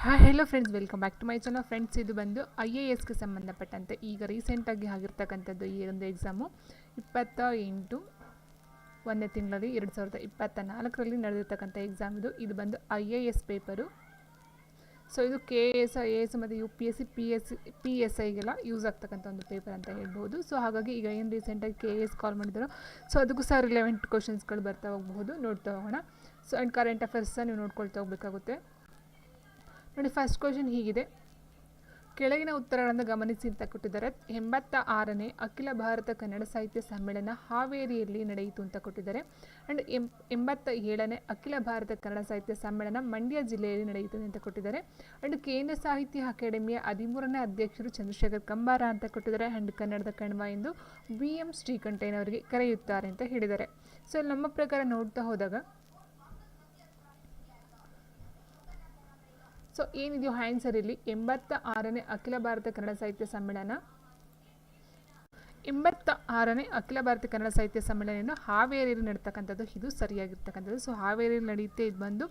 Hello friends, welcome back to my channel. Friends, ಇದು ಬಂದು IASಗೆ ಸಂಬಂಧಪಟ್ಟಂತೆ ಈಗ ರೀಸೆಂಟಾಗಿ ಆಗಿರ್ತಕ್ಕಂಥದ್ದು ಈ ಒಂದು ಎಕ್ಸಾಮು 28 ಒಂದನೇ ತಿಂಗಳಲ್ಲಿ 2024ರಲ್ಲಿ ನಡೆದಿರ್ತಕ್ಕಂಥ ಎಕ್ಸಾಮ್ ಇದು ಬಂದು IAS ಪೇಪರು. ಸೊ ಇದು KAS, IAS ಮತ್ತು UPSC, PSIಗೆಲ್ಲ ಯೂಸ್ ಆಗ್ತಕ್ಕಂಥ ಒಂದು ಪೇಪರ್ ಅಂತ ಹೇಳ್ಬೋದು. ಸೊ ಹಾಗಾಗಿ ಈಗ ಏನು ರೀಸೆಂಟಾಗಿ KAS ಕಾಲ್ ಮಾಡಿದಾರೋ ಸೊ ಅದಕ್ಕೂ ಸಹ ರಿಲೆವೆಂಟ್ ಕ್ವಶನ್ಸ್ಗಳು ಬರ್ತಾ ಹೋಗಬಹುದು, ನೋಡ್ತಾ ಹೋಗೋಣ. ಸೊ ಆ್ಯಂಡ್ ಕರೆಂಟ್ ಅಫೇರ್ಸ್ ನೀವು ನೋಡ್ಕೊಳ್ತಾ ಹೋಗಬೇಕಾಗುತ್ತೆ. ನೋಡಿ, ಫಸ್ಟ್ ಕ್ವಶನ್ ಹೀಗಿದೆ: ಕೆಳಗಿನ ಉತ್ತರಗಳನ್ನು ಗಮನಿಸಿ ಅಂತ ಕೊಟ್ಟಿದ್ದಾರೆ. 86ನೇ ಅಖಿಲ ಭಾರತ ಕನ್ನಡ ಸಾಹಿತ್ಯ ಸಮ್ಮೇಳನ ಹಾವೇರಿಯಲ್ಲಿ ನಡೆಯಿತು ಅಂತ ಕೊಟ್ಟಿದ್ದಾರೆ. ಆ್ಯಂಡ್ 87ನೇ ಅಖಿಲ ಭಾರತ ಕನ್ನಡ ಸಾಹಿತ್ಯ ಸಮ್ಮೇಳನ ಮಂಡ್ಯ ಜಿಲ್ಲೆಯಲ್ಲಿ ನಡೆಯುತ್ತದೆ ಅಂತ ಕೊಟ್ಟಿದ್ದಾರೆ. ಆ್ಯಂಡ್ ಕೇಂದ್ರ ಸಾಹಿತ್ಯ ಅಕಾಡೆಮಿಯ 13ನೇ ಅಧ್ಯಕ್ಷರು ಚಂದ್ರಶೇಖರ್ ಕಂಬಾರ ಅಂತ ಕೊಟ್ಟಿದ್ದಾರೆ. ಆ್ಯಂಡ್ ಕನ್ನಡದ ಕಣ್ವ ಎಂದು BM ಶ್ರೀಕಂಠಯ್ಯನವರಿಗೆ ಕರೆಯುತ್ತಾರೆ ಅಂತ ಹೇಳಿದ್ದಾರೆ. ಸೊ ನಮ್ಮ ಪ್ರಕಾರ ನೋಡ್ತಾ ಹೋದಾಗ ಸೊ ಏನಿದೆಯೋ ಆನ್ಸರ್ ಇಲ್ಲಿ 86ನೇ ಅಖಿಲ ಭಾರತ ಕನ್ನಡ ಸಾಹಿತ್ಯ ಸಮ್ಮೇಳನ 86ನೇ ಅಖಿಲ ಭಾರತ ಕನ್ನಡ ಸಾಹಿತ್ಯ ಸಮ್ಮೇಳನ ಹಾವೇರಿಯಲ್ಲಿ ನಡೀತಕ್ಕಂಥದ್ದು, ಇದು ಸರಿಯಾಗಿರ್ತಕ್ಕಂಥದ್ದು. ಸೊ ಹಾವೇರಿಯಲ್ಲಿ ನಡೆಯುತ್ತೆ. ಇದು ಬಂದು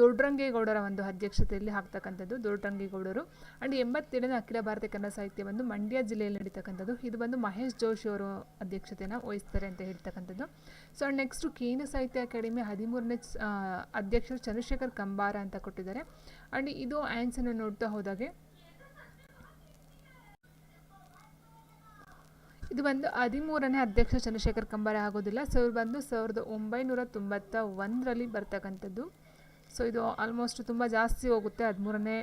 ದೊಡ್ಡರಂಗೇಗೌಡರ ಒಂದು ಅಧ್ಯಕ್ಷತೆಯಲ್ಲಿ ಆಗ್ತಕ್ಕಂಥದ್ದು, ದೊಡ್ಡರಂಗೇಗೌಡರು. ಆ್ಯಂಡ್ 87ನೇ ಅಖಿಲ ಭಾರತ ಕನ್ನಡ ಸಾಹಿತ್ಯ ಬಂದು ಮಂಡ್ಯ ಜಿಲ್ಲೆಯಲ್ಲಿ ನಡೀತಕ್ಕಂಥದ್ದು, ಇದು ಬಂದು ಮಹೇಶ್ ಜೋಶಿ ಅವರು ಅಧ್ಯಕ್ಷತೆಯನ್ನು ವಹಿಸ್ತಾರೆ ಅಂತ ಹೇಳ್ತಕ್ಕಂಥದ್ದು. ಸೊ ನೆಕ್ಸ್ಟು ಕೇಂದ್ರ ಸಾಹಿತ್ಯ ಅಕಾಡೆಮಿ 13ನೇ ಅಧ್ಯಕ್ಷರು ಚಂದ್ರಶೇಖರ್ ಕಂಬಾರ ಅಂತ ಕೊಟ್ಟಿದ್ದಾರೆ. ಆ್ಯಂಡ್ ಇದು ಆನ್ಸರ್ನ ನೋಡ್ತಾ ಹೋದಾಗೆ ಇದು ಬಂದು 13ನೇ ಅಧ್ಯಕ್ಷ ಚಂದ್ರಶೇಖರ್ ಕಂಬಾರ ಆಗೋದಿಲ್ಲ. ಸೊ ಇವರು ಬಂದು 1991ರಲ್ಲಿ ಬರ್ತಕ್ಕಂಥದ್ದು. ಸೊ ಇದು ಆಲ್ಮೋಸ್ಟ್ ತುಂಬ ಜಾಸ್ತಿ ಹೋಗುತ್ತೆ, 13ನೇ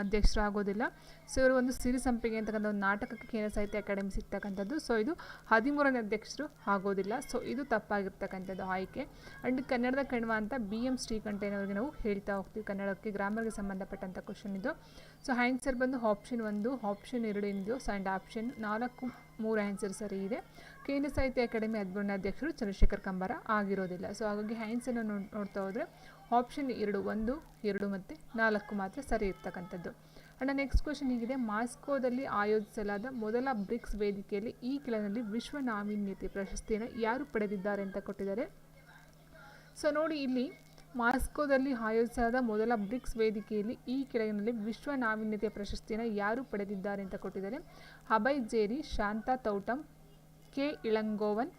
ಅಧ್ಯಕ್ಷರು ಆಗೋದಿಲ್ಲ. ಸೊ ಇವರು ಒಂದು ಸಿರಿಸಂಪಿಗೆ ಅಂತಕ್ಕಂಥ ಒಂದು ನಾಟಕಕ್ಕೆ ಕೇಂದ್ರ ಸಾಹಿತ್ಯ ಅಕಾಡೆಮಿ ಸಿಗ್ತಕ್ಕಂಥದ್ದು. ಸೊ ಇದು 13ನೇ ಅಧ್ಯಕ್ಷರು ಆಗೋದಿಲ್ಲ. ಸೊ ಇದು ತಪ್ಪಾಗಿರ್ತಕ್ಕಂಥದ್ದು ಆಯ್ಕೆ. ಆ್ಯಂಡ್ ಕನ್ನಡದ ಕಣ್ವ ಅಂತ BM ಶ್ರೀಕಂಠಯ್ಯನವರಿಗೆ ನಾವು ಹೇಳ್ತಾ ಹೋಗ್ತೀವಿ. ಕನ್ನಡಕ್ಕೆ ಗ್ರಾಮರ್ಗೆ ಸಂಬಂಧಪಟ್ಟಂಥ ಕ್ವಶನ್ ಇದು. ಸೊ ಆನ್ಸರ್ ಬಂದು ಆಪ್ಷನ್ 1, ಆಪ್ಷನ್ 2 ಏನಿದೆಯೋ. ಸೊ ಆ್ಯಂಡ್ ಆಪ್ಷನ್ 4, 3 ಆನ್ಸರ್ ಸರಿ ಇದೆ. ಕೇಂದ್ರ ಸಾಹಿತ್ಯ ಅಕಾಡೆಮಿ 13ನೇ ಅಧ್ಯಕ್ಷರು ಚಂದ್ರಶೇಖರ್ ಕಂಬಾರ ಆಗಿರೋದಿಲ್ಲ. ಸೊ ಹಾಗಾಗಿ ಆನ್ಸರ್ನ ನೋಡ್ತಾ ಹೋದರೆ ಆಪ್ಷನ್ 2, 1, 2 ಮತ್ತು 4 ಮಾತ್ರ ಸರಿ ಇರ್ತಕ್ಕಂಥದ್ದು. ಆ್ಯಂಡ್ ನೆಕ್ಸ್ಟ್ ಕ್ವಶನ್ ಹೀಗಿದೆ: ಮಾಸ್ಕೋದಲ್ಲಿ ಆಯೋಜಿಸಲಾದ ಮೊದಲ ಬ್ರಿಕ್ಸ್ ವೇದಿಕೆಯಲ್ಲಿ ಈ ಕೆಳಗಿನಲ್ಲಿ ವಿಶ್ವ ನಾವೀನ್ಯತೆ ಪ್ರಶಸ್ತಿಯನ್ನು ಯಾರು ಪಡೆದಿದ್ದಾರೆ ಅಂತ ಕೊಟ್ಟಿದ್ದಾರೆ. ಸೊ ನೋಡಿ, ಇಲ್ಲಿ ಮಾಸ್ಕೋದಲ್ಲಿ ಆಯೋಜಿಸಲಾದ ಮೊದಲ ಬ್ರಿಕ್ಸ್ ವೇದಿಕೆಯಲ್ಲಿ ಈ ಕೆಳಗಿನಲ್ಲಿ ವಿಶ್ವ ನಾವೀನ್ಯತೆಯ ಪ್ರಶಸ್ತಿಯನ್ನು ಯಾರು ಪಡೆದಿದ್ದಾರೆ ಅಂತ ಕೊಟ್ಟಿದ್ದಾರೆ. ಅಭಯ್ ಜೇರಿ, ಶಾಂತಾ ತೌಟಂ, K ಇಳಂಗೋವನ್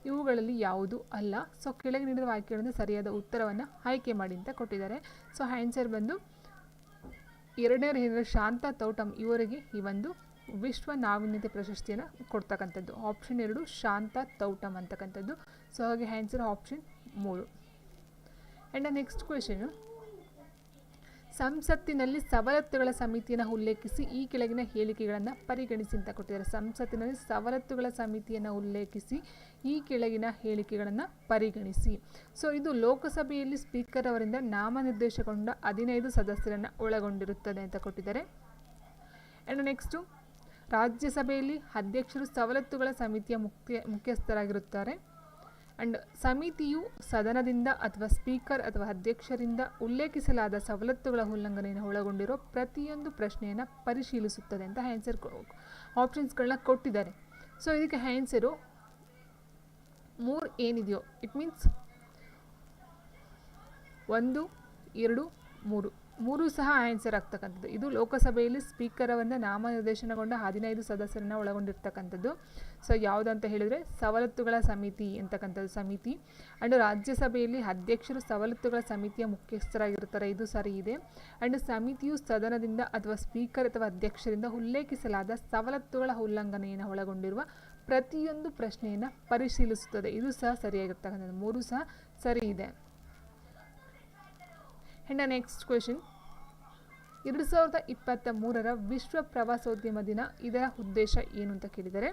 ಇವುಗಳಲ್ಲಿ ಯಾವುದು ಅಲ್ಲ. ಸೊ ಕೆಳಗೆ ನೀಡಿದ ವಾಕ್ಯಗಳಿಂದ ಸರಿಯಾದ ಉತ್ತರವನ್ನು ಆಯ್ಕೆ ಮಾಡಿ ಅಂತ ಕೊಟ್ಟಿದ್ದಾರೆ. ಸೊ ಆನ್ಸರ್ ಬಂದು 2ನೇ ಶಾಂತಾ ತೌಟಂ ಇವರಿಗೆ ಈ ಒಂದು ವಿಶ್ವ ನಾವೀನ್ಯತೆ ಪ್ರಶಸ್ತಿಯನ್ನು ಕೊಡ್ತಕ್ಕಂಥದ್ದು. ಆಪ್ಷನ್ 2 ಶಾಂತಾ ತೌಟಂ ಅಂತಕ್ಕಂಥದ್ದು. ಸೊ ಹಾಗೆ answer option 3. And next question: ಸಂಸತ್ತಿನಲ್ಲಿ ಸವಲತ್ತುಗಳ ಸಮಿತಿಯನ್ನು ಉಲ್ಲೇಖಿಸಿ ಈ ಕೆಳಗಿನ ಹೇಳಿಕೆಗಳನ್ನು ಪರಿಗಣಿಸಿ ಅಂತ ಕೊಟ್ಟಿದ್ದಾರೆ. ಸಂಸತ್ತಿನಲ್ಲಿ ಸವಲತ್ತುಗಳ ಸಮಿತಿಯನ್ನು ಉಲ್ಲೇಖಿಸಿ ಈ ಕೆಳಗಿನ ಹೇಳಿಕೆಗಳನ್ನು ಪರಿಗಣಿಸಿ. ಸೊ ಇದು ಲೋಕಸಭೆಯಲ್ಲಿ ಸ್ಪೀಕರ್ ಅವರಿಂದ ನಾಮನಿರ್ದೇಶನಗೊಂಡ 15 ಸದಸ್ಯರನ್ನು ಒಳಗೊಂಡಿರುತ್ತದೆ ಅಂತ ಕೊಟ್ಟಿದ್ದಾರೆ. ಆ್ಯಂಡ್ ನೆಕ್ಸ್ಟು ರಾಜ್ಯಸಭೆಯಲ್ಲಿ ಅಧ್ಯಕ್ಷರು ಸವಲತ್ತುಗಳ ಸಮಿತಿಯ ಮುಖ್ಯಸ್ಥರಾಗಿರುತ್ತಾರೆ. ಆ್ಯಂಡ್ ಸಮಿತಿಯು ಸದನದಿಂದ ಅಥವಾ ಸ್ಪೀಕರ್ ಅಥವಾ ಅಧ್ಯಕ್ಷರಿಂದ ಉಲ್ಲೇಖಿಸಲಾದ ಸವಲತ್ತುಗಳ ಉಲ್ಲಂಘನೆಯನ್ನು ಒಳಗೊಂಡಿರೋ ಪ್ರತಿಯೊಂದು ಪ್ರಶ್ನೆಯನ್ನು ಪರಿಶೀಲಿಸುತ್ತದೆ ಅಂತ ಆನ್ಸರ್ ಆಪ್ಷನ್ಸ್ಗಳನ್ನ ಕೊಟ್ಟಿದ್ದಾರೆ. ಸೊ ಇದಕ್ಕೆ ಆನ್ಸರು 3 ಏನಿದೆಯೋ ಇಟ್ ಮೀನ್ಸ್ 1, 2, 3 ಸಹ ಆನ್ಸರ್ ಆಗ್ತಕ್ಕಂಥದ್ದು. ಇದು ಲೋಕಸಭೆಯಲ್ಲಿ ಸ್ಪೀಕರ್ ಅವರಿಂದ ನಾಮನಿರ್ದೇಶನಗೊಂಡ 15 ಸದಸ್ಯರನ್ನು ಒಳಗೊಂಡಿರ್ತಕ್ಕಂಥದ್ದು. ಸೊ ಯಾವುದಂತ ಹೇಳಿದರೆ ಸವಲತ್ತುಗಳ ಸಮಿತಿ ಅಂತಕ್ಕಂಥದ್ದು ಸಮಿತಿ. ಆ್ಯಂಡ್ ರಾಜ್ಯಸಭೆಯಲ್ಲಿ ಅಧ್ಯಕ್ಷರು ಸವಲತ್ತುಗಳ ಸಮಿತಿಯ ಮುಖ್ಯಸ್ಥರಾಗಿರ್ತಾರೆ, ಇದು ಸರಿ ಇದೆ. ಆ್ಯಂಡ್ ಸಮಿತಿಯು ಸದನದಿಂದ ಅಥವಾ ಸ್ಪೀಕರ್ ಅಥವಾ ಅಧ್ಯಕ್ಷರಿಂದ ಉಲ್ಲೇಖಿಸಲಾದ ಸವಲತ್ತುಗಳ ಉಲ್ಲಂಘನೆಯನ್ನು ಒಳಗೊಂಡಿರುವ ಪ್ರತಿಯೊಂದು ಪ್ರಶ್ನೆಯನ್ನು ಪರಿಶೀಲಿಸುತ್ತದೆ, ಇದು ಸಹ ಸರಿಯಾಗಿರ್ತಕ್ಕಂಥದ್ದು. 3 ಸಹ ಸರಿ ಇದೆ. ಆ್ಯಂಡ್ ನೆಕ್ಸ್ಟ್ ಕ್ವೆಶನ್: 2023ರ ವಿಶ್ವ ಪ್ರವಾಸೋದ್ಯಮ ದಿನ, ಇದರ ಉದ್ದೇಶ ಏನು ಅಂತ ಕೇಳಿದರೆ.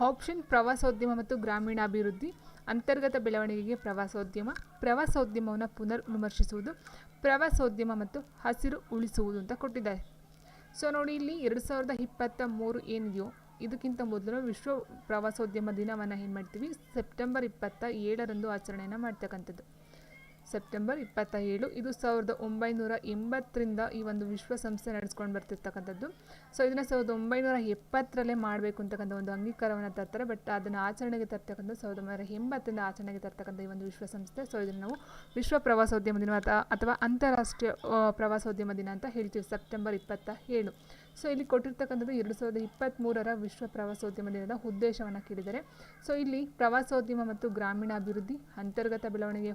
ಆಪ್ಷನ್ ಪ್ರವಾಸೋದ್ಯಮ ಮತ್ತು ಗ್ರಾಮೀಣಾಭಿವೃದ್ಧಿ, ಅಂತರ್ಗತ ಬೆಳವಣಿಗೆಗೆ ಪ್ರವಾಸೋದ್ಯಮವನ್ನು ಪುನರ್ ವಿಮರ್ಶಿಸುವುದು, ಪ್ರವಾಸೋದ್ಯಮ ಮತ್ತು ಹಸಿರು ಉಳಿಸುವುದು ಅಂತ ಕೊಟ್ಟಿದ್ದಾರೆ. ಸೊ ನೋಡಿ, ಇಲ್ಲಿ 2023 ಏನಿದೆಯೋ ಇದಕ್ಕಿಂತ ಮೊದಲು ವಿಶ್ವ ಪ್ರವಾಸೋದ್ಯಮ ದಿನವನ್ನು ಏನು ಮಾಡ್ತೀವಿ, ಸೆಪ್ಟೆಂಬರ್ 27ರಂದು ಆಚರಣೆಯನ್ನು ಮಾಡ್ತಕ್ಕಂಥದ್ದು. ಸೆಪ್ಟೆಂಬರ್ 27. ಇದು 1980ರಿಂದ ಈ ಒಂದು ವಿಶ್ವಸಂಸ್ಥೆ ನಡೆಸ್ಕೊಂಡು ಬರ್ತಿರ್ತಕ್ಕಂಥದ್ದು. ಸೊ ಇದನ್ನು 1970ರಲ್ಲೇ ಮಾಡಬೇಕು ಅಂತಕ್ಕಂಥ ಒಂದು ಅಂಗೀಕಾರವನ್ನು ತರ್ತಾರೆ. ಬಟ್ ಅದನ್ನು ಆಚರಣೆಗೆ ತರ್ತಕ್ಕಂಥ 1980ರಿಂದ ಆಚರಣೆಗೆ ತರ್ತಕ್ಕಂಥ ಈ ಒಂದು ವಿಶ್ವಸಂಸ್ಥೆ. ಸೊ ಇದನ್ನು ನಾವು ವಿಶ್ವ ಪ್ರವಾಸೋದ್ಯಮ ದಿನ ಅಥವಾ ಅಂತಾರಾಷ್ಟ್ರೀಯ ಪ್ರವಾಸೋದ್ಯಮ ದಿನ ಅಂತ ಹೇಳ್ತೀವಿ, ಸೆಪ್ಟೆಂಬರ್ 27. ಸೊ ಇಲ್ಲಿ ಕೊಟ್ಟಿರ್ತಕ್ಕಂಥದ್ದು 2023ರ ವಿಶ್ವ ಪ್ರವಾಸೋದ್ಯಮ ದಿನದ ಉದ್ದೇಶವನ್ನು ಕೇಳಿದ್ದಾರೆ. ಸೊ ಇಲ್ಲಿ ಪ್ರವಾಸೋದ್ಯಮ ಮತ್ತು ಗ್ರಾಮೀಣಾಭಿವೃದ್ಧಿ, ಅಂತರ್ಗತ ಬೆಳವಣಿಗೆಯ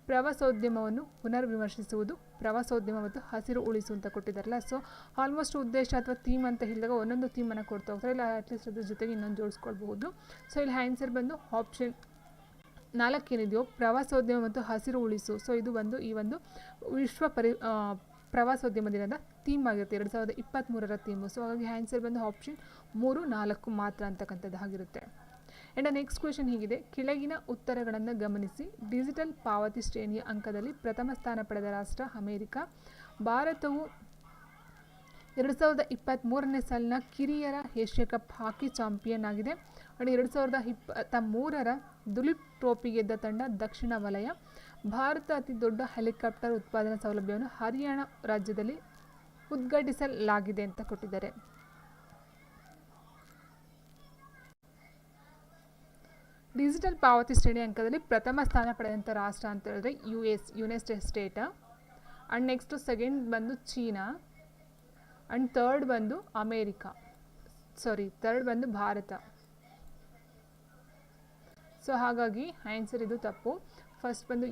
ಪ್ರವಾಸೋದ್ಯಮವನ್ನು ಪುನರ್ವಿಮರ್ಶಿಸುವುದು, ಪ್ರವಾಸೋದ್ಯಮ ಮತ್ತು ಹಸಿರು ಉಳಿಸು ಅಂತ ಕೊಟ್ಟಿದ್ದಾರಲ್ಲ. ಸೊ ಆಲ್ಮೋಸ್ಟ್ ಉದ್ದೇಶ ಅಥವಾ ಥೀಮ್ ಅಂತ ಹೇಳಿದಾಗ ಒಂದೊಂದು ಥೀಮನ್ನು ಕೊಡ್ತಾ ಹೋಗ್ತಾರೆ, ಇಲ್ಲ ಅಟ್ಲೀಸ್ಟ್ ಅದ್ರ ಜೊತೆಗೆ ಇನ್ನೊಂದು ಜೋಡಿಸ್ಕೊಳ್ಬಹುದು. ಸೊ ಇಲ್ಲಿ ಆನ್ಸರ್ ಬಂದು ಆಪ್ಷನ್ 4 ಏನಿದೆಯೋ, ಪ್ರವಾಸೋದ್ಯಮ ಮತ್ತು ಹಸಿರು ಉಳಿಸು. ಸೊ ಇದು ಬಂದು ಈ ಒಂದು ವಿಶ್ವ ಪ್ರವಾಸೋದ್ಯಮ ದಿನದ ಥೀಮ್ ಆಗಿರುತ್ತೆ, 2023ರ ಥೀಮು. ಸೊ ಹಾಗಾಗಿ ಆನ್ಸರ್ ಬಂದು ಆಪ್ಷನ್ 3, 4 ಮಾತ್ರ ಅಂತಕ್ಕಂಥದ್ದು ಆಗಿರುತ್ತೆ. ಆ್ಯಂಡ್ ನೆಕ್ಸ್ಟ್ ಕ್ವೆಶನ್ ಹೀಗಿದೆ, ಕೆಳಗಿನ ಉತ್ತರಗಳನ್ನು ಗಮನಿಸಿ. ಡಿಜಿಟಲ್ ಪಾವತಿ ಶ್ರೇಣಿಯ ಅಂಕದಲ್ಲಿ ಪ್ರಥಮ ಸ್ಥಾನ ಪಡೆದ ರಾಷ್ಟ್ರ ಅಮೆರಿಕ. ಭಾರತವು 2023ನೇ ಸಾಲಿನ ಕಿರಿಯರ ಏಷ್ಯಾ ಕಪ್ ಹಾಕಿ ಚಾಂಪಿಯನ್ ಆಗಿದೆ. ಆ್ಯಂಡ್ 2023ರ ದುಲೀಪ್ ಟ್ರೋಫಿ ಗೆದ್ದ ತಂಡ ದಕ್ಷಿಣ ವಲಯ. ಭಾರತ ಅತಿ ದೊಡ್ಡ ಹೆಲಿಕಾಪ್ಟರ್ ಉತ್ಪಾದನಾ ಸೌಲಭ್ಯವನ್ನು ಹರಿಯಾಣ ರಾಜ್ಯದಲ್ಲಿ ಉದ್ಘಾಟಿಸಲಾಗಿದೆ ಅಂತ ಕೊಟ್ಟಿದ್ದಾರೆ. ಡಿಜಿಟಲ್ ಪಾವತಿ ಶ್ರೇಣಿ ಅಂಕದಲ್ಲಿ ಪ್ರಥಮ ಸ್ಥಾನ ಪಡೆದಂಥ ರಾಷ್ಟ್ರ ಅಂತ ಹೇಳಿದ್ರೆ United state. And next second ಬಂದು ಚೀನಾ. ಆ್ಯಂಡ್ ಥರ್ಡ್ ಬಂದು ಥರ್ಡ್ ಬಂದು ಭಾರತ. ಸೊ ಹಾಗಾಗಿ ಆನ್ಸರ್ ಇದು ತಪ್ಪು. ಫಸ್ಟ್ ಬಂದು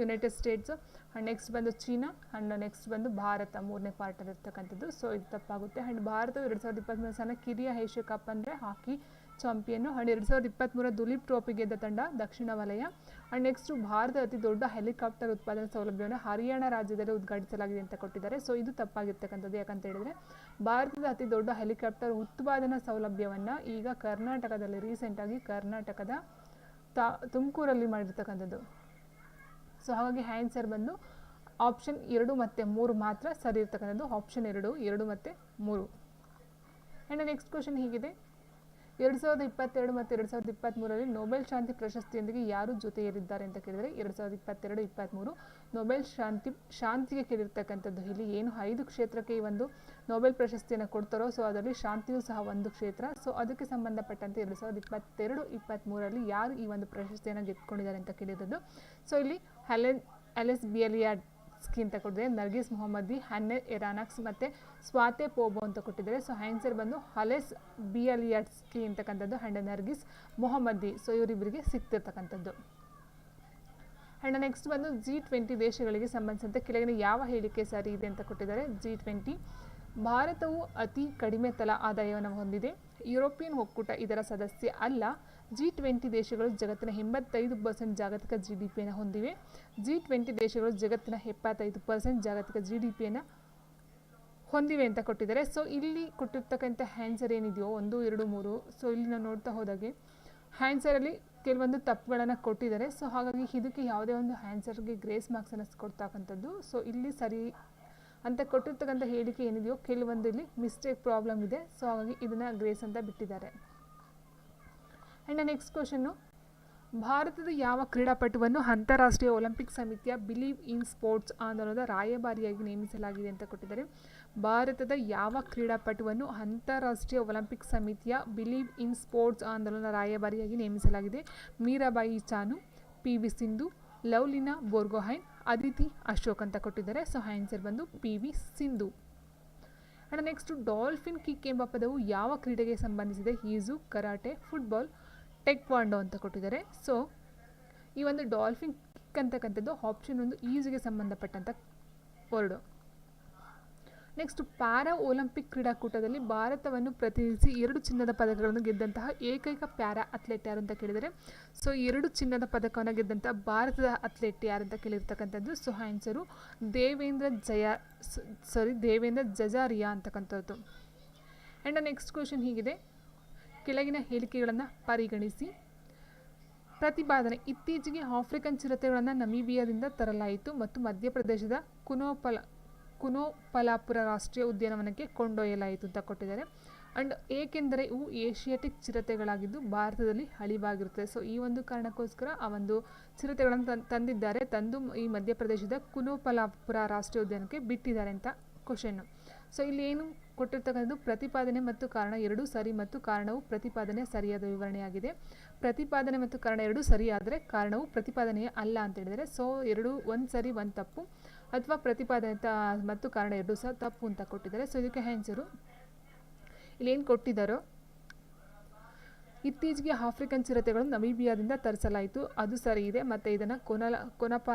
ಯುನೈಟೆಡ್ ಸ್ಟೇಟ್ಸು, ಆ್ಯಂಡ್ ನೆಕ್ಸ್ಟ್ ಬಂದು ಚೀನಾ, ಆ್ಯಂಡ್ ನೆಕ್ಸ್ಟ್ ಬಂದು ಭಾರತ 3ನೇ ಪಾರ್ಟಲ್ಲಿ ಇರ್ತಕ್ಕಂಥದ್ದು. ಸೊ ಇದು ತಪ್ಪಾಗುತ್ತೆ. ಆ್ಯಂಡ್ ಭಾರತವು 2023 ಸಾಲಿನ ಕಿರಿಯ ಏಷ್ಯಾ ಕಪ್ ಅಂದರೆ ಹಾಕಿ ಚಾಂಪಿಯನ್ನು. ಆ್ಯಂಡ್ 2023ರ ದುಲೀಪ್ ಟ್ರೋಫಿ ಗೆದ್ದ ತಂಡ ದಕ್ಷಿಣ ವಲಯ. ಆ್ಯಂಡ್ ನೆಕ್ಸ್ಟು ಭಾರತದ ಅತಿ ದೊಡ್ಡ ಹೆಲಿಕಾಪ್ಟರ್ ಉತ್ಪಾದನಾ ಸೌಲಭ್ಯವನ್ನು ಹರಿಯಾಣ ರಾಜ್ಯದಲ್ಲಿ ಉದ್ಘಾಟಿಸಲಾಗಿದೆ ಅಂತ ಕೊಟ್ಟಿದ್ದಾರೆ. ಸೊ ಇದು ತಪ್ಪಾಗಿರ್ತಕ್ಕಂಥದ್ದು. ಯಾಕಂತ ಹೇಳಿದರೆ ಭಾರತದ ಅತಿ ದೊಡ್ಡ ಹೆಲಿಕಾಪ್ಟರ್ ಉತ್ಪಾದನಾ ಸೌಲಭ್ಯವನ್ನು ಈಗ ಕರ್ನಾಟಕದಲ್ಲಿ ರೀಸೆಂಟಾಗಿ ಕರ್ನಾಟಕದ ತುಮಕೂರಲ್ಲಿ ಮಾಡಿರ್ತಕ್ಕಂಥದ್ದು. ಸೊ ಹಾಗಾಗಿ ಆನ್ಸರ್ ಬಂದು ಆಪ್ಷನ್ 2 ಮತ್ತು 3 ಮಾತ್ರ ಸರಿ ಇರ್ತಕ್ಕಂಥದ್ದು. ಆಪ್ಷನ್ 2 ಮತ್ತು 3. ಆ್ಯಂಡ್ ನೆಕ್ಸ್ಟ್ ಕ್ವೆಶನ್ ಹೀಗಿದೆ, 2022 ಮತ್ತು 2023ರಲ್ಲಿ ನೊಬೆಲ್ ಶಾಂತಿ ಪ್ರಶಸ್ತಿಯೊಂದಿಗೆ ಯಾರು ಜೊತೆಯಲ್ಲಿದ್ದಾರೆ ಅಂತ ಕೇಳಿದರೆ 2022-23 ನೊಬೆಲ್ ಶಾಂತಿಗೆ ಕೇಳಿರ್ತಕ್ಕಂಥದ್ದು. ಇಲ್ಲಿ ಏನು 5 ಕ್ಷೇತ್ರಕ್ಕೆ ಈ ಒಂದು ನೊಬೆಲ್ ಪ್ರಶಸ್ತಿಯನ್ನು ಕೊಡ್ತಾರೋ, ಸೊ ಅದರಲ್ಲಿ ಶಾಂತಿಯೂ ಸಹ ಒಂದು ಕ್ಷೇತ್ರ. ಸೊ ಅದಕ್ಕೆ ಸಂಬಂಧಪಟ್ಟಂತೆ 2022-23ರಲ್ಲಿ ಯಾರು ಈ ಒಂದು ಪ್ರಶಸ್ತಿಯನ್ನು ಗೆದ್ದುಕೊಂಡಿದ್ದಾರೆ ಅಂತ ಕೇಳಿರೋದು. ಸೊ ಇಲ್ಲಿ ಅಲೆಸ್ ಬಿಯಲಿಯಾಡ್ಸ್ಕಿ ಅಂತ ಕೊಟ್ಟಿದ್ದಾರೆ, ನರ್ಗಿಸ್ ಮೊಹಮ್ಮದಿ, ಹನ್ನೆ ಎರಾನಕ್ಸ್ ಮತ್ತು ಸ್ವಾತೆ ಪೋಬೋ ಅಂತ ಕೊಟ್ಟಿದ್ದಾರೆ. ಸೊ ಆನ್ಸರ್ ಬಂದು ಅಲೆಸ್ ಬಿಯಲಿಯಾಡ್ಸ್ಕಿ ಅಂತಕ್ಕಂಥದ್ದು ಆ್ಯಂಡ್ ನರ್ಗಿಸ್ ಮೊಹಮ್ಮದಿ. ಸೊ ಇವರಿಬ್ಬರಿಗೆ ಸಿಗ್ತಿರ್ತಕ್ಕಂಥದ್ದು. ಆ್ಯಂಡ್ ನೆಕ್ಸ್ಟ್ ಬಂದು G20 ದೇಶಗಳಿಗೆ ಸಂಬಂಧಿಸಿದಂತೆ ಕೆಳಗಿನ ಯಾವ ಹೇಳಿಕೆ ಸರಿ ಇದೆ ಅಂತ ಕೊಟ್ಟಿದ್ದಾರೆ. G20 ಭಾರತವು ಅತಿ ಕಡಿಮೆ ತಲಾ ಆದಾಯವನ್ನು ಹೊಂದಿದೆ. ಯುರೋಪಿಯನ್ ಒಕ್ಕೂಟ ಇದರ ಸದಸ್ಯ ಅಲ್ಲ. G20 ದೇಶಗಳು ಜಗತ್ತಿನ 85% ಜಾಗತಿಕ GDPಯನ್ನು ಹೊಂದಿವೆ. G20 ದೇಶಗಳು ಜಗತ್ತಿನ 75% ಜಾಗತಿಕ GDPಯನ್ನು ಹೊಂದಿವೆ ಅಂತ ಕೊಟ್ಟಿದ್ದಾರೆ. ಸೊ ಇಲ್ಲಿ ಕೊಟ್ಟಿರ್ತಕ್ಕಂಥ ಆನ್ಸರ್ ಏನಿದೆಯೋ 1, 2, 3. ಸೊ ಇಲ್ಲಿ ನಾವು ನೋಡ್ತಾ ಹೋದಾಗೆ ಆನ್ಸರಲ್ಲಿ ಕೆಲವೊಂದು ತಪ್ಪುಗಳನ್ನು ಕೊಟ್ಟಿದ್ದಾರೆ. ಸೊ ಹಾಗಾಗಿ ಇದಕ್ಕೆ ಯಾವುದೇ ಒಂದು ಆನ್ಸರ್ಗೆ ಗ್ರೇಸ್ ಮಾರ್ಕ್ಸನ್ನು ಕೊಡ್ತಕ್ಕಂಥದ್ದು. ಸೊ ಇಲ್ಲಿ ಸರಿ ಅಂತ ಕೊಟ್ಟಿರ್ತಕ್ಕಂಥ ಹೇಳಿಕೆ ಏನಿದೆಯೋ ಕೆಲವೊಂದು ಇಲ್ಲಿ ಮಿಸ್ಟೇಕ್ ಪ್ರಾಬ್ಲಮ್ ಇದೆ. ಸೊ ಹಾಗಾಗಿ ಇದನ್ನು ಗ್ರೇಸ್ ಅಂತ ಬಿಟ್ಟಿದ್ದಾರೆ. ಆ್ಯಂಡ್ ನೆಕ್ಸ್ಟ್ ಕ್ವೆಶನ್ನು, ಭಾರತದ ಯಾವ ಕ್ರೀಡಾಪಟುವನ್ನು ಅಂತಾರಾಷ್ಟ್ರೀಯ ಒಲಿಂಪಿಕ್ ಸಮಿತಿಯ ಬಿಲೀವ್ ಇನ್ ಸ್ಪೋರ್ಟ್ಸ್ ಆಂದೋಲನದ ರಾಯಭಾರಿಯಾಗಿ ನೇಮಿಸಲಾಗಿದೆ ಅಂತ ಕೊಟ್ಟಿದ್ದಾರೆ. ಭಾರತದ ಯಾವ ಕ್ರೀಡಾಪಟುವನ್ನು ಅಂತಾರಾಷ್ಟ್ರೀಯ ಒಲಿಂಪಿಕ್ ಸಮಿತಿಯ ಬಿಲೀವ್ ಇನ್ ಸ್ಪೋರ್ಟ್ಸ್ ಆಂದೋಲನದ ರಾಯಭಾರಿಯಾಗಿ ನೇಮಿಸಲಾಗಿದೆ. ಮೀರಾಬಾಯಿ ಚಾನು, PV ಸಿಂಧು, ಲವ್ಲಿನಾ ಬೋರ್ಗೊಹೈನ್, ಅದಿತಿ ಅಶೋಕ್ ಅಂತ ಕೊಟ್ಟಿದ್ದಾರೆ. ಸೊ ಆನ್ಸರ್ ಬಂದು PV Sindhu. And next dolphin kick ಎಂಬ ಪದವು ಯಾವ ಕ್ರೀಡೆಗೆ ಸಂಬಂಧಿಸಿದೆ. ಈಜು, ಕರಾಟೆ, ಫುಟ್ಬಾಲ್, ಟೆಕ್ವಾಂಡೋ ಅಂತ ಕೊಟ್ಟಿದ್ದಾರೆ. ಸೊ ಈ ಒಂದು ಡಾಲ್ಫಿನ್ ಕಿಕ್ ಅಂತಕ್ಕಂಥದ್ದು ಆಪ್ಷನ್ 1 ಈಜಿಗೆ ಸಂಬಂಧಪಟ್ಟಂಥ ವರ್ಡು. ನೆಕ್ಸ್ಟ್ ಪ್ಯಾರಾ ಒಲಿಂಪಿಕ್ ಕ್ರೀಡಾಕೂಟದಲ್ಲಿ ಭಾರತವನ್ನು ಪ್ರತಿನಿಧಿಸಿ 2 ಚಿನ್ನದ ಪದಕಗಳನ್ನು ಗೆದ್ದಂತಹ ಏಕೈಕ ಪ್ಯಾರಾ ಅಥ್ಲೆಟ್ ಯಾರು ಅಂತ ಕೇಳಿದರೆ. ಸೊ 2 ಚಿನ್ನದ ಪದಕವನ್ನು ಗೆದ್ದಂತಹ ಭಾರತದ ಅಥ್ಲೆಟ್ ಯಾರು ಅಂತ ಕೇಳಿರ್ತಕ್ಕಂಥದ್ದು. ಸೊ ಆನ್ಸರು ದೇವೇಂದ್ರ ಜಜಾರಿಯಾ ಅಂತಕ್ಕಂಥದ್ದು. ಆ್ಯಂಡ್ ನೆಕ್ಸ್ಟ್ ಕ್ವೆಶನ್ ಹೀಗಿದೆ, ಕೆಳಗಿನ ಹೇಳಿಕೆಗಳನ್ನು ಪರಿಗಣಿಸಿ. ಪ್ರತಿಪಾದನೆ, ಇತ್ತೀಚೆಗೆ ಆಫ್ರಿಕನ್ ಚಿರತೆಗಳನ್ನು ನಮೀಬಿಯಾದಿಂದ ತರಲಾಯಿತು ಮತ್ತು ಮಧ್ಯಪ್ರದೇಶದ ಕುನೋಪಲಾಪುರ ರಾಷ್ಟ್ರೀಯ ಉದ್ಯಾನವನಕ್ಕೆ ಕೊಂಡೊಯ್ಯಲಾಯಿತು ಅಂತ ಕೊಟ್ಟಿದ್ದಾರೆ. ಆ್ಯಂಡ್ ಏಕೆಂದರೆ ಇವು ಏಷಿಯಾಟಿಕ್ ಚಿರತೆಗಳಾಗಿದ್ದು ಭಾರತದಲ್ಲಿ ಅಳಿವಾಗಿರುತ್ತದೆ. ಸೊ ಈ ಒಂದು ಕಾರಣಕ್ಕೋಸ್ಕರ ಆ ಒಂದು ಚಿರತೆಗಳನ್ನು ತಂದಿದ್ದಾರೆ, ತಂದು ಈ ಮಧ್ಯಪ್ರದೇಶದ ಕುನೋಪಲಾಪುರ ರಾಷ್ಟ್ರೀಯ ಉದ್ಯಾನಕ್ಕೆ ಬಿಟ್ಟಿದ್ದಾರೆ ಅಂತ ಕ್ವಶನ್ನು. ಸೊ ಇಲ್ಲಿ ಏನು ಕೊಟ್ಟಿರ್ತಕ್ಕಂಥದ್ದು ಪ್ರತಿಪಾದನೆ ಮತ್ತು ಕಾರಣ ಎರಡೂ ಸರಿ ಮತ್ತು ಕಾರಣವು ಪ್ರತಿಪಾದನೆ ಸರಿಯಾದ ವಿವರಣೆಯಾಗಿದೆ. ಪ್ರತಿಪಾದನೆ ಮತ್ತು ಕಾರಣ ಎರಡೂ ಸರಿಯಾದರೆ ಕಾರಣವು ಪ್ರತಿಪಾದನೆಯೇ ಅಲ್ಲ ಅಂತ ಹೇಳಿದರೆ, ಸೊ ಒಂದು ಸರಿ ಒಂದು ತಪ್ಪು, ಅಥವಾ ಪ್ರತಿಪಾದನೆ ಮತ್ತು ಕಾರಣ ಎರಡೂ ಸಹ ತಪ್ಪು ಅಂತ ಕೊಟ್ಟಿದ್ದಾರೆ. ಸೊ ಇದಕ್ಕೆ ಆನ್ಸರು ಇಲ್ಲಿ ಏನು ಕೊಟ್ಟಿದ್ದಾರೋ, ಇತ್ತೀಚೆಗೆ ಆಫ್ರಿಕನ್ ಚಿರತೆಗಳು ನಮೀಬಿಯಾದಿಂದ ತರಿಸಲಾಯಿತು, ಅದು ಸರಿ ಇದೆ. ಮತ್ತು ಇದನ್ನು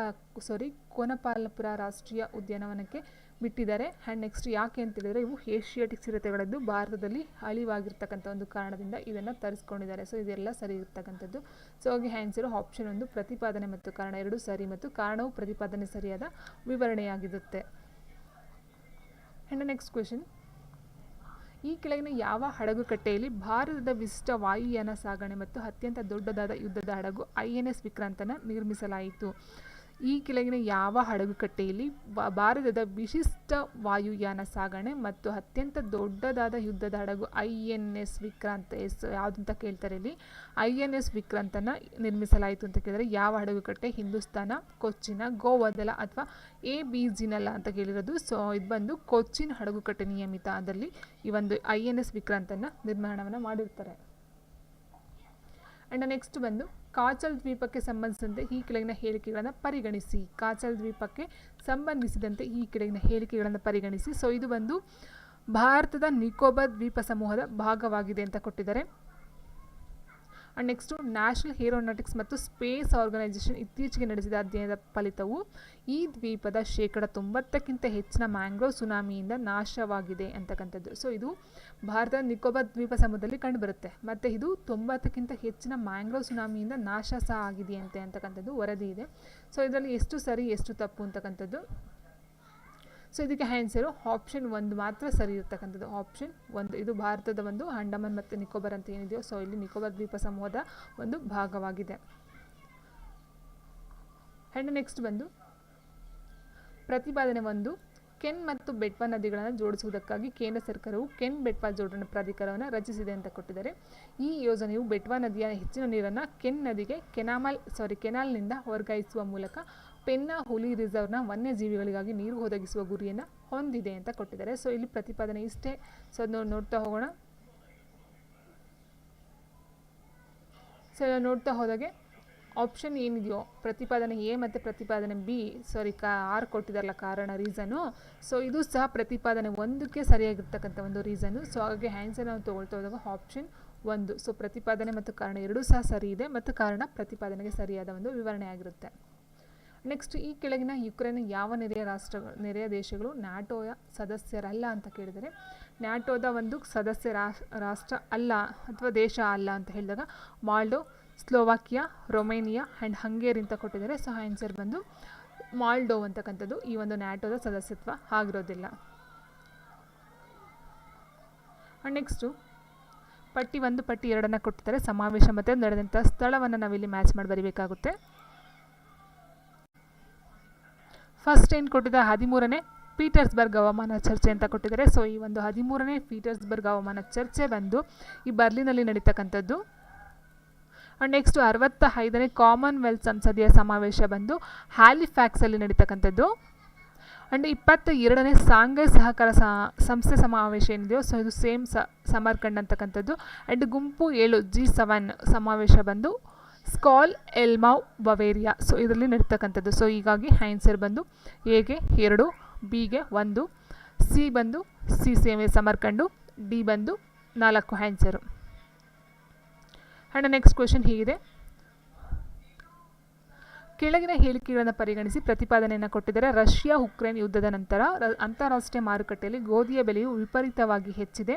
ಕೋನಪಾಲಪುರ ರಾಷ್ಟ್ರೀಯ ಉದ್ಯಾನವನಕ್ಕೆ ಬಿಟ್ಟಿದ್ದಾರೆ. ಆ್ಯಂಡ್ ನೆಕ್ಸ್ಟ್ ಯಾಕೆ ಅಂತ ಹೇಳಿದರೆ ಇವು ಏಷಿಯಾಟಿಕ್ ಚಿರತೆಗಳದ್ದು ಭಾರತದಲ್ಲಿ ಅಳಿವಾಗಿರ್ತಕ್ಕಂಥ ಒಂದು ಕಾರಣದಿಂದ ಇದನ್ನು ತರಿಸ್ಕೊಂಡಿದ್ದಾರೆ. ಸೊ ಇದೆಲ್ಲ ಸರಿ ಇರ್ತಕ್ಕಂಥದ್ದು. ಸೊ ಹಾಗೆ ಆನ್ಸರು ಆಪ್ಷನ್ 1 ಪ್ರತಿಪಾದನೆ ಮತ್ತು ಕಾರಣ ಎರಡೂ ಸರಿ ಮತ್ತು ಕಾರಣವು ಪ್ರತಿಪಾದನೆ ಸರಿಯಾದ ವಿವರಣೆಯಾಗಿರುತ್ತೆ. ಆ್ಯಂಡ್ ನೆಕ್ಸ್ಟ್ ಕ್ವೆಶನ್, ಈ ಕೆಳಗಿನ ಯಾವ ಹಡಗುಕಟ್ಟೆಯಲ್ಲಿ ಭಾರತದ ವಿಶಿಷ್ಟ ವಾಯುಯಾನ ಸಾಗಣೆ ಮತ್ತು ಅತ್ಯಂತ ದೊಡ್ಡದಾದ ಯುದ್ಧದ ಹಡಗು INS ವಿಕ್ರಾಂತನ ನಿರ್ಮಿಸಲಾಯಿತು? ಈ ಕೆಳಗಿನ ಯಾವ ಹಡಗುಕಟ್ಟೆಯಲ್ಲಿ ಭಾರತದ ವಿಶಿಷ್ಟ ವಾಯುಯಾನ ಸಾಗಣೆ ಮತ್ತು ಅತ್ಯಂತ ದೊಡ್ಡದಾದ ಯುದ್ಧದ ಹಡಗು INS ವಿಕ್ರಾಂತ ಯಾವುದಂತ ಕೇಳ್ತಾರೆ. ಇಲ್ಲಿ INS ವಿಕ್ರಾಂತನ ನಿರ್ಮಿಸಲಾಯಿತು ಅಂತ ಕೇಳಿದರೆ ಯಾವ ಹಡಗುಕಟ್ಟೆ? ಹಿಂದೂಸ್ತಾನ, ಕೊಚ್ಚಿನ, ಗೋವಾದಲ ಅಥವಾ ABಜಿನಲ್ಲ ಅಂತ ಕೇಳಿರೋದು. ಸೊ ಇದು ಬಂದು ಕೊಚ್ಚಿನ್ ಹಡಗುಕಟ್ಟೆ ನಿಯಮಿತ ಅದರಲ್ಲಿ ಈ ಒಂದು INS ವಿಕ್ರಾಂತನ ನಿರ್ಮಾಣವನ್ನು ಮಾಡಿರ್ತಾರೆ. ಆ್ಯಂಡ್ ನೆಕ್ಸ್ಟ್ ಬಂದು ಕಾಚಲ್ ದ್ವೀಪಕ್ಕೆ ಸಂಬಂಧಿಸಿದಂತೆ ಈ ಕೆಳಗಿನ ಹೇಳಿಕೆಗಳನ್ನು ಪರಿಗಣಿಸಿ. ಕಾಚಲ್ ದ್ವೀಪಕ್ಕೆ ಸಂಬಂಧಿಸಿದಂತೆ ಈ ಕೆಳಗಿನ ಹೇಳಿಕೆಗಳನ್ನು ಪರಿಗಣಿಸಿ. ಸೊ ಇದು ಬಂದು ಭಾರತದ ನಿಕೋಬಾರ್ ದ್ವೀಪ ಸಮೂಹದ ಭಾಗವಾಗಿದೆ ಅಂತ ಕೊಟ್ಟಿದ್ದಾರೆ. ಆ್ಯಂಡ್ ನೆಕ್ಸ್ಟು ನ್ಯಾಷನಲ್ ಏರೋನಾಟಿಕ್ಸ್ ಮತ್ತು ಸ್ಪೇಸ್ ಆರ್ಗನೈಸೇಷನ್ ಇತ್ತೀಚೆಗೆ ನಡೆಸಿದ ಅಧ್ಯಯನದ ಫಲಿತವು ಈ ದ್ವೀಪದ 90% ಹೆಚ್ಚಿನ ಮ್ಯಾಂಗ್ರೋವ್ ಸುನಾಮಿಯಿಂದ ನಾಶವಾಗಿದೆ ಅಂತಕ್ಕಂಥದ್ದು. ಸೊ ಇದು ಭಾರತದ ನಿಕೋಬಾರ್ ದ್ವೀಪ ಸಮೂಹದಲ್ಲಿ ಕಂಡುಬರುತ್ತೆ ಮತ್ತು ಇದು 90% ಹೆಚ್ಚಿನ ಮ್ಯಾಂಗ್ರೋವ್ ಸುನಾಮಿಯಿಂದ ನಾಶ ಸಹ ಆಗಿದೆ ಅಂತಕ್ಕಂಥದ್ದು ವರದಿ ಇದೆ. ಸೊ ಇದರಲ್ಲಿ ಎಷ್ಟು ಸರಿ ಎಷ್ಟು ತಪ್ಪು ಅಂತಕ್ಕಂಥದ್ದು. ಸೊ ಇದಕ್ಕೆ ಆನ್ಸರು ಆಪ್ಷನ್ 1 ಮಾತ್ರ ಸರಿ ಇರ್ತಕ್ಕಂಥದ್ದು. ಆಪ್ಷನ್ 1 ಇದು ಭಾರತದ ಒಂದು ಅಂಡಮಾನ್ ಮತ್ತು ನಿಕೋಬಾರ್ ಅಂತ ಏನಿದೆಯೋ, ಸೊ ಇಲ್ಲಿ ನಿಕೋಬಾರ್ ದ್ವೀಪ ಸಮೂಹದ ಒಂದು ಭಾಗವಾಗಿದೆ. ಆ್ಯಂಡ್ ನೆಕ್ಸ್ಟ್ ಬಂದು ಪ್ರತಿಪಾದನೆ 1, ಕೆನ್ ಮತ್ತು ಬೆಟ್ವಾ ನದಿಗಳನ್ನು ಜೋಡಿಸುವುದಕ್ಕಾಗಿ ಕೇಂದ್ರ ಸರ್ಕಾರವು ಕೆನ್ ಬೆಟ್ವಾ ಜೋಡಣಾ ಪ್ರಾಧಿಕಾರವನ್ನು ರಚಿಸಿದೆ ಅಂತ ಕೊಟ್ಟಿದ್ದಾರೆ. ಈ ಯೋಜನೆಯು ಬೆಟ್ವಾ ನದಿಯ ಹೆಚ್ಚಿನ ನೀರನ್ನು ಕೆನ್ ನದಿಗೆ ಕೆನಾಲ್ನಿಂದ ವರ್ಗಾಯಿಸುವ ಮೂಲಕ ಪೆನ್ನಾ ಹುಲಿ ರಿಸರ್ವ್ನ ವನ್ಯಜೀವಿಗಳಿಗಾಗಿ ನೀರು ಒದಗಿಸುವ ಗುರಿಯನ್ನು ಹೊಂದಿದೆ ಅಂತ ಕೊಟ್ಟಿದ್ದಾರೆ. ಸೊ ಇಲ್ಲಿ ಪ್ರತಿಪಾದನೆ ಇಷ್ಟೇ. ಸೊ ಅದನ್ನು ನೋಡ್ತಾ ಹೋಗೋಣ. ಸೊ ನೋಡ್ತಾ ಹೋದಾಗೆ ಆಪ್ಷನ್ ಏನಿದೆಯೋ ಪ್ರತಿಪಾದನೆ A ಮತ್ತು ಪ್ರತಿಪಾದನೆ B ಆರ್ ಕೊಟ್ಟಿದ್ದಾರಲ್ಲ ಕಾರಣ ರೀಸನು. ಸೊ ಇದು ಸಹ ಪ್ರತಿಪಾದನೆ 1ಕ್ಕೆ ಸರಿಯಾಗಿರ್ತಕ್ಕಂಥ ಒಂದು ರೀಸನು. ಸೊ ಹಾಗಾಗಿ ಆನ್ಸರ್ ನಾವು ತೊಗೊಳ್ತಾ ಹೋದಾಗ ಆಪ್ಷನ್ 1. ಸೊ ಪ್ರತಿಪಾದನೆ ಮತ್ತು ಕಾರಣ ಎರಡೂ ಸಹ ಸರಿ ಇದೆ ಮತ್ತು ಕಾರಣ ಪ್ರತಿಪಾದನೆಗೆ ಸರಿಯಾದ ಒಂದು ವಿವರಣೆ ಆಗಿರುತ್ತೆ. ನೆಕ್ಸ್ಟ್ ಈ ಕೆಳಗಿನ ಯುಕ್ರೇನ್ ಯಾವ ನೆರೆಯ ದೇಶಗಳು ನ್ಯಾಟೋಯ ಸದಸ್ಯರಲ್ಲ ಅಂತ ಕೇಳಿದರೆ, ನ್ಯಾಟೋದ ಒಂದು ಸದಸ್ಯ ರಾಷ್ಟ್ರ ಅಲ್ಲ ಅಥವಾ ದೇಶ ಅಲ್ಲ ಅಂತ ಹೇಳಿದಾಗ ಮಾಲ್ಡೋ, ಸ್ಲೋವಾಕಿಯಾ, ರೊಮೇನಿಯಾ ಆ್ಯಂಡ್ ಹಂಗೇರಿ ಅಂತ ಕೊಟ್ಟಿದ್ದಾರೆ. ಸೊ ಆನ್ಸರ್ ಬಂದು ಮಾಲ್ಡೋ ಅಂತಕ್ಕಂಥದ್ದು ಈ ಒಂದು ನ್ಯಾಟೋದ ಸದಸ್ಯತ್ವ ಆಗಿರೋದಿಲ್ಲ. ಆ್ಯಂಡ್ ನೆಕ್ಸ್ಟು ಪಟ್ಟಿ 1 ಪಟ್ಟಿ 2 ಕೊಟ್ಟಿದ್ದಾರೆ. ಸಮಾವೇಶ ಮತ್ತು ನಡೆದಂಥ ಸ್ಥಳವನ್ನು ನಾವಿಲ್ಲಿ ಮ್ಯಾಚ್ ಮಾಡಿ ಬರೀಬೇಕಾಗುತ್ತೆ. ಫಸ್ಟ್ ಏನು ಕೊಟ್ಟಿದ್ದ 13ನೇ ಪೀಟರ್ಸ್ಬರ್ಗ್ ಹವಾಮಾನ ಚರ್ಚೆ ಅಂತ ಕೊಟ್ಟಿದ್ದಾರೆ. ಸೊ ಈ ಒಂದು 13ನೇ ಪೀಟರ್ಸ್ಬರ್ಗ್ ಹವಾಮಾನ ಚರ್ಚೆ ಬಂದು ಈ ಬರ್ಲಿನಲ್ಲಿ ನಡೀತಕ್ಕಂಥದ್ದು. ಆ್ಯಂಡ್ ನೆಕ್ಸ್ಟು 65ನೇ ಕಾಮನ್ವೆಲ್ತ್ ಸಂಸದೀಯ ಸಮಾವೇಶ ಬಂದು ಹ್ಯಾಲಿಫ್ಯಾಕ್ಸಲ್ಲಿ ನಡೀತಕ್ಕಂಥದ್ದು. ಆ್ಯಂಡ್ 22ನೇ ಶಾಂಘೈ ಸಹಕಾರ ಸಂಸ್ಥೆ ಸಮಾವೇಶ ಏನಿದೆಯೋ, ಸೊ ಇದು ಸೇಮ್ ಸಮರ್ಕಂಡ್ ಅಂತಕ್ಕಂಥದ್ದು. ಆ್ಯಂಡ್ ಗುಂಪು 7 G7 ಸಮಾವೇಶ ಬಂದು ಸ್ಕಾಲ್ ಎಲ್ಮೌ ಬವೇರಿಯಾ. ಸೊ ಇದರಲ್ಲಿ ನಡೀತಕ್ಕಂಥದ್ದು. ಸೊ ಹೀಗಾಗಿ ಆನ್ಸರ್ ಬಂದು ಎಗೆ 2, ಬಿಗೆ 1, ಸಿ ಬಂದು ಸೇಮ್ ಸಮರ್ಕಂಡು, ಡಿ ಬಂದು 4 ಆನ್ಸರು. ಆ್ಯಂಡ್ ನೆಕ್ಸ್ಟ್ ಕ್ವೆಶನ್ ಹೀಗಿದೆ, ಕೆಳಗಿನ ಹೇಳಿಕೆಗಳನ್ನು ಪರಿಗಣಿಸಿ ಪ್ರತಿಪಾದನೆಯನ್ನು ಕೊಟ್ಟಿದ್ದಾರೆ. ರಷ್ಯಾ ಉಕ್ರೇನ್ ಯುದ್ಧದ ನಂತರ ಅಂತಾರಾಷ್ಟ್ರೀಯ ಮಾರುಕಟ್ಟೆಯಲ್ಲಿ ಗೋಧಿಯ ಬೆಲೆಯು ವಿಪರೀತವಾಗಿ ಹೆಚ್ಚಿದೆ.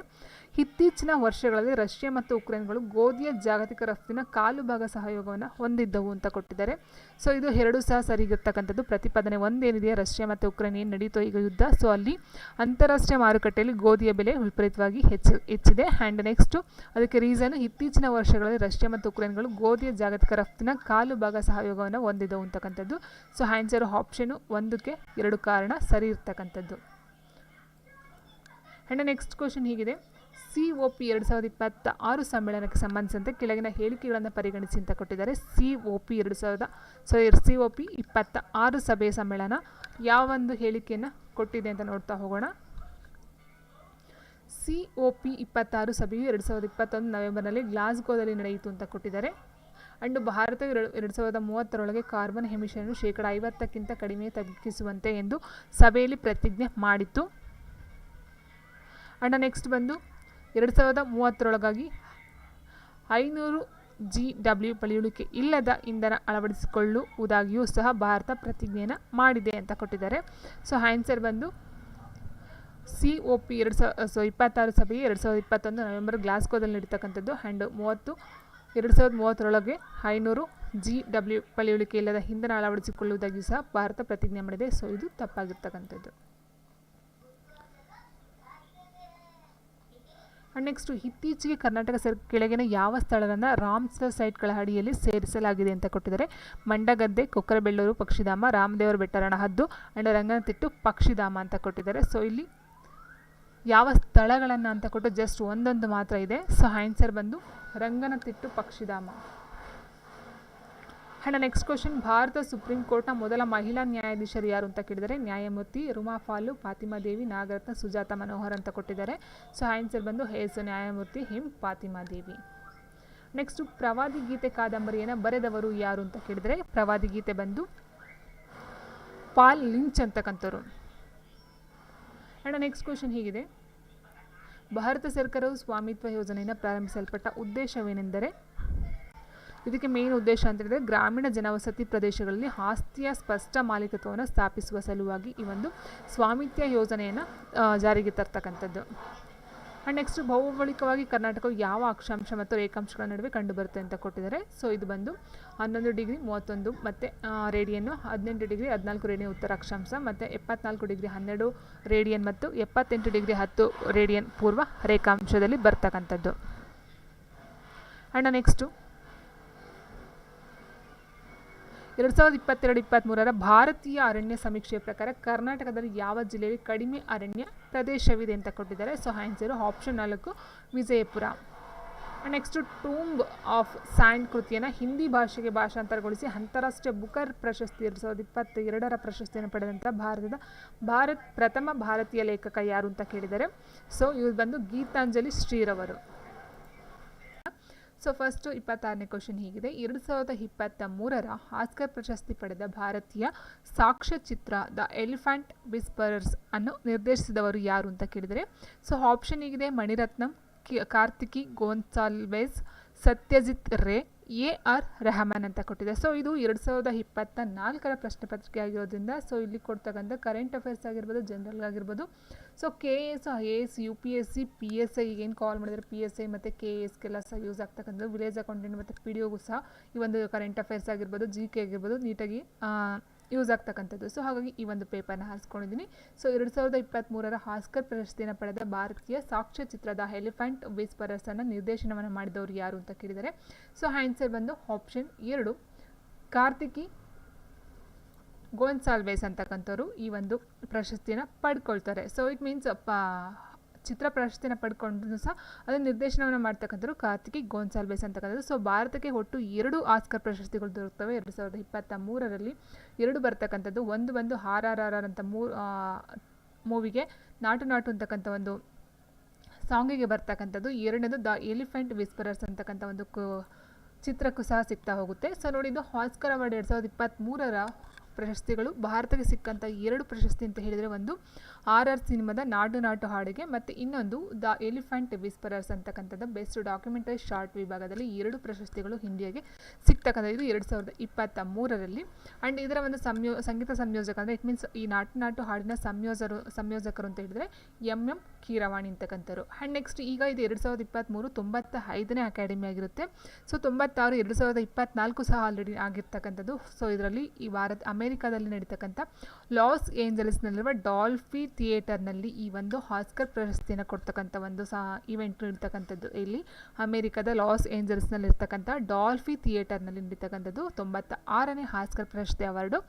ಇತ್ತೀಚಿನ ವರ್ಷಗಳಲ್ಲಿ ರಷ್ಯಾ ಮತ್ತು ಉಕ್ರೇನ್ಗಳು ಗೋಧಿಯ ಜಾಗತಿಕ ರಫ್ತಿನ ಕಾಲು ಭಾಗ ಸಹಯೋಗವನ್ನು ಹೊಂದಿದ್ದವು ಅಂತ ಕೊಟ್ಟಿದ್ದಾರೆ. ಸೊ ಇದು ಎರಡೂ ಸಹ ಸರಿಗಿರ್ತಕ್ಕಂಥದ್ದು. ಪ್ರತಿಪಾದನೆ 1 ಏನಿದೆ, ರಷ್ಯಾ ಮತ್ತು ಉಕ್ರೇನ್ ಏನು ನಡೀತೋ ಈಗ ಯುದ್ಧ, ಸೊ ಅಲ್ಲಿ ಅಂತಾರಾಷ್ಟ್ರೀಯ ಮಾರುಕಟ್ಟೆಯಲ್ಲಿ ಗೋಧಿಯ ಬೆಲೆ ವಿಪರೀತವಾಗಿ ಹೆಚ್ಚಿದೆ. ಆ್ಯಂಡ್ ನೆಕ್ಸ್ಟು ಅದಕ್ಕೆ ರೀಸನ್ ಇತ್ತೀಚಿನ ವರ್ಷಗಳಲ್ಲಿ ರಷ್ಯಾ ಮತ್ತು ಉಕ್ರೇನ್ಗಳು ಗೋಧಿಯ ಜಾಗತಿಕ ರಫ್ತಿನ ಕಾಲು ಭಾಗ ಸಹಯೋಗವನ್ನು ಹೊಂದಿದ್ದವು ಅಂತಕ್ಕಂಥದ್ದು. ಸೊ ಆನ್ಸರ್ ಆಪ್ಷನು 1ಕ್ಕೆ 2 ಕಾರಣ ಸರಿ ಇರ್ತಕ್ಕಂಥದ್ದು. ಆ್ಯಂಡ್ ನೆಕ್ಸ್ಟ್ ಕ್ವೆಶನ್ ಹೀಗಿದೆ, COP 2026 ಸಮ್ಮೇಳನಕ್ಕೆ ಸಂಬಂಧಿಸಿದಂತೆ ಕೆಳಗಿನ ಹೇಳಿಕೆಗಳನ್ನು ಪರಿಗಣಿಸಿ ಅಂತ ಕೊಟ್ಟಿದ್ದಾರೆ. COP 26 ಸಭೆಯ ಸಮ್ಮೇಳನ ಯಾವ ಒಂದು ಹೇಳಿಕೆಯನ್ನು ಕೊಟ್ಟಿದೆ ಅಂತ ನೋಡ್ತಾ ಹೋಗೋಣ. COP 26 ಸಭೆಯು 2021 ನವೆಂಬರ್ನಲ್ಲಿ ಗ್ಲಾಸ್ಗೋದಲ್ಲಿ ನಡೆಯಿತು ಅಂತ ಕೊಟ್ಟಿದ್ದಾರೆ. ಅಂಡ್ ಭಾರತವು 2030 ಕಾರ್ಬನ್ ಎಮಿಷನ್ ಶೇಕಡ 50ಕ್ಕಿಂತ ಕಡಿಮೆ ತಗ್ಗಿಸುವಂತೆ ಎಂದು ಸಭೆಯಲ್ಲಿ ಪ್ರತಿಜ್ಞೆ ಮಾಡಿತ್ತು. ಅಂಡ್ ನೆಕ್ಸ್ಟ್ ಬಂದು 2030 500 GW ಪಳೆಯುಳಿಕೆ ಇಲ್ಲದ ಇಂಧನ ಅಳವಡಿಸಿಕೊಳ್ಳುವುದಾಗಿಯೂ ಸಹ ಭಾರತ ಪ್ರತಿಜ್ಞೆಯನ್ನು ಮಾಡಿದೆ ಅಂತ ಕೊಟ್ಟಿದ್ದಾರೆ. ಸೊ ಆನ್ಸರ್ ಬಂದು COP 26 ಸಭೆಯು 2021 ನವೆಂಬರ್ ಗ್ಲಾಸ್ಗೋದಲ್ಲಿ ನಡೀತಕ್ಕಂಥದ್ದು. ಆ್ಯಂಡ್ 2030 500 GW ಪಳೆಯುಳಿಕೆ ಇಲ್ಲದ ಇಂಧನ ಅಳವಡಿಸಿಕೊಳ್ಳುವುದಾಗಿಯೂ ಸಹ ಭಾರತ ಪ್ರತಿಜ್ಞೆ ಮಾಡಿದೆ. ಸೊ ಇದು ತಪ್ಪಾಗಿರ್ತಕ್ಕಂಥದ್ದು. ಆ್ಯಂಡ್ ನೆಕ್ಸ್ಟು ಇತ್ತೀಚೆಗೆ ಕರ್ನಾಟಕ ಕೆಳಗಿನ ಯಾವ ಸ್ಥಳಗಳನ್ನು ರಾಮ್ಸರ್ ಸೈಟ್ಗಳ ಅಡಿಯಲ್ಲಿ ಸೇರಿಸಲಾಗಿದೆ ಅಂತ ಕೊಟ್ಟಿದ್ದಾರೆ. ಮಂಡಗದ್ದೆ, ಕೊಕ್ಕರಬೆಳ್ಳೂರು ಪಕ್ಷಿಧಾಮ, ರಾಮದೇವರ ಬೆಟ್ಟ ರಣಹದ್ದು ಆ್ಯಂಡ್ ರಂಗನತಿಟ್ಟು ಪಕ್ಷಿಧಾಮ ಅಂತ ಕೊಟ್ಟಿದ್ದಾರೆ. ಸೊ ಇಲ್ಲಿ ಯಾವ ಸ್ಥಳಗಳನ್ನು ಅಂತ ಕೊಟ್ಟು ಜಸ್ಟ್ ಒಂದೊಂದು ಮಾತ್ರ ಇದೆ. ಸೊ ಆನ್ಸರ್ ಬಂದು ರಂಗನತಿಟ್ಟು ಪಕ್ಷಿಧಾಮ. And next question, Bharat supreme ಕೋರ್ಟ್ನ ಮೊದಲ ಮಹಿಳಾ ನ್ಯಾಯಾಧೀಶರು ಯಾರು ಅಂತ ಕೇಳಿದರೆ ನ್ಯಾಯಮೂರ್ತಿ ರುಮಾ ಫಾಲು, ಫಾತಿಮಾ ದೇವಿ, ನಾಗರತ್ನ, ಸುಜಾತ ಮನೋಹರ್ ಅಂತ ಕೊಟ್ಟಿದ್ದಾರೆ. ಸೊ ಆನ್ಸರ್ ಬಂದು ನ್ಯಾಯಮೂರ್ತಿ ಫಾತಿಮಾ ದೇವಿ. ನೆಕ್ಸ್ಟು ಪ್ರವಾದಿ ಗೀತೆ ಕಾದಂಬರಿಯನ್ನು ಬರೆದವರು ಯಾರು ಅಂತ ಕೇಳಿದರೆ ಪ್ರವಾದಿ ಗೀತೆ ಬಂದು ಪಾಲ್ ಲಿಂಚ್ ಅಂತಕ್ಕಂಥವ್ರು. ಆ್ಯಂಡ್ ನೆಕ್ಸ್ಟ್ ಕ್ವಶನ್ ಹೀಗಿದೆ, ಭಾರತ ಸರ್ಕಾರವು ಸ್ವಾಮಿತ್ವ ಯೋಜನೆಯನ್ನು ಪ್ರಾರಂಭಿಸಲ್ಪಟ್ಟ ಉದ್ದೇಶವೇನೆಂದರೆ ಇದಕ್ಕೆ ಮೇನ್ ಉದ್ದೇಶ ಅಂತ ಹೇಳಿದರೆ ಗ್ರಾಮೀಣ ಜನವಸತಿ ಪ್ರದೇಶಗಳಲ್ಲಿ ಆಸ್ತಿಯ ಸ್ಪಷ್ಟ ಮಾಲೀಕತ್ವವನ್ನು ಸ್ಥಾಪಿಸುವ ಸಲುವಾಗಿ ಈ ಒಂದು ಸ್ವಾಮಿತ್ವ ಯೋಜನೆಯನ್ನು ಜಾರಿಗೆ ತರ್ತಕ್ಕಂಥದ್ದು. ಆ್ಯಂಡ್ ನೆಕ್ಸ್ಟ್ ಭೌಗೋಳಿಕವಾಗಿ ಕರ್ನಾಟಕವು ಯಾವ ಅಕ್ಷಾಂಶ ಮತ್ತು ರೇಖಾಂಶಗಳ ನಡುವೆ ಕಂಡುಬರುತ್ತೆ ಅಂತ ಕೊಟ್ಟಿದ್ದಾರೆ. ಸೊ ಇದು ಬಂದು 11 ಡಿಗ್ರಿ 31 ಮತ್ತು ರೇಡಿಯನ್ನು, 18 ಡಿಗ್ರಿ 14 ರೇಡಿಯನ್ ಉತ್ತರ ಅಕ್ಷಾಂಶ ಮತ್ತು 74 ಡಿಗ್ರಿ 12 ರೇಡಿಯನ್ ಮತ್ತು 78 ಡಿಗ್ರಿ 10 ರೇಡಿಯನ್ ಪೂರ್ವ ರೇಖಾಂಶದಲ್ಲಿ ಬರ್ತಕ್ಕಂಥದ್ದು. ಆ್ಯಂಡ್ ನೆಕ್ಸ್ಟು 2022-23 ಭಾರತೀಯ ಅರಣ್ಯ ಸಮೀಕ್ಷೆಯ ಪ್ರಕಾರ ಕರ್ನಾಟಕದಲ್ಲಿ ಯಾವ ಜಿಲ್ಲೆಯಲ್ಲಿ ಕಡಿಮೆ ಅರಣ್ಯ ಪ್ರದೇಶವಿದೆ ಅಂತ ಕೊಟ್ಟಿದ್ದಾರೆ. So answer option 4 Vijayapura. Next tomb of and ಕೃತಿಯನ್ನು ಹಿಂದಿ ಭಾಷೆಗೆ ಭಾಷಾಂತರಗೊಳಿಸಿ ಅಂತಾರಾಷ್ಟ್ರೀಯ ಬುಕರ್ ಪ್ರಶಸ್ತಿ 2022 ಪ್ರಶಸ್ತಿಯನ್ನು ಪಡೆದಂಥ ಪ್ರಥಮ ಭಾರತೀಯ ಲೇಖಕ ಯಾರು ಅಂತ ಕೇಳಿದ್ದಾರೆ. ಸೊ ಇವ್ರು ಬಂದು ಗೀತಾಂಜಲಿ ಶ್ರೀರವರು. ಸೊ ಫಸ್ಟು 26ನೇ ಕ್ವಶನ್ ಹೀಗಿದೆ, 2023 ಆಸ್ಕರ್ ಪ್ರಶಸ್ತಿ ಪಡೆದ ಭಾರತೀಯ ಸಾಕ್ಷ್ಯಚಿತ್ರ ದ ಎಲಿಫೆಂಟ್ ವಿಸ್ಪರರ್ಸ್ ಅನ್ನು ನಿರ್ದೇಶಿಸಿದವರು ಯಾರು ಅಂತ ಕೇಳಿದರೆ. ಸೊ ಆಪ್ಷನ್ ಹೀಗಿದೆ, ಮಣಿರತ್ನಂ, ಕಾರ್ತಿಕಿ ಗೋನ್ಸಾಲ್ವೆಸ್, ಸತ್ಯಜಿತ್ ರೇ, AR ರೆಹಮಾನ್ ಅಂತ ಕೊಟ್ಟಿದೆ. ಸೊ ಇದು 2024 ಪ್ರಶ್ನೆ ಪತ್ರಿಕೆ ಆಗಿರೋದ್ರಿಂದ ಸೊ ಇಲ್ಲಿ ಕೊಡ್ತಕ್ಕಂಥ ಕರೆಂಟ್ ಅಫೇರ್ಸ್ ಆಗಿರ್ಬೋದು, ಜನರಲ್ ಆಗಿರ್ಬೋದು. So KS, IAS, UPSC, PSI ಈಗೇನು ಕಾಲ್ ಮಾಡಿದರೆ PSI ಮತ್ತು KSಗೆಲ್ಲ ಸಹ ಯೂಸ್ ಆಗ್ತಕ್ಕಂಥದ್ದು. ವಿಲೇಜ್ ಅಕೌಂಟೆಂಟ್ ಮತ್ತು PDOಗೂ ಸಹ ಈ ಒಂದು ಕರೆಂಟ್ ಅಫೇರ್ಸ್ ಆಗಿರ್ಬೋದು, GK ಆಗಿರ್ಬೋದು ನೀಟಾಗಿ ಯೂಸ್ ಆಗ್ತಕ್ಕಂಥದ್ದು. ಸೊ ಹಾಗಾಗಿ ಈ ಒಂದು ಪೇಪರ್ನ ಹಾರಿಸ್ಕೊಂಡಿದ್ದೀನಿ. ಸೊ 2023 ಆಸ್ಕರ್ ಪ್ರಶಸ್ತಿಯನ್ನು ಪಡೆದ ಭಾರತೀಯ ಸಾಕ್ಷ್ಯಚಿತ್ರದ ಎಲಿಫೆಂಟ್ ವಿಸ್ಪರರ್ಸ್ ಅನ್ನು ನಿರ್ದೇಶನವನ್ನು ಮಾಡಿದವರು ಯಾರು ಅಂತ ಕೇಳಿದರೆ. ಸೊ ಆನ್ಸರ್ ಬಂದು ಆಪ್ಷನ್ 2 ಕಾರ್ತಿಕಿ ಗೋನ್ಸಾಲ್ವೆಸ್ ಅಂತಕ್ಕಂಥವ್ರು ಈ ಒಂದು ಪ್ರಶಸ್ತಿಯನ್ನು ಪಡ್ಕೊಳ್ತಾರೆ. ಸೊ ಇಟ್ ಮೀನ್ಸ್ ಚಿತ್ರ ಪ್ರಶಸ್ತಿಯನ್ನು ಪಡ್ಕೊಂಡು ಸಹ ಅದನ್ನು ನಿರ್ದೇಶನವನ್ನು ಮಾಡ್ತಕ್ಕಂಥವ್ರು ಕಾರ್ತಿಕಿ ಗೋನ್ಸಾಲ್ವೆಸ್ ಅಂತಕ್ಕಂಥದ್ದು. ಸೊ ಭಾರತಕ್ಕೆ ಒಟ್ಟು 2 ಆಸ್ಕರ್ ಪ್ರಶಸ್ತಿಗಳು ದೊರಕ್ತವೆ 2023 2 ಬರ್ತಕ್ಕಂಥದ್ದು. ಒಂದು RRR ಅಂತ ಮೂವಿಗೆ ನಾಟು ಅಂತಕ್ಕಂಥ ಒಂದು ಸಾಂಗಿಗೆ ಬರ್ತಕ್ಕಂಥದ್ದು. ಎರಡನೇದು ದ ಎಲಿಫೆಂಟ್ ವಿಸ್ಪರರ್ಸ್ ಅಂತಕ್ಕಂಥ ಒಂದು ಚಿತ್ರಕ್ಕೂ ಸಹ ಸಿಗ್ತಾ ಹೋಗುತ್ತೆ. ಸೊ ನೋಡಿ, ಇದು ಆಸ್ಕರ್ ಅವಾರ್ಡ್ 2023 ಪ್ರಶಸ್ತಿಗಳು. ಭಾರತಕ್ಕೆ ಸಿಕ್ಕಂಥ 2 ಪ್ರಶಸ್ತಿ ಅಂತ ಹೇಳಿದರೆ ಒಂದು RR ಸಿನಿಮಾದ ನಾಡು ಹಾಡಿಗೆ ಮತ್ತು ಇನ್ನೊಂದು ದ ಎಲಿಫೆಂಟ್ ವಿಸ್ಪರರ್ಸ್ ಅಂತಕ್ಕಂಥದ್ದು ಬೆಸ್ಟ್ ಡಾಕ್ಯುಮೆಂಟರಿ ಶಾರ್ಟ್ ವಿಭಾಗದಲ್ಲಿ 2 ಪ್ರಶಸ್ತಿಗಳು ಇಂಡಿಯಾಗೆ ಸಿಗ್ತಕ್ಕಂಥ ಇದು 2023 ಆ್ಯಂಡ್ ಇದರ ಒಂದು ಸಂಗೀತ ಸಂಯೋಜಕ ಅಂದರೆ ಇಟ್ ಮೀನ್ಸ್ ಈ ನಾಟು ಹಾಡಿನ ಸಂಯೋಜಕರು ಅಂತ ಹೇಳಿದರೆ MM ಕೀರವಾಣಿ ಅಂತಕ್ಕಂಥವ್ರು. ಆ್ಯಂಡ್ ನೆಕ್ಸ್ಟ್ ಈಗ ಇದು 2023 95ನೇ ಅಕಾಡೆಮಿ ಆಗಿರುತ್ತೆ. ಸೊ 96 2024 ಸಹ ಆಲ್ರೆಡಿ ಆಗಿರ್ತಕ್ಕಂಥದ್ದು. ಸೊ ಇದರಲ್ಲಿ ಈ ಅಮೆರಿಕಾದಲ್ಲಿ ನಡೀತಕ್ಕಂಥ ಲಾಸ್ ಏಂಜಲೀಸ್ನಲ್ಲಿರುವ ಡಾಲ್ಫಿ ಥಿಯೇಟರ್ನಲ್ಲಿ ಈ ಒಂದು ಆಸ್ಕರ್ ಪ್ರಶಸ್ತಿಯನ್ನು ಕೊಡ್ತಕ್ಕಂಥ ಒಂದು ಇವೆಂಟ್ ನಡೀತಕ್ಕಂಥದ್ದು. ಇಲ್ಲಿ ಅಮೆರಿಕದ ಲಾಸ್ ಏಂಜಲೀಸ್ನಲ್ಲಿರ್ತಕ್ಕಂಥ ಡಾಲ್ಫಿ ಥಿಯೇಟರ್ನಲ್ಲಿ ನಡೀತಕ್ಕಂಥದ್ದು 96ನೇ ಆಸ್ಕರ್ ಪ್ರಶಸ್ತಿ ಅವಾರ್ಡು.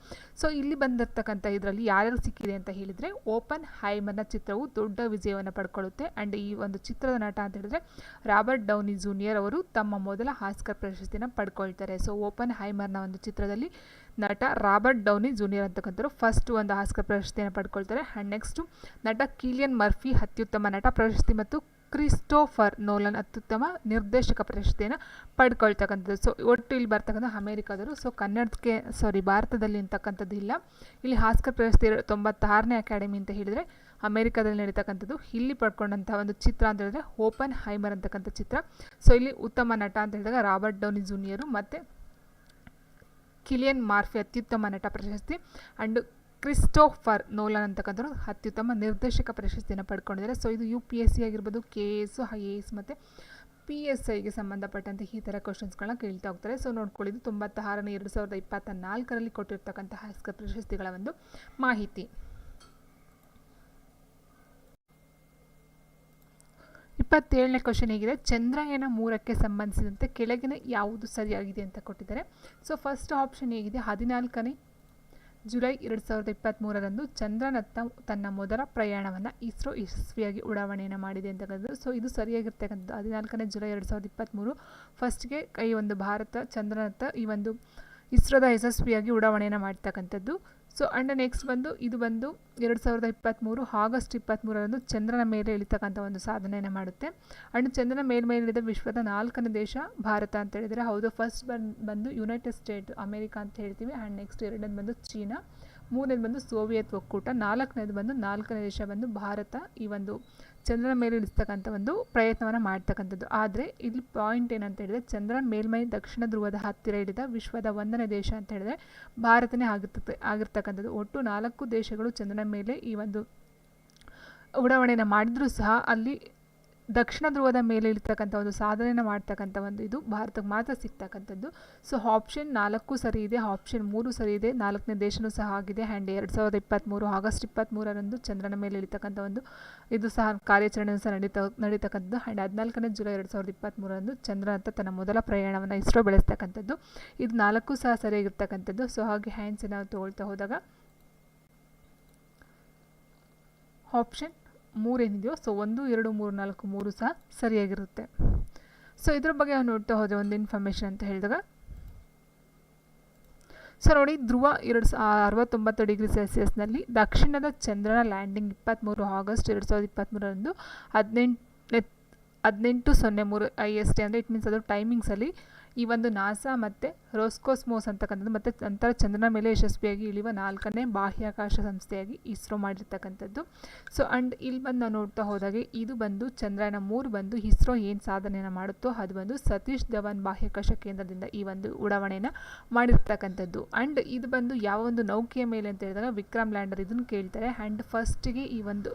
ಸೊ ಇಲ್ಲಿ ಬಂದಿರತಕ್ಕಂಥ ಇದರಲ್ಲಿ ಯಾರ್ಯಾರು ಸಿಕ್ಕಿದೆ ಅಂತ ಹೇಳಿದರೆ, ಓಪನ್ ಹೈಮರ್ನ ಚಿತ್ರವು ದೊಡ್ಡ ವಿಜಯವನ್ನು ಪಡ್ಕೊಳ್ಳುತ್ತೆ. ಆ್ಯಂಡ್ ಈ ಒಂದು ಚಿತ್ರದ ನಟ ಅಂತ ಹೇಳಿದ್ರೆ ರಾಬರ್ಟ್ ಡೌನಿ ಜೂನಿಯರ್ ಅವರು ತಮ್ಮ ಮೊದಲ ಆಸ್ಕರ್ ಪ್ರಶಸ್ತಿನ ಪಡ್ಕೊಳ್ತಾರೆ. ಸೊ ಓಪನ್ ಹೈಮರ್ನ ಒಂದು ಚಿತ್ರದಲ್ಲಿ ನಟ ರಾಬರ್ಟ್ ಡೌನಿ ಜೂನಿಯರ್ ಅಂತಕ್ಕಂಥವ್ರು ಫಸ್ಟ್ ಒಂದು ಆಸ್ಕರ್ ಪ್ರಶಸ್ತಿಯನ್ನು ಪಡ್ಕೊಳ್ತಾರೆ. ಆ್ಯಂಡ್ ನೆಕ್ಸ್ಟು ನಟ ಕಿಲಿಯನ್ ಮರ್ಫಿ ಅತ್ಯುತ್ತಮ ನಟ ಪ್ರಶಸ್ತಿ ಮತ್ತು ಕ್ರಿಸ್ಟೋಫರ್ ನೋಲನ್ ಅತ್ಯುತ್ತಮ ನಿರ್ದೇಶಕ ಪ್ರಶಸ್ತಿಯನ್ನು ಪಡ್ಕೊಳ್ತಕ್ಕಂಥದ್ದು. ಸೊ ಒಟ್ಟು ಇಲ್ಲಿ ಬರ್ತಕ್ಕಂಥ ಅಮೇರಿಕಾದವರು. ಸೊ ಭಾರತದಲ್ಲಿ ಅಂತಕ್ಕಂಥದ್ದು ಇಲ್ಲ. ಇಲ್ಲಿ ಆಸ್ಕರ್ ಪ್ರಶಸ್ತಿ 96ನೇ ಅಕಾಡೆಮಿ ಅಂತ ಹೇಳಿದರೆ ಅಮೆರಿಕಾದಲ್ಲಿ ನಡೀತಕ್ಕಂಥದ್ದು. ಇಲ್ಲಿ ಪಡ್ಕೊಂಡಂಥ ಒಂದು ಚಿತ್ರ ಅಂತ ಹೇಳಿದ್ರೆ ಓಪನ್ ಹೈಮರ್ ಅಂತಕ್ಕಂಥ ಚಿತ್ರ. ಸೊ ಇಲ್ಲಿ ಉತ್ತಮ ನಟ ಅಂತ ಹೇಳಿದಾಗ ರಾಬರ್ಟ್ ಡೌನಿ ಜೂನಿಯರು ಮತ್ತು ಕಿಲಿಯನ್ ಮರ್ಫಿ ಅತ್ಯುತ್ತಮ ನಟ ಪ್ರಶಸ್ತಿ ಆ್ಯಂಡ್ ಕ್ರಿಸ್ಟೋಫರ್ ನೋಲನ್ ಅಂತಕ್ಕಂಥವ್ರು ಅತ್ಯುತ್ತಮ ನಿರ್ದೇಶಕ ಪ್ರಶಸ್ತಿಯನ್ನು ಪಡ್ಕೊಂಡಿದ್ದಾರೆ. ಸೊ ಇದು UPSC ಆಗಿರ್ಬೋದು, KS, IAS ಮತ್ತು PSIಗೆ ಸಂಬಂಧಪಟ್ಟಂತೆ ಈ ಥರ ಕ್ವಶನ್ಸ್ಗಳನ್ನ ಕೇಳ್ತಾ ಹೋಗ್ತಾರೆ. ಸೊ ನೋಡ್ಕೊಳ್ಳಿದ್ದು 96ನೇ 2024ರಲ್ಲಿ ಕೊಟ್ಟಿರ್ತಕ್ಕಂಥ ಆಸ್ಕರ್ ಪ್ರಶಸ್ತಿಗಳ ಒಂದು ಮಾಹಿತಿ. 27ನೇ ಕ್ವಶನ್ ಹೇಗಿದೆ, ಚಂದ್ರಯಾನ 3ಕ್ಕೆ ಸಂಬಂಧಿಸಿದಂತೆ ಕೆಳಗಿನ ಯಾವುದು ಸರಿಯಾಗಿದೆ ಅಂತ ಕೊಟ್ಟಿದ್ದಾರೆ. ಸೊ ಫಸ್ಟ್ ಆಪ್ಷನ್ ಹೇಗಿದೆ, 14ನೇ ಜುಲೈ 2023ರಂದು ಚಂದ್ರನತ್ತ ತನ್ನ ಮೊದಲ ಪ್ರಯಾಣವನ್ನು ಇಸ್ರೋ ಯಶಸ್ವಿಯಾಗಿ ಉಡಾವಣೆಯನ್ನು ಮಾಡಿದೆ ಅಂತಕ್ಕಂಥದ್ದು. ಸೊ ಇದು ಸರಿಯಾಗಿರ್ತಕ್ಕಂಥದ್ದು. 14ನೇ ಜುಲೈ 2023 ಫಸ್ಟ್ಗೆ ಈ ಒಂದು ಭಾರತ ಚಂದ್ರನತ್ತ ಈ ಒಂದು ಇಸ್ರೋದ ಯಶಸ್ವಿಯಾಗಿ ಉಡಾವಣೆಯನ್ನು ಮಾಡ್ತಕ್ಕಂಥದ್ದು. ಸೊ ಆ್ಯಂಡ್ ನೆಕ್ಸ್ಟ್ ಇದು ಬಂದು 2023 ಆಗಸ್ಟ್ 23ರಂದು ಚಂದ್ರನ ಮೇಲೆ ಇಳಿತಕ್ಕಂಥ ಒಂದು ಸಾಧನೆಯನ್ನು ಮಾಡುತ್ತೆ. ಆ್ಯಂಡ್ ಚಂದ್ರನ ಮೇಲೆ ಇಳಿದ ವಿಶ್ವದ 4ನೇ ದೇಶ ಭಾರತ ಅಂತ ಹೇಳಿದರೆ ಹೌದು. ಫಸ್ಟ್ ಬಂದು ಯುನೈಟೆಡ್ ಸ್ಟೇಟ್ ಅಮೇರಿಕಾ ಅಂತ ಹೇಳ್ತೀವಿ. ಆ್ಯಂಡ್ ನೆಕ್ಸ್ಟ್ 2ನೇದು ಬಂದು ಚೀನಾ, 3ನೇದು ಬಂದು ಸೋವಿಯತ್ ಒಕ್ಕೂಟ, 4ನೇ ದೇಶ ಬಂದು ಭಾರತ ಈ ಒಂದು ಚಂದ್ರನ ಮೇಲೆ ಇಳಿಸ್ತಕ್ಕಂಥ ಒಂದು ಪ್ರಯತ್ನವನ್ನು ಮಾಡ್ತಕ್ಕಂಥದ್ದು. ಆದರೆ ಇಲ್ಲಿ ಪಾಯಿಂಟ್ ಏನಂತ ಹೇಳಿದ್ರೆ, ಚಂದ್ರನ ಮೇಲ್ಮೈ ದಕ್ಷಿಣ ಧ್ರುವದ ಹತ್ತಿರ ಇಳಿದ ವಿಶ್ವದ 1ನೇ ದೇಶ ಅಂತ ಹೇಳಿದ್ರೆ ಭಾರತನೇ ಆಗಿರ್ತಕ್ಕಂಥದ್ದು. ಒಟ್ಟು 4 ದೇಶಗಳು ಚಂದ್ರನ ಮೇಲೆ ಈ ಒಂದು ಉಡಾವಣೆಯನ್ನು ಮಾಡಿದ್ರೂ ಸಹ ಅಲ್ಲಿ ದಕ್ಷಿಣ ಧ್ರುವದ ಮೇಲೆ ಇಳಿತಕ್ಕಂಥ ಒಂದು ಸಾಧನೆಯನ್ನು ಮಾಡ್ತಕ್ಕಂಥ ಒಂದು ಇದು ಭಾರತಕ್ಕೆ ಮಾತ್ರ ಸಿಗ್ತಕ್ಕಂಥದ್ದು. ಸೊ ಆಪ್ಷನ್ 4 ಸರಿ ಇದೆ, ಆಪ್ಷನ್ 3 ಸರಿ ಇದೆ, 4ನೇ ದೇಶನೂ ಸಹ ಆಗಿದೆ. ಆ್ಯಂಡ್ 2023 ಆಗಸ್ಟ್ 23ರಂದು ಚಂದ್ರನ ಮೇಲೆ ಇಳಿತಕ್ಕಂಥ ಒಂದು ಇದು ಸಹ ಕಾರ್ಯಾಚರಣೆಯೂ ಸಹ ನಡೀತಕ್ಕಂಥದ್ದು. ಆ್ಯಂಡ್ 14ನೇ ಜುಲೈ 2023ರಂದು ಚಂದ್ರನತ್ತ ತನ್ನ ಮೊದಲ ಪ್ರಯಾಣವನ್ನು ಇಸ್ರೋ ಬೆಳೆಸ್ತಕ್ಕಂಥದ್ದು. ಇದು 4 ಸಹ ಸರಿಯಾಗಿರ್ತಕ್ಕಂಥದ್ದು. ಸೊ ಹಾಗೆ ಹ್ಯಾಂಡ್ಸ್ ನಾವು ತೊಗೊಳ್ತಾ ಹೋದಾಗ ಆಪ್ಷನ್ 3 ಏನಿದೆಯೋ ಸೊ 1, 2, 3, 4, 3 ಸಹ ಸರಿಯಾಗಿರುತ್ತೆ. ಸೊ ಇದ್ರ ಬಗ್ಗೆ ನಾವು ನೋಡ್ತಾ ಹೋದರೆ ಒಂದು ಇನ್ಫಾರ್ಮೇಷನ್ ಅಂತ ಹೇಳಿದಾಗ, ಸೊ ನೋಡಿ, ಧ್ರುವ 69 ಡಿಗ್ರಿ ಸೆಲ್ಸಿಯಸ್ನಲ್ಲಿ ದಕ್ಷಿಣದ ಚಂದ್ರನ ಲ್ಯಾಂಡಿಂಗ್ 23 ಆಗಸ್ಟ್ 2023ರಂದು 18:03 IST ಅಂದರೆ ಇಟ್ ಮೀನ್ಸ್ ಅದು ಟೈಮಿಂಗ್ಸಲ್ಲಿ ಈ ಒಂದು ನಾಸಾ ಮತ್ತು ರೋಸ್ಕೋಸ್ಮೋಸ್ ಅಂತಕ್ಕಂಥದ್ದು ಮತ್ತು ನಂತರ ಚಂದ್ರನ ಮೇಲೆ ಯಶಸ್ವಿಯಾಗಿ ಇಳಿಯುವ 4ನೇ ಬಾಹ್ಯಾಕಾಶ ಸಂಸ್ಥೆಯಾಗಿ ಇಸ್ರೋ ಮಾಡಿರ್ತಕ್ಕಂಥದ್ದು. ಸೊ ಆ್ಯಂಡ್ ಇಲ್ಲಿ ಬಂದು ನಾವು ನೋಡ್ತಾ ಹೋದಾಗೆ ಇದು ಬಂದು ಚಂದ್ರಯಾನ 3 ಬಂದು ಇಸ್ರೋ ಏನು ಸಾಧನೆಯನ್ನು ಮಾಡುತ್ತೋ ಅದು ಬಂದು ಸತೀಶ್ ಧವನ್ ಬಾಹ್ಯಾಕಾಶ ಕೇಂದ್ರದಿಂದ ಈ ಒಂದು ಉಡಾವಣೆಯನ್ನು ಮಾಡಿರ್ತಕ್ಕಂಥದ್ದು. ಆ್ಯಂಡ್ ಇದು ಬಂದು ಯಾವ ಒಂದು ನೌಕೆಯ ಮೇಲೆ ಅಂತ ಹೇಳಿದಾಗ ವಿಕ್ರಮ್ ಲ್ಯಾಂಡರ್ ಇದನ್ನು ಕೇಳ್ತಾರೆ. ಆ್ಯಂಡ್ ಫಸ್ಟಿಗೆ ಈ ಒಂದು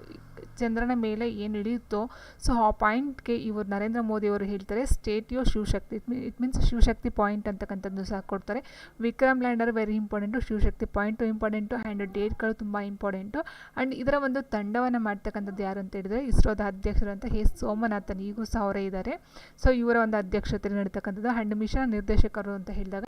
ಚಂದ್ರನ ಮೇಲೆ ಏನು ಇಳಿಯುತ್ತೋ ಸೊ ಆ ಪಾಯಿಂಟ್ಗೆ ಇವರು ನರೇಂದ್ರ ಮೋದಿ ಅವರು ಹೇಳ್ತಾರೆ ಸ್ಟೇಟ್ಯೋ Shivshakti, it means Shivshakti point ಅಂತಕ್ಕಂಥದ್ದು ಸಹ ಕೊಡ್ತಾರೆ. Vikram lander very important, Shivshakti point important, and ಡೇಟ್ಗಳು ತುಂಬ ಇಂಪಾರ್ಟೆಂಟು. ಆ್ಯಂಡ್ ಇದರ ಒಂದು ತಂಡವನ್ನು ಮಾಡ್ತಕ್ಕಂಥದ್ದು ಯಾರು ಅಂತ ಹೇಳಿದರೆ ಇಸ್ರೋದ ಅಧ್ಯಕ್ಷರು ಅಂತ ಸೋಮನಾಥನ್ ಈಗೂ ಸಹ ಅವರೇ ಇದ್ದಾರೆ. ಸೊ ಇವರ ಒಂದು ಅಧ್ಯಕ್ಷತೆಯಲ್ಲಿ ನಡೀತಕ್ಕಂಥದ್ದು. ಆ್ಯಂಡ್ ಮಿಷನ್ ನಿರ್ದೇಶಕರು ಅಂತ ಹೇಳಿದಾಗ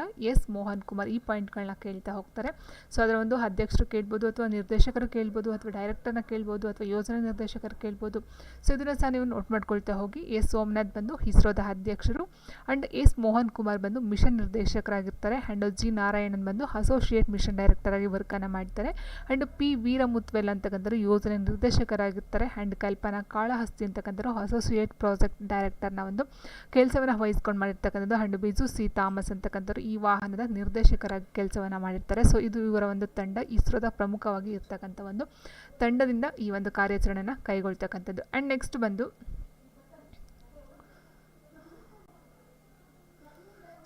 ಮೋಹನ್ ಕುಮಾರ್ ಈ ಪಾಯಿಂಟ್ಗಳನ್ನ ಕೇಳ್ತಾ ಹೋಗ್ತಾರೆ. ಸೊ ಅದರ ಒಂದು ಅಧ್ಯಕ್ಷರು ಕೇಳ್ಬೋದು, ಅಥವಾ ನಿರ್ದೇಶಕರು ಕೇಳ್ಬೋದು, ಅಥವಾ ಡೈರೆಕ್ಟರ್ನ ಕೇಳ್ಬೋದು, ಅಥವಾ ಯೋಜನೆ ನಿರ್ದೇಶಕರು ಕೇಳ್ಬೋದು. ಸೊ ಇದನ್ನು ಸಹ ನೀವು ನೋಟ್ ಮಾಡ್ಕೊಳ್ತಾ ಹೋಗಿ. ಸೋಮನಾಥ್ ಬಂದು ಇಸ್ರೋದ ಅಧ್ಯಕ್ಷರು, ಆ್ಯಂಡ್ ಮೋಹನ್ ಕುಮಾರ್ ಬಂದು ಮಿಷನ್ ನಿರ್ದೇಶಕರಾಗಿರ್ತಾರೆ. ಆ್ಯಂಡ್ ಜಿ ನಾರಾಯಣನ್ ಬಂದು ಅಸೋಸಿಯೇಟ್ ಮಿಷನ್ ಡೈರೆಕ್ಟರ್ ಆಗಿ ವರ್ಕನ್ನು ಮಾಡ್ತಾರೆ. ಆ್ಯಂಡ್ ಪಿ ವೀರಮುತ್ವೆಲ್ ಅಂತಕ್ಕಂಥವ್ರು ಯೋಜನೆ ನಿರ್ದೇಶಕರಾಗಿರ್ತಾರೆ. ಆ್ಯಂಡ್ ಕಲ್ಪನಾ ಕಾಳಹಸ್ತಿ ಅಂತಕ್ಕಂಥವ್ರು ಅಸೋಸಿಯೇಟ್ ಪ್ರಾಜೆಕ್ಟ್ ಡೈರೆಕ್ಟರ್ನ ಒಂದು ಕೆಲಸವನ್ನು ವಹಿಸ್ಕೊಂಡು ಮಾಡಿರ್ತಕ್ಕಂಥದ್ದು. ಆ್ಯಂಡ್ ಬಿಜು ಸಿ ಥಾಮಸ್ ಅಂತಕ್ಕಂಥವ್ರು ಈ ವಾಹನದ ನಿರ್ದೇಶಕರಾಗಿ ಕೆಲಸವನ್ನು ಮಾಡಿರ್ತಾರೆ. ಸೊ ಇದು ಇವರ ಒಂದು ತಂಡ, ಇಸ್ರೋದ ಪ್ರಮುಖವಾಗಿ ಇರ್ತಕ್ಕಂಥ ಒಂದು ತಂಡದಿಂದ ಈ ಒಂದು ಕಾರ್ಯಾಚರಣೆಯನ್ನು ಕೈಗೊಳ್ತಕ್ಕಂಥದ್ದು. ಆ್ಯಂಡ್ ನೆಕ್ಸ್ಟ್ ಬಂದು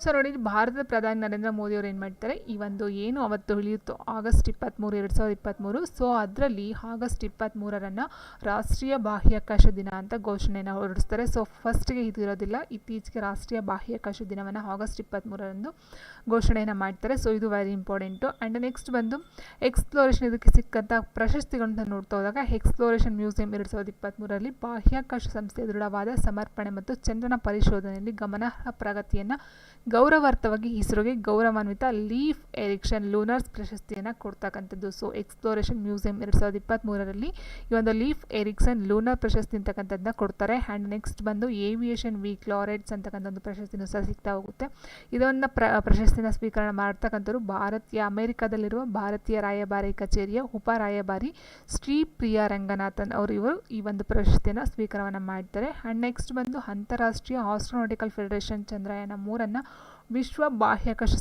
ಸೊ ನೋಡಿ, ಇಲ್ಲಿ ಭಾರತದ ಪ್ರಧಾನಿ ನರೇಂದ್ರ ಮೋದಿ ಅವರು ಏನು ಮಾಡ್ತಾರೆ, ಈ ಒಂದು ಏನು ಅವತ್ತು ಇಳಿಯುತ್ತೋ ಆಗಸ್ಟ್ 23, 2023, ಸೊ ಅದರಲ್ಲಿ ಆಗಸ್ಟ್ 23 ರಾಷ್ಟ್ರೀಯ ಬಾಹ್ಯಾಕಾಶ ದಿನ ಅಂತ ಘೋಷಣೆಯನ್ನು ಹೊರಡಿಸ್ತಾರೆ. ಸೊ ಫಸ್ಟ್ಗೆ ಇದು ಇರೋದಿಲ್ಲ, ಇತ್ತೀಚೆಗೆ ರಾಷ್ಟ್ರೀಯ ಬಾಹ್ಯಾಕಾಶ ದಿನವನ್ನು ಆಗಸ್ಟ್ 23 ಘೋಷಣೆಯನ್ನು ಮಾಡ್ತಾರೆ. ಸೊ ಇದು ವೆರಿ ಇಂಪಾರ್ಟೆಂಟು. ಆ್ಯಂಡ್ ನೆಕ್ಸ್ಟ್ ಬಂದು ಎಕ್ಸ್ಪ್ಲೋರೇಷನ್, ಇದಕ್ಕೆ ಸಿಕ್ಕಂಥ ಪ್ರಶಸ್ತಿಗಳನ್ನ ನೋಡ್ತಾ ಹೋದಾಗ ಎಕ್ಸ್ಪ್ಲೋರೇಷನ್ ಮ್ಯೂಸಿಯಂ 2023 ಬಾಹ್ಯಾಕಾಶ ಸಂಸ್ಥೆಯ ದೃಢವಾದ ಸಮರ್ಪಣೆ ಮತ್ತು ಚಂದ್ರನ ಪರಿಶೋಧನೆಯಲ್ಲಿ ಗಮನಾರ್ಹ ಪ್ರಗತಿಯನ್ನು ಗೌರವಾರ್ಥವಾಗಿ ಇಸ್ರೋಗೆ ಗೌರವಾನ್ವಿತ ಲೀಫ್ ಎರಿಕ್ಸನ್ ಲೂನರ್ಸ್ ಪ್ರಶಸ್ತಿಯನ್ನು ಕೊಡ್ತಕ್ಕಂಥದ್ದು. ಸೊ ಎಕ್ಸ್ಪ್ಲೋರೇಷನ್ ಮ್ಯೂಸಿಯಂ 2023 ಈ ಒಂದು ಲೀಫ್ ಎರಿಕ್ಸನ್ ಲೂನರ್ ಪ್ರಶಸ್ತಿ ಅಂತಕ್ಕಂಥದ್ದನ್ನ ಕೊಡ್ತಾರೆ. ಆ್ಯಂಡ್ ನೆಕ್ಸ್ಟ್ ಬಂದು ಏವಿಯೇಷನ್ ವೀಕ್ ಲಾರೆಟ್ಸ್ ಅಂತಕ್ಕಂಥ ಒಂದು ಪ್ರಶಸ್ತಿನೂ ಸಹ ಸಿಗ್ತಾ ಹೋಗುತ್ತೆ. ಇದನ್ನು ಪ್ರಶಸ್ತಿನ ಸ್ವೀಕರಣೆ ಮಾಡ್ತಕ್ಕಂಥವ್ರು ಅಮೆರಿಕಾದಲ್ಲಿರುವ ಭಾರತೀಯ ರಾಯಭಾರಿ ಕಚೇರಿಯ ಉಪ ರಾಯಭಾರಿ ಶ್ರೀ ಪ್ರಿಯಾ ರಂಗನಾಥನ್ ಇವರು ಈ ಒಂದು ಪ್ರಶಸ್ತಿಯನ್ನು ಸ್ವೀಕಾರವನ್ನು ಮಾಡ್ತಾರೆ. ಆ್ಯಂಡ್ ನೆಕ್ಸ್ಟ್ ಬಂದು ಅಂತಾರಾಷ್ಟ್ರೀಯ ಆಸ್ಟ್ರೋನಾಟಿಕಲ್ ಫೆಡರೇಷನ್ ಚಂದ್ರಯಾನ 3 ವಿಶ್ವ ಬಾಹ್ಯಾಕಾಶ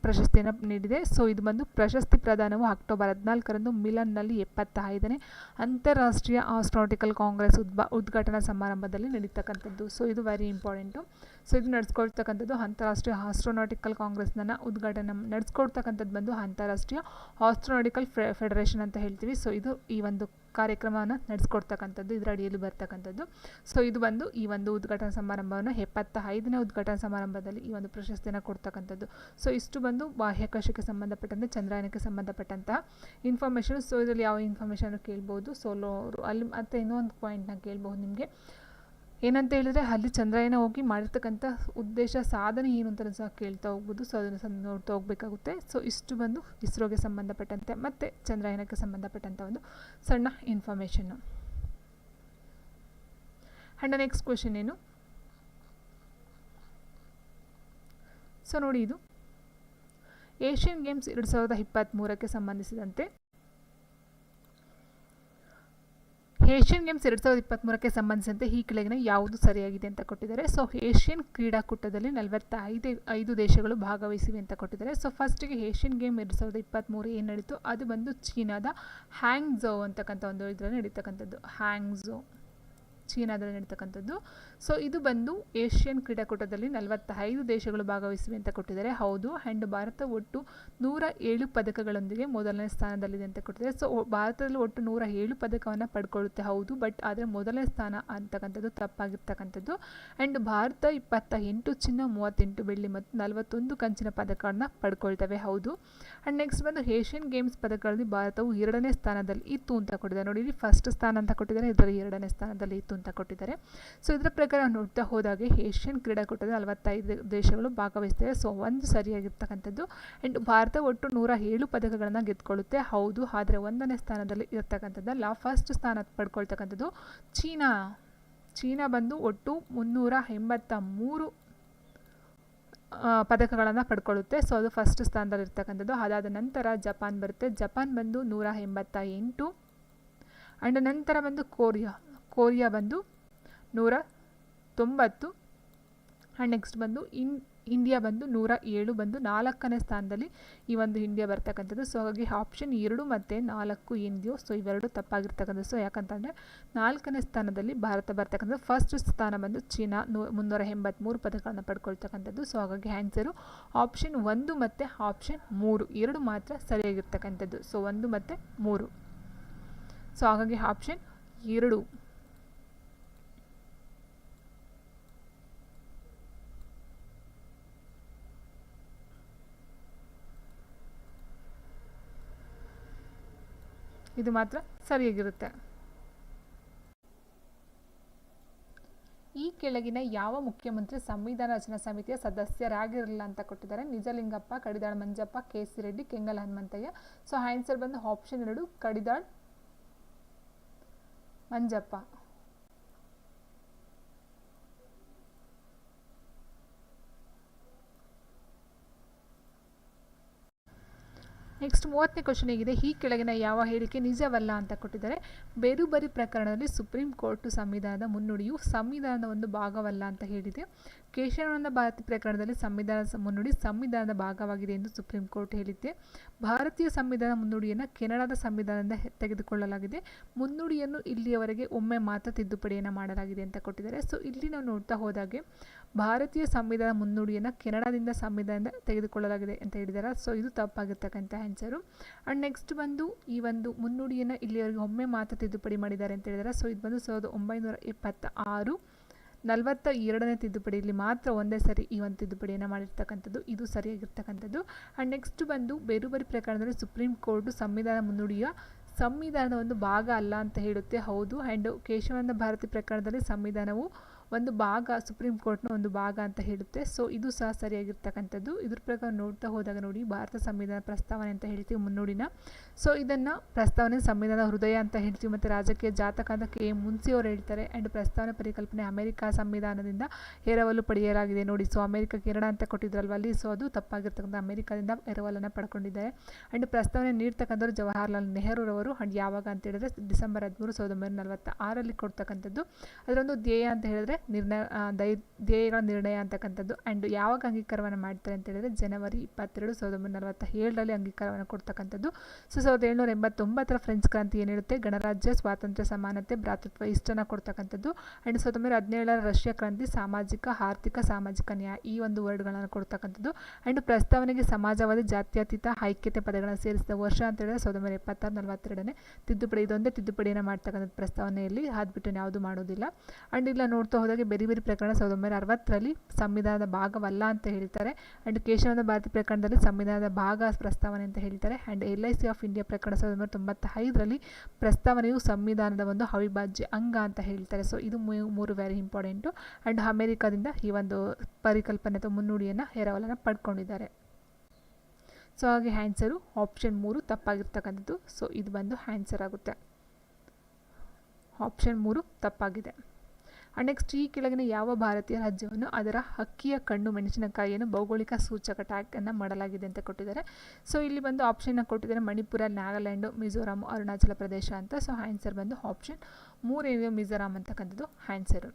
ಪ್ರಶಸ್ತಿಯನ್ನು ನೀಡಿದೆ. ಸೊ ಇದು ಬಂದು ಪ್ರಶಸ್ತಿ ಪ್ರದಾನವು ಅಕ್ಟೋಬರ್ 14 ಮಿಲನ್ನಲ್ಲಿ 75ನೇ ಅಂತಾರಾಷ್ಟ್ರೀಯ ಆಸ್ಟ್ರೋನಾಟಿಕಲ್ ಕಾಂಗ್ರೆಸ್ ಉದ್ಘಾಟನಾ ಸಮಾರಂಭದಲ್ಲಿ ನಡೀತಕ್ಕಂಥದ್ದು. ಸೊ ಇದು ವೆರಿ ಇಂಪಾರ್ಟೆಂಟು. ಸೊ ಇದು ನಡೆಸ್ಕೊಳ್ತಕ್ಕಂಥದ್ದು ಅಂತಾರಾಷ್ಟ್ರೀಯ ಆಸ್ಟ್ರೋನಾಟಿಕಲ್ ಕಾಂಗ್ರೆಸ್ನ ಉದ್ಘಾಟನೆ ನಡೆಸ್ಕೊಡ್ತಕ್ಕಂಥದ್ದು ಬಂದು ಅಂತಾರಾಷ್ಟ್ರೀಯ ಆಸ್ಟ್ರೋನಾಟಿಕಲ್ ಫೆಡರೇಷನ್ ಅಂತ ಹೇಳ್ತೀವಿ. ಸೊ ಇದು ಈ ಒಂದು ಕಾರ್ಯಕ್ರಮವನ್ನು ನಡೆಸ್ಕೊಡ್ತಕ್ಕಂಥದ್ದು, ಇದರ ಅಡಿಯಲ್ಲಿ ಬರ್ತಕ್ಕಂಥದ್ದು. ಸೊ ಇದು ಬಂದು ಈ ಒಂದು ಉದ್ಘಾಟನಾ ಸಮಾರಂಭವನ್ನು 75ನೇ ಉದ್ಘಾಟನಾ ಸಮಾರಂಭದಲ್ಲಿ ಈ ಒಂದು ಪ್ರಶಸ್ತಿಯನ್ನು ಕೊಡ್ತಕ್ಕಂಥದ್ದು. ಸೊ ಇಷ್ಟು ಬಂದು ಬಾಹ್ಯಾಕಾಶಕ್ಕೆ ಸಂಬಂಧಪಟ್ಟಂತೆ ಚಂದ್ರಯಾನಕ್ಕೆ ಸಂಬಂಧಪಟ್ಟಂತಹ ಇನ್ಫಾರ್ಮೇಷನ್. ಸೊ ಇದರಲ್ಲಿ ಯಾವ ಇನ್ಫಾರ್ಮೇಷನ್ ಕೇಳ್ಬೋದು, ಅಲ್ಲಿ ಮತ್ತೆ ಇನ್ನೊಂದು ಪಾಯಿಂಟ್ನ ಕೇಳ್ಬೋದು ನಿಮಗೆ, ಏನಂತ ಹೇಳಿದ್ರೆ ಅಲ್ಲಿ ಚಂದ್ರಯಾನ ಹೋಗಿ ಮಾಡಿರ್ತಕ್ಕಂಥ ಉದ್ದೇಶ ಸಾಧನೆ ಏನು ಅಂತ ಸಹ ಕೇಳ್ತಾ ಹೋಗ್ಬೋದು. ಸೊ ಅದನ್ನು ಸಹ ನೋಡ್ತಾ ಹೋಗಬೇಕಾಗುತ್ತೆ. ಸೊ ಇಷ್ಟು ಬಂದು ಇಸ್ರೋಗೆ ಸಂಬಂಧಪಟ್ಟಂತೆ ಮತ್ತು ಚಂದ್ರಯಾನಕ್ಕೆ ಸಂಬಂಧಪಟ್ಟಂಥ ಒಂದು ಸಣ್ಣ ಇನ್ಫಾರ್ಮೇಷನ್ನು. ಆ್ಯಂಡ್ ನೆಕ್ಸ್ಟ್ ಕ್ವೆಶನ್ ಏನು, ಸೊ ನೋಡಿ, ಇದು ಏಷ್ಯನ್ ಗೇಮ್ಸ್ 2023ಕ್ಕೆ ಸಂಬಂಧಿಸಿದಂತೆ ಏಷ್ಯನ್ ಗೇಮ್ಸ್ 2023ಕ್ಕೆ ಸಂಬಂಧಿಸಿದಂತೆ ಈ ಕೆಳಗಿನ ಯಾವುದು ಸರಿಯಾಗಿದೆ ಅಂತ ಕೊಟ್ಟಿದ್ದಾರೆ. ಸೊ ಏಷ್ಯನ್ ಕ್ರೀಡಾಕೂಟದಲ್ಲಿ 45 ದೇಶಗಳು ಭಾಗವಹಿಸಿವೆ ಅಂತ ಕೊಟ್ಟಿದ್ದಾರೆ. ಸೊ ಫಸ್ಟಿಗೆ ಏಷ್ಯನ್ ಗೇಮ್ 2023 ಏನು ನಡೀತು, ಅದು ಬಂದು ಚೀನಾದ ಹ್ಯಾಂಗ್ಝೌ ಅಂತಕ್ಕಂಥ ಒಂದು ಇದರಲ್ಲಿ ನಡೀತಕ್ಕಂಥದ್ದು, ಹ್ಯಾಂಗ್ಝೌ ಚೀನಾದಲ್ಲಿ ನಡೀತಕ್ಕಂಥದ್ದು. ಸೊ ಇದು ಬಂದು ಏಷ್ಯನ್ ಕ್ರೀಡಾಕೂಟದಲ್ಲಿ 45 ದೇಶಗಳು ಭಾಗವಹಿಸಿವೆ ಅಂತ ಕೊಟ್ಟಿದ್ದಾರೆ. ಹೌದು. ಆ್ಯಂಡ್ ಭಾರತ ಒಟ್ಟು 107 ಪದಕಗಳೊಂದಿಗೆ ಮೊದಲನೇ ಸ್ಥಾನದಲ್ಲಿದೆ ಅಂತ ಕೊಟ್ಟಿದ್ದಾರೆ. ಸೊ ಭಾರತದಲ್ಲಿ ಒಟ್ಟು 107 ಪದಕವನ್ನು ಪಡ್ಕೊಳ್ಳುತ್ತೆ, ಹೌದು. ಬಟ್ ಆದರೆ ಮೊದಲನೇ ಸ್ಥಾನ ಅಂತಕ್ಕಂಥದ್ದು ತಪ್ಪಾಗಿರ್ತಕ್ಕಂಥದ್ದು. ಆ್ಯಂಡ್ ಭಾರತ 28 ಚಿನ್ನ, 38 ಬೆಳ್ಳಿ ಮತ್ತು 41 ಕಂಚಿನ ಪದಕಗಳನ್ನ ಪಡ್ಕೊಳ್ತವೆ, ಹೌದು. ಆ್ಯಂಡ್ ನೆಕ್ಸ್ಟ್ ಬಂದು ಏಷ್ಯನ್ ಗೇಮ್ಸ್ ಪದಕಗಳಲ್ಲಿ ಭಾರತವು 2ನೇ ಸ್ಥಾನದಲ್ಲಿ ಇತ್ತು ಅಂತ ಕೊಟ್ಟಿದ್ದಾರೆ. ನೋಡಿ, ಇಲ್ಲಿ ಫಸ್ಟ್ ಸ್ಥಾನ ಅಂತ ಕೊಟ್ಟಿದ್ದಾರೆ, ಇದರಲ್ಲಿ 2ನೇ ಸ್ಥಾನದಲ್ಲಿ ಇತ್ತು ಅಂತ ಕೊಟ್ಟಿದ್ದಾರೆ. ಸೊ ಇದರ ಪ್ರಕಾರ ನೋಡ್ತಾ ಹೋದಾಗೆ ಏಷ್ಯನ್ ಕ್ರೀಡಾಕೂಟದ 45 ದೇಶಗಳು ಭಾಗವಹಿಸ್ತವೆ. ಸೊ ಒಂದು ಸರಿಯಾಗಿರ್ತಕ್ಕಂಥದ್ದು. ಆ್ಯಂಡ್ ಭಾರತ ಒಟ್ಟು 107 ಪದಕಗಳನ್ನು ಗೆದ್ಕೊಳ್ಳುತ್ತೆ, ಹೌದು. ಆದರೆ 1ನೇ ಸ್ಥಾನದಲ್ಲಿ ಇರತಕ್ಕಂಥದ್ದಲ್ಲ, ಫಸ್ಟ್ ಸ್ಥಾನ ಪಡ್ಕೊಳ್ತಕ್ಕಂಥದ್ದು ಚೀನಾ ಬಂದು ಒಟ್ಟು 383 ಪದಕಗಳನ್ನು ಪಡ್ಕೊಳ್ಳುತ್ತೆ. ಸೊ ಅದು ಫಸ್ಟ್ ಸ್ಥಾನದಲ್ಲಿ ಇರ್ತಕ್ಕಂಥದ್ದು. ಅದಾದ ನಂತರ ಜಪಾನ್ ಬರುತ್ತೆ, ಜಪಾನ್ ಬಂದು 188. ಆ್ಯಂಡ್ ನಂತರ ಬಂದು ಕೊರಿಯಾ ಬಂದು 190. ಆ್ಯಂಡ್ ನೆಕ್ಸ್ಟ್ ಬಂದು ಇಂಡಿಯಾ ಬಂದು 107 ಬಂದು 4ನೇ ಸ್ಥಾನದಲ್ಲಿ ಈ ಒಂದು ಇಂಡಿಯಾ ಬರ್ತಕ್ಕಂಥದ್ದು. ಸೊ ಹಾಗಾಗಿ ಆಪ್ಷನ್ 2 ಮತ್ತು 4 ಏನಿದೆಯೋ ಸೊ ಇವೆರಡು ತಪ್ಪಾಗಿರ್ತಕ್ಕಂಥದ್ದು. ಸೊ ಯಾಕಂತಂದರೆ 4ನೇ ಸ್ಥಾನದಲ್ಲಿ ಭಾರತ ಬರ್ತಕ್ಕಂಥದ್ದು, ಫಸ್ಟ್ ಸ್ಥಾನ ಬಂದು ಚೀನಾ 383 ಪದಕಗಳನ್ನು ಪಡ್ಕೊಳ್ತಕ್ಕಂಥದ್ದು. ಸೊ ಹಾಗಾಗಿ ಆನ್ಸರು ಆಪ್ಷನ್ 1 ಮತ್ತು ಆಪ್ಷನ್ 3 2 ಮಾತ್ರ ಸರಿಯಾಗಿರ್ತಕ್ಕಂಥದ್ದು. ಸೊ 1 ಮತ್ತು 3. ಸೊ ಹಾಗಾಗಿ ಆಪ್ಷನ್ 2. ಇದು ಮಾತ್ರ ಸರಿಯಾಗಿರುತ್ತೆ. ಈ ಕೆಳಗಿನ ಯಾವ ಮುಖ್ಯಮಂತ್ರಿ ಸಂವಿಧಾನ ರಚನಾ ಸಮಿತಿಯ ಸದಸ್ಯರಾಗಿರಲಿಲ್ಲ ಅಂತ ಕೊಟ್ಟಿದ್ದಾರೆ. Nijalingappa, Kadidal Manjappa, KC. Reddy, Kengal Hanumanthaiah. So answer ಬಂದು ಆಪ್ಷನ್ 2 ಕಡಿದಾಳ್ ಮಂಜಪ್ಪ. ನೆಕ್ಸ್ಟ್ 30ನೇ ಕ್ವಶನ್ ಹೇಗಿದೆ, ಈ ಕೆಳಗಿನ ಯಾವ ಹೇಳಿಕೆ ನಿಜವಲ್ಲ ಅಂತ ಕೊಟ್ಟಿದ್ದಾರೆ. ಬೇರುಬರಿ ಪ್ರಕರಣದಲ್ಲಿ ಸುಪ್ರೀಂ ಕೋರ್ಟ್ ಸಂವಿಧಾನದ ಮುನ್ನುಡಿಯು ಸಂವಿಧಾನದ ಒಂದು ಭಾಗವಲ್ಲ ಅಂತ ಹೇಳಿದೆ. ಕೇಶವಾನಂದ ಭಾರತಿ ಪ್ರಕರಣದಲ್ಲಿ ಸಂವಿಧಾನದ ಮುನ್ನುಡಿ ಸಂವಿಧಾನದ ಭಾಗವಾಗಿದೆ ಎಂದು ಸುಪ್ರೀಂ ಕೋರ್ಟ್ ಹೇಳಿದೆ. ಭಾರತೀಯ ಸಂವಿಧಾನ ಮುನ್ನುಡಿಯನ್ನು ಕೆನಡಾದ ಸಂವಿಧಾನದಿಂದ ತೆಗೆದುಕೊಳ್ಳಲಾಗಿದೆ. ಮುನ್ನುಡಿಯನ್ನು ಇಲ್ಲಿಯವರೆಗೆ ಒಮ್ಮೆ ಮಾತ್ರ ತಿದ್ದುಪಡಿಯನ್ನು ಮಾಡಲಾಗಿದೆ ಅಂತ ಕೊಟ್ಟಿದ್ದಾರೆ. ಸೊ ಇಲ್ಲಿ ನಾವು ನೋಡ್ತಾ ಹೋದಾಗೆ ಭಾರತೀಯ ಸಂವಿಧಾನ ಮುನ್ನುಡಿಯನ್ನು ಕೆನಡಾದಿಂದ ಸಂವಿಧಾನದಿಂದ ತೆಗೆದುಕೊಳ್ಳಲಾಗಿದೆ ಅಂತ ಹೇಳಿದ್ದಾರೆ. ಸೊ ಇದು ತಪ್ಪಾಗಿರ್ತಕ್ಕಂಥ ಆನ್ಸರು. ಆ್ಯಂಡ್ ನೆಕ್ಸ್ಟ್ ಬಂದು ಈ ಒಂದು ಮುನ್ನುಡಿಯನ್ನು ಇಲ್ಲಿಯವರೆಗೆ ಒಮ್ಮೆ ಮಾತ್ರ ತಿದ್ದುಪಡಿ ಮಾಡಿದ್ದಾರೆ ಅಂತ ಹೇಳಿದ್ದಾರೆ. ಸೊ ಇದು ಬಂದು 1976 42ನೇ ತಿದ್ದುಪಡಿಯಲ್ಲಿ ಮಾತ್ರ ಒಂದೇ ಸರಿ ಈ ಒಂದು ತಿದ್ದುಪಡಿಯನ್ನು ಮಾಡಿರ್ತಕ್ಕಂಥದ್ದು. ಇದು ಸರಿಯಾಗಿರ್ತಕ್ಕಂಥದ್ದು. ಆ್ಯಂಡ್ ನೆಕ್ಸ್ಟ್ ಬಂದು ಬೇರುಬರಿ ಪ್ರಕರಣದಲ್ಲಿ ಸುಪ್ರೀಂ ಕೋರ್ಟ್ ಸಂವಿಧಾನ ಮುನ್ನುಡಿಯ ಸಂವಿಧಾನದ ಒಂದು ಭಾಗ ಅಲ್ಲ ಅಂತ ಹೇಳುತ್ತೆ. ಹೌದು. ಆ್ಯಂಡ್ ಕೇಶವಾನಂದ ಭಾರತಿ ಪ್ರಕರಣದಲ್ಲಿ ಸಂವಿಧಾನವು ಒಂದು ಭಾಗ, ಸುಪ್ರೀಂ ಕೋರ್ಟ್ನ ಒಂದು ಭಾಗ ಅಂತ ಹೇಳುತ್ತೆ. ಸೊ ಇದು ಸಹ ಸರಿಯಾಗಿರ್ತಕ್ಕಂಥದ್ದು. ಇದ್ರ ಪ್ರಕಾರ ನೋಡ್ತಾ ಹೋದಾಗ ನೋಡಿ, ಭಾರತ ಸಂವಿಧಾನ ಪ್ರಸ್ತಾವನೆ ಅಂತ ಹೇಳ್ತೀವಿ ಮುನ್ನುಡಿನ. ಸೊ ಇದನ್ನು ಪ್ರಸ್ತಾವನೆ ಸಂವಿಧಾನದ ಹೃದಯ ಅಂತ ಹೇಳ್ತೀವಿ. ಮತ್ತು ರಾಜಕೀಯ ಜಾತಕ ಅಂತ ಕೆ ಮುನ್ಸಿ ಅವರು ಹೇಳ್ತಾರೆ. ಆ್ಯಂಡ್ ಪ್ರಸ್ತಾವನೆ ಪರಿಕಲ್ಪನೆ ಅಮೆರಿಕ ಸಂವಿಧಾನದಿಂದ ಎರವಲು ಪಡೆಯಲಾಗಿದೆ ನೋಡಿ. ಸೊ ಅಮೆರಿಕ ಕೆನಡಾ ಅಂತ ಕೊಟ್ಟಿದ್ರಲ್ವ ಅಲ್ಲಿ. ಸೊ ಅದು ತಪ್ಪಾಗಿರ್ತಕ್ಕಂಥ, ಅಮೆರಿಕದಿಂದ ಎರವಲನ್ನು ಪಡ್ಕೊಂಡಿದ್ದಾರೆ. ಆ್ಯಂಡ್ ಪ್ರಸ್ತಾವನೆ ನೀಡ್ತಕ್ಕಂಥವ್ರು ಜವಾಹರ್ಲಾಲ್ ನೆಹರೂರವರು. ಆ್ಯಂಡ್ ಯಾವಾಗ ಅಂತ ಹೇಳಿದ್ರೆ ಡಿಸೆಂಬರ್ 13, 1946 ಕೊಡ್ತಕ್ಕಂಥದ್ದು. ಅದರೊಂದು ಧ್ಯೇಯ ಅಂತ ಹೇಳಿದ್ರೆ ಧ್ಯೇಯಗಳ ನಿರ್ಣಯ ಅಂತಕ್ಕಂಥದ್ದು. ಆ್ಯಂಡ್ ಯಾವಾಗ ಅಂಗೀಕಾರವನ್ನು ಮಾಡ್ತಾರೆ ಅಂತ ಹೇಳಿದ್ರೆ ಜನವರಿ 22, 1947 ಅಂಗೀಕಾರವನ್ನು ಕೊಡ್ತಕ್ಕಂಥದ್ದು. ಸೊ 1789 ಫ್ರೆಂಚ್ ಕ್ರಾಂತಿ ಏನು ಹೇಳುತ್ತೆ, ಗಣರಾಜ್ಯ, ಸ್ವಾತಂತ್ರ್ಯ, ಸಮಾನತೆ, ಭ್ರಾತೃತ್ವ ಇಷ್ಟನ್ನು ಕೊಡ್ತಕ್ಕಂಥದ್ದು. ಆ್ಯಂಡ್ 1917 ರಷ್ಯಾ ಕ್ರಾಂತಿ ಸಾಮಾಜಿಕ, ಆರ್ಥಿಕ, ಸಾಮಾಜಿಕ ನ್ಯಾಯ ಈ ಒಂದು ವರ್ಡ್ಗಳನ್ನು ಕೊಡ್ತಕ್ಕಂಥದ್ದು. ಆ್ಯಂಡ್ ಪ್ರಸ್ತಾವನೆಗೆ ಸಮಾಜವಾದಿ, ಜಾತ್ಯತೀತ, ಐಕ್ಯತೆ ಪದಗಳನ್ನು ಸೇರಿಸಿದ ವರ್ಷ ಅಂತ ಹೇಳಿದ್ರೆ 1976, 42ನೇ ತಿದ್ದುಪಡಿ. ಇದೊಂದೇ ತಿದ್ದುಪಡಿಯನ್ನು ಮಾಡ್ತಕ್ಕಂಥದ್ದು ಪ್ರಸ್ತಾವನೆಯಲ್ಲಿ, ಅದ್ಬಿಟ್ಟು ಯಾವುದು ಮಾಡೋದಿಲ್ಲ. ಆ್ಯಂಡ್ ಇಲ್ಲ ನೋಡ್ತಾ ಹೋದಾಗೆ ಬೇರೆ ಪ್ರಕರಣ 1960 ಸಂವಿಧಾನದ ಭಾಗವಲ್ಲ ಅಂತ ಹೇಳ್ತಾರೆ. ಆ್ಯಂಡ್ ಕೇಶವಾನಂದ ಭಾರತಿ ಪ್ರಕರಣದಲ್ಲಿ ಸಂವಿಧಾನದ ಭಾಗ ಪ್ರಸ್ತಾವನೆ ಅಂತ ಹೇಳ್ತಾರೆ. ಆ್ಯಂಡ್ LIC ಆಫ್ ಇಂಡಿಯಾ ಪ್ರಕರಣ 1995 ಪ್ರಸ್ತಾವನೆಯು ಸಂವಿಧಾನದ ಒಂದು ಅವಿಭಾಜ್ಯ ಅಂಗ ಅಂತ ಹೇಳ್ತಾರೆ. ಸೊ ಇದು 3 ವೆರಿ ಇಂಪಾರ್ಟೆಂಟು. ಆ್ಯಂಡ್ ಅಮೆರಿಕದಿಂದ ಈ ಒಂದು ಪರಿಕಲ್ಪನೆ ಅಥವಾ ಮುನ್ನುಡಿಯನ್ನು ಎರವಲನ್ನು ಪಡ್ಕೊಂಡಿದ್ದಾರೆ. ಸೊ ಹಾಗೆ ಆನ್ಸರು ಆಪ್ಷನ್ 3 ತಪ್ಪಾಗಿರ್ತಕ್ಕಂಥದ್ದು. ಸೊ ಇದು ಬಂದು ಆನ್ಸರ್ ಆಗುತ್ತೆ. ಆಪ್ಷನ್ 3 ತಪ್ಪಾಗಿದೆ. ಆ್ಯಂಡ್ ನೆಕ್ಸ್ಟ್ ಈ ಕೆಳಗಿನ ಯಾವ ಭಾರತೀಯ ರಾಜ್ಯವನ್ನು ಅದರ ಅಕ್ಕಿಯ ಕಣ್ಣು ಮೆಣಸಿನಕಾಯಿಯನ್ನು ಭೌಗೋಳಿಕ ಸೂಚಕ ಟ್ಯಾಗ್ ಅನ್ನು ಮಾಡಲಾಗಿದೆ ಅಂತ ಕೊಟ್ಟಿದ್ದಾರೆ. ಸೊ ಇಲ್ಲಿ ಬಂದು ಆಪ್ಷನ್ನ ಕೊಟ್ಟಿದ್ದಾರೆ, ಮಣಿಪುರ, ನಾಗಾಲ್ಯಾಂಡು, ಮಿಜೋರಾಮ್, ಅರುಣಾಚಲ ಪ್ರದೇಶ ಅಂತ. ಸೊ ಆನ್ಸರ್ ಬಂದು ಆಪ್ಷನ್ 3 ಏನಿದೆ ಮಿಜೋರಾಮ್ ಅಂತಕ್ಕಂಥದ್ದು ಆನ್ಸರು.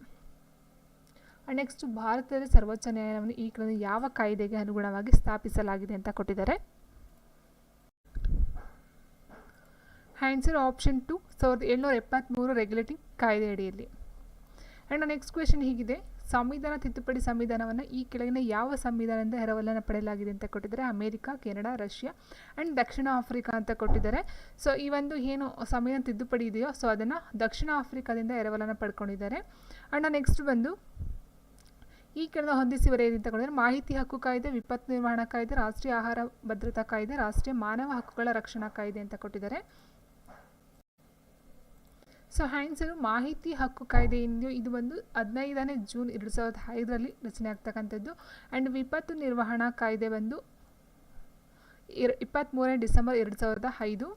ಆ್ಯಂಡ್ ನೆಕ್ಸ್ಟ್ ಭಾರತದಲ್ಲಿ ಸರ್ವೋಚ್ಚ ನ್ಯಾಯಾಲಯವನ್ನು ಈ ಕೆಳಗಿನ ಯಾವ ಕಾಯ್ದೆಗೆ ಅನುಗುಣವಾಗಿ ಸ್ಥಾಪಿಸಲಾಗಿದೆ ಅಂತ ಕೊಟ್ಟಿದ್ದಾರೆ. ಆನ್ಸರ್ ಆಪ್ಷನ್ 2 1773 ರೆಗ್ಯುಲೇಟಿಂಗ್ ಕಾಯ್ದೆ ಅಡಿಯಲ್ಲಿ. ಆ್ಯಂಡ್ ನೆಕ್ಸ್ಟ್ ಕ್ವೆಶನ್ ಹೀಗಿದೆ, ಸಂವಿಧಾನ ತಿದ್ದುಪಡಿ ಸಂವಿಧಾನವನ್ನು ಈ ಕೆಳಗಿನ ಯಾವ ಸಂವಿಧಾನದಿಂದ ಎರವಲನ್ನು ಪಡೆಯಲಾಗಿದೆ ಅಂತ ಕೊಟ್ಟಿದ್ದಾರೆ. America, Canada, Russia and Dakshina Africa ಅಂತ ಕೊಟ್ಟಿದ್ದಾರೆ. ಸೊ ಈ ಒಂದು ಏನು ಸಂವಿಧಾನ ತಿದ್ದುಪಡಿ ಇದೆಯೋ ಸೊ ಅದನ್ನು ದಕ್ಷಿಣ ಆಫ್ರಿಕಾದಿಂದ ಎರವಲನ್ನು ಪಡ್ಕೊಂಡಿದ್ದಾರೆ. ಆ್ಯಂಡ್ ನೆಕ್ಸ್ಟ್ ಬಂದು ಈ ಕೆಳಗೆ ಹೊಂದಿಸಿ ಬರೆಯಿರಿ ಅಂತ ಕೊಟ್ಟಿದ್ದಾರೆ. ಮಾಹಿತಿ ಹಕ್ಕು ಕಾಯ್ದೆ, ವಿಪತ್ತು ನಿರ್ವಹಣಾ ಕಾಯ್ದೆ, ರಾಷ್ಟ್ರೀಯ ಆಹಾರ ಭದ್ರತಾ ಕಾಯ್ದೆ, ರಾಷ್ಟ್ರೀಯ ಮಾನವ ಹಕ್ಕುಗಳ ರಕ್ಷಣಾ ಕಾಯ್ದೆ ಅಂತ ಕೊಟ್ಟಿದ್ದಾರೆ. ಸೊ ಆನ್ಸರು ಮಾಹಿತಿ ಹಕ್ಕು ಕಾಯ್ದೆ ಏನಿದೆಯೋ ಇದು ಬಂದು 15ನೇ ಜೂನ್ 2005 ರಚನೆ ಆಗ್ತಕ್ಕಂಥದ್ದು. ಆ್ಯಂಡ್ ವಿಪತ್ತು ನಿರ್ವಹಣಾ ಕಾಯ್ದೆ ಬಂದು 23ನೇ ಡಿಸೆಂಬರ್ 2005.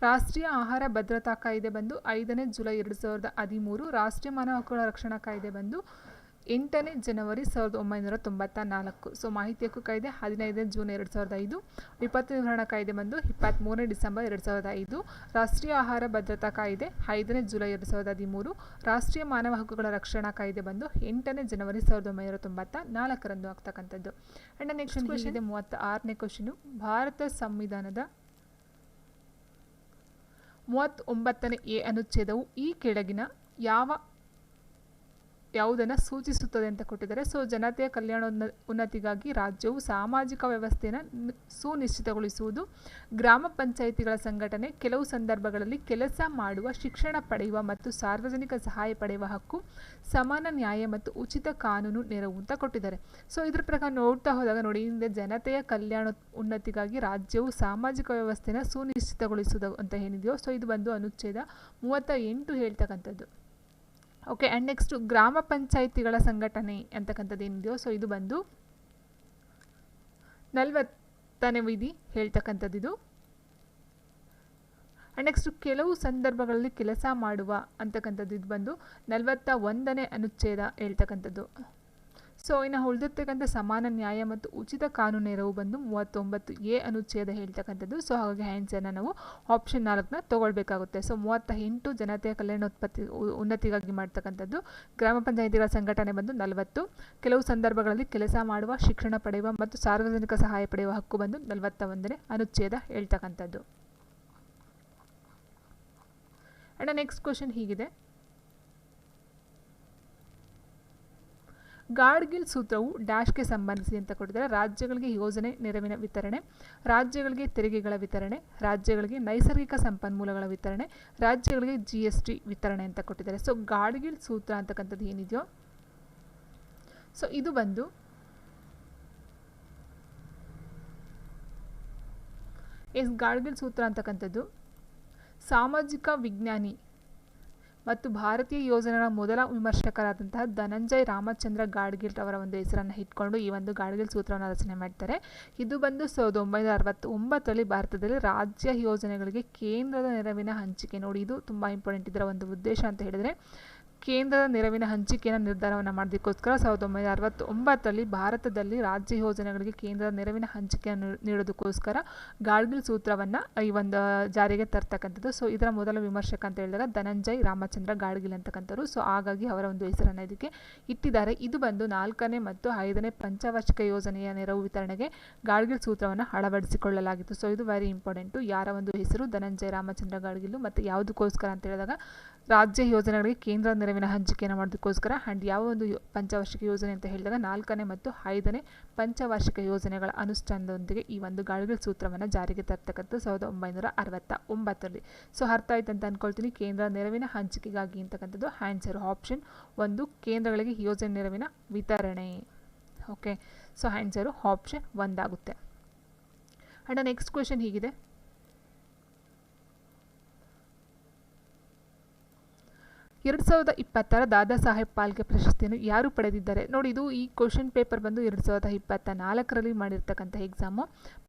ರಾಷ್ಟ್ರೀಯ ಆಹಾರ ಭದ್ರತಾ ಕಾಯ್ದೆ ಬಂದು 5ನೇ ಜುಲೈ 2013. ರಾಷ್ಟ್ರೀಯ ಮಾನವ ಹಕ್ಕುಗಳ ರಕ್ಷಣಾ ಕಾಯ್ದೆ ಬಂದು 8ನೇ ಜನವರಿ 1994. ಸೊ ಮಾಹಿತಿ ಹಕ್ಕು ಕಾಯ್ದೆ 15ನೇ ಜೂನ್ 2005. ವಿಪತ್ತು ನಿರ್ವಹಣಾ ಕಾಯ್ದೆ ಬಂದು 23ನೇ ಡಿಸೆಂಬರ್ 2005. ರಾಷ್ಟ್ರೀಯ ಆಹಾರ ಭದ್ರತಾ ಕಾಯ್ದೆ 5ನೇ ಜುಲೈ 2013. ರಾಷ್ಟ್ರೀಯ ಮಾನವ ಹಕ್ಕುಗಳ ರಕ್ಷಣಾ ಕಾಯ್ದೆ ಬಂದು 8ನೇ ಜನವರಿ 1994 ಆಗ್ತಕ್ಕಂಥದ್ದು. ಆ್ಯಂಡ್ ನೆಕ್ಸ್ಟ್ ಕ್ವೆಶನ್ ಇದೆ 36ನೇ ಕ್ವೆಶನು. ಭಾರತ ಸಂವಿಧಾನದ 39ನೇ ಎ ಅನುಚ್ಛೇದವು ಈ ಕೆಳಗಿನ ಯಾವುದನ್ನು ಸೂಚಿಸುತ್ತದೆ ಅಂತ ಕೊಟ್ಟಿದ್ದಾರೆ. ಸೊ ಜನತೆಯ ಕಲ್ಯಾಣ ಉನ್ನತಿಗಾಗಿ ರಾಜ್ಯವು ಸಾಮಾಜಿಕ ವ್ಯವಸ್ಥೆಯನ್ನು ಸುನಿಶ್ಚಿತಗೊಳಿಸುವುದು, ಗ್ರಾಮ ಪಂಚಾಯಿತಿಗಳ ಸಂಘಟನೆ, ಕೆಲವು ಸಂದರ್ಭಗಳಲ್ಲಿ ಕೆಲಸ ಮಾಡುವ, ಶಿಕ್ಷಣ ಪಡೆಯುವ ಮತ್ತು ಸಾರ್ವಜನಿಕ ಸಹಾಯ ಪಡೆಯುವ ಹಕ್ಕು, ಸಮಾನ ನ್ಯಾಯ ಮತ್ತು ಉಚಿತ ಕಾನೂನು ನೆರವು ಅಂತ ಕೊಟ್ಟಿದ್ದಾರೆ. ಸೊ ಇದ್ರ ಪ್ರಕಾರ ನೋಡ್ತಾ ಹೋದಾಗ ನೋಡಿ, ಹಿಂದೆ ಜನತೆಯ ಕಲ್ಯಾಣ ಉನ್ನತಿಗಾಗಿ ರಾಜ್ಯವು ಸಾಮಾಜಿಕ ವ್ಯವಸ್ಥೆಯನ್ನು ಸುನಿಶ್ಚಿತಗೊಳಿಸುವುದು ಅಂತ ಏನಿದೆಯೋ ಸೊ ಇದು ಬಂದು ಅನುಚ್ಛೇದ 38 ಹೇಳ್ತಕ್ಕಂಥದ್ದು. ಓಕೆ. ಆ್ಯಂಡ್ ನೆಕ್ಸ್ಟು ಗ್ರಾಮ ಪಂಚಾಯಿತಿಗಳ ಸಂಘಟನೆ ಅಂತಕ್ಕಂಥದ್ದು ಏನಿದೆಯೋ ಸೊ ಇದು ಬಂದು 40ನೇ ವಿಧಿ ಹೇಳ್ತಕ್ಕಂಥದ್ದು ಇದು. ಆ್ಯಂಡ್ ನೆಕ್ಸ್ಟು ಕೆಲವು ಸಂದರ್ಭಗಳಲ್ಲಿ ಕೆಲಸ ಮಾಡುವ ಅಂತಕ್ಕಂಥದ್ದು ಇದು ಬಂದು 41ನೇ ಅನುಚ್ಛೇದ ಹೇಳ್ತಕ್ಕಂಥದ್ದು. ಸೊ ಇನ್ನು ಉಳಿದಿರ್ತಕ್ಕಂಥ ಸಮಾನ ನ್ಯಾಯ ಮತ್ತು ಉಚಿತ ಕಾನೂನು ನೆರವು ಬಂದು 39A ಅನುಚ್ಛೇದ ಹೇಳ್ತಕ್ಕಂಥದ್ದು. ಸೊ ಹಾಗಾಗಿ ಆನ್ಸರ್ನ ನಾವು ಆಪ್ಷನ್ 4ನ ತೊಗೊಳ್ಬೇಕಾಗುತ್ತೆ. ಸೊ 38 ಜನತೆಯ ಕಲ್ಯಾಣ ಉನ್ನತಿಗಾಗಿ ಮಾಡ್ತಕ್ಕಂಥದ್ದು. ಗ್ರಾಮ ಪಂಚಾಯಿತಿಗಳ ಸಂಘಟನೆ ಬಂದು 40. ಕೆಲವು ಸಂದರ್ಭಗಳಲ್ಲಿ ಕೆಲಸ ಮಾಡುವ, ಶಿಕ್ಷಣ ಪಡೆಯುವ ಮತ್ತು ಸಾರ್ವಜನಿಕ ಸಹಾಯ ಪಡೆಯುವ ಹಕ್ಕು ಬಂದು 41ನೇ ಅನುಚ್ಛೇದ ಹೇಳ್ತಕ್ಕಂಥದ್ದು. ಅಂಡ್ ನೆಕ್ಸ್ಟ್ ಕ್ವಶನ್ ಹೀಗಿದೆ, ಗಾಡ್ಗಿಲ್ ಸೂತ್ರವು ಡ್ಯಾಶ್ಗೆ ಸಂಬಂಧಿಸಿ ಅಂತ ಕೊಟ್ಟಿದ್ದಾರೆ. ರಾಜ್ಯಗಳಿಗೆ ಯೋಜನೆ ನೆರವಿನ ವಿತರಣೆ, ರಾಜ್ಯಗಳಿಗೆ ತೆರಿಗೆಗಳ ವಿತರಣೆ, ರಾಜ್ಯಗಳಿಗೆ ನೈಸರ್ಗಿಕ ಸಂಪನ್ಮೂಲಗಳ ವಿತರಣೆ, ರಾಜ್ಯಗಳಿಗೆ GST ವಿತರಣೆ ಅಂತ ಕೊಟ್ಟಿದ್ದಾರೆ. ಸೊ ಗಾಡ್ಗಿಲ್ ಸೂತ್ರ ಅಂತಕ್ಕಂಥದ್ದು ಏನಿದೆಯೋ ಸೊ ಇದು ಬಂದು ಗಾಡ್ಗಿಲ್ ಸೂತ್ರ ಅಂತಕ್ಕಂಥದ್ದು ಸಾಮಾಜಿಕ ವಿಜ್ಞಾನಿ ಮತ್ತು ಭಾರತೀಯ ಯೋಜನೆಗಳ ಮೊದಲ ವಿಮರ್ಶಕರಾದಂತಹ ಧನಂಜಯ್ ರಾಮಚಂದ್ರ ಗಾಡ್ಗಿಲ್ ಅವರ ಒಂದು ಹೆಸರನ್ನು ಇಟ್ಕೊಂಡು ಈ ಒಂದು ಗಾಡ್ಗಿಲ್ ಸೂತ್ರವನ್ನು ರಚನೆ ಮಾಡ್ತಾರೆ. ಇದು ಬಂದು 1969ರಲ್ಲಿ ಭಾರತದಲ್ಲಿ ರಾಜ್ಯ ಯೋಜನೆಗಳಿಗೆ ಕೇಂದ್ರದ ನೆರವಿನ ಹಂಚಿಕೆ, ನೋಡಿ ಇದು ತುಂಬ ಇಂಪಾರ್ಟೆಂಟ್, ಇದರ ಒಂದು ಉದ್ದೇಶ ಅಂತ ಹೇಳಿದರೆ ಕೇಂದ್ರದ ನೆರವಿನ ಹಂಚಿಕೆಯನ್ನು ನಿರ್ಧಾರವನ್ನು ಮಾಡೋದಕ್ಕೋಸ್ಕರ 1969ರಲ್ಲಿ ಭಾರತದಲ್ಲಿ ರಾಜ್ಯ ಯೋಜನೆಗಳಿಗೆ ಕೇಂದ್ರದ ನೆರವಿನ ಹಂಚಿಕೆಯನ್ನು ನೀಡೋದಕ್ಕೋಸ್ಕರ ಗಾಡ್ಗಿಲ್ ಸೂತ್ರವನ್ನು ಈ ಒಂದು ಜಾರಿಗೆ ತರ್ತಕ್ಕಂಥದ್ದು. ಸೊ ಇದರ ಮೊದಲ ವಿಮರ್ಶಕ ಅಂತ ಹೇಳಿದಾಗ ಧನಂಜಯ್ ರಾಮಚಂದ್ರ ಗಾಡ್ಗಿಲ್ ಅಂತಕ್ಕಂಥವ್ರು. ಸೊ ಹಾಗಾಗಿ ಅವರ ಒಂದು ಹೆಸರನ್ನು ಇದಕ್ಕೆ ಇಟ್ಟಿದ್ದಾರೆ. ಇದು ಬಂದು 4ನೇ ಮತ್ತು 5ನೇ ಪಂಚವಾರ್ಷಿಕ ಯೋಜನೆಯ ನೆರವು ವಿತರಣೆಗೆ ಗಾಡ್ಗಿಲ್ ಸೂತ್ರವನ್ನು ಅಳವಡಿಸಿಕೊಳ್ಳಲಾಗಿತ್ತು. ಸೊ ಇದು ವೆರಿ ಇಂಪಾರ್ಟೆಂಟು. ಯಾರ ಒಂದು ಹೆಸರು ಧನಂಜಯ್ ರಾಮಚಂದ್ರ ಗಾಡ್ಗಿಲ್ ಮತ್ತು ಯಾವುದಕ್ಕೋಸ್ಕರ ಅಂತ ಹೇಳಿದಾಗ ರಾಜ್ಯ ಯೋಜನೆಗಳಿಗೆ ಕೇಂದ್ರ ನೆರವಿನ ಹಂಚಿಕೆಯನ್ನು ಮಾಡೋದಕ್ಕೋಸ್ಕರ. ಆ್ಯಂಡ್ ಯಾವ ಒಂದು ಪಂಚವಾರ್ಷಿಕ ಯೋಜನೆ ಅಂತ ಹೇಳಿದಾಗ 4ನೇ ಮತ್ತು 5ನೇ ಪಂಚವಾರ್ಷಿಕ ಯೋಜನೆಗಳ ಅನುಷ್ಠಾನದೊಂದಿಗೆ ಈ ಒಂದು ಗಾಡ್ಗಿಲ್ ಸೂತ್ರವನ್ನು ಜಾರಿಗೆ ತರ್ತಕ್ಕಂಥ 1969ರಲ್ಲಿ. ಸೊ ಅರ್ಥ ಆಯ್ತು ಅಂತ ಅಂದ್ಕೊಳ್ತೀನಿ. ಕೇಂದ್ರ ನೆರವಿನ ಹಂಚಿಕೆಗಾಗಿ ಅಂತಕ್ಕಂಥದ್ದು ಆನ್ಸರ್ ಆಪ್ಷನ್ 1 ಕೇಂದ್ರಗಳಿಗೆ ಯೋಜನೆ ನೆರವಿನ ವಿತರಣೆ. ಓಕೆ, ಸೊ ಆನ್ಸರು ಆಪ್ಷನ್ 1 ಆಗುತ್ತೆ. ಆ್ಯಂಡ್ ನೆಕ್ಸ್ಟ್ ಕ್ವೆಶನ್ ಹೀಗಿದೆ, 2020ರ ದಾದಾ ಸಾಹೇಬ್ ಫಾಲ್ಕೆ ಪ್ರಶಸ್ತಿಯನ್ನು ಯಾರು ಪಡೆದಿದ್ದಾರೆ? ನೋಡಿ ಇದು ಈ ಕ್ವಶನ್ ಪೇಪರ್ ಬಂದು 2024ರಲ್ಲಿ ಮಾಡಿರ್ತಕ್ಕಂಥ exam.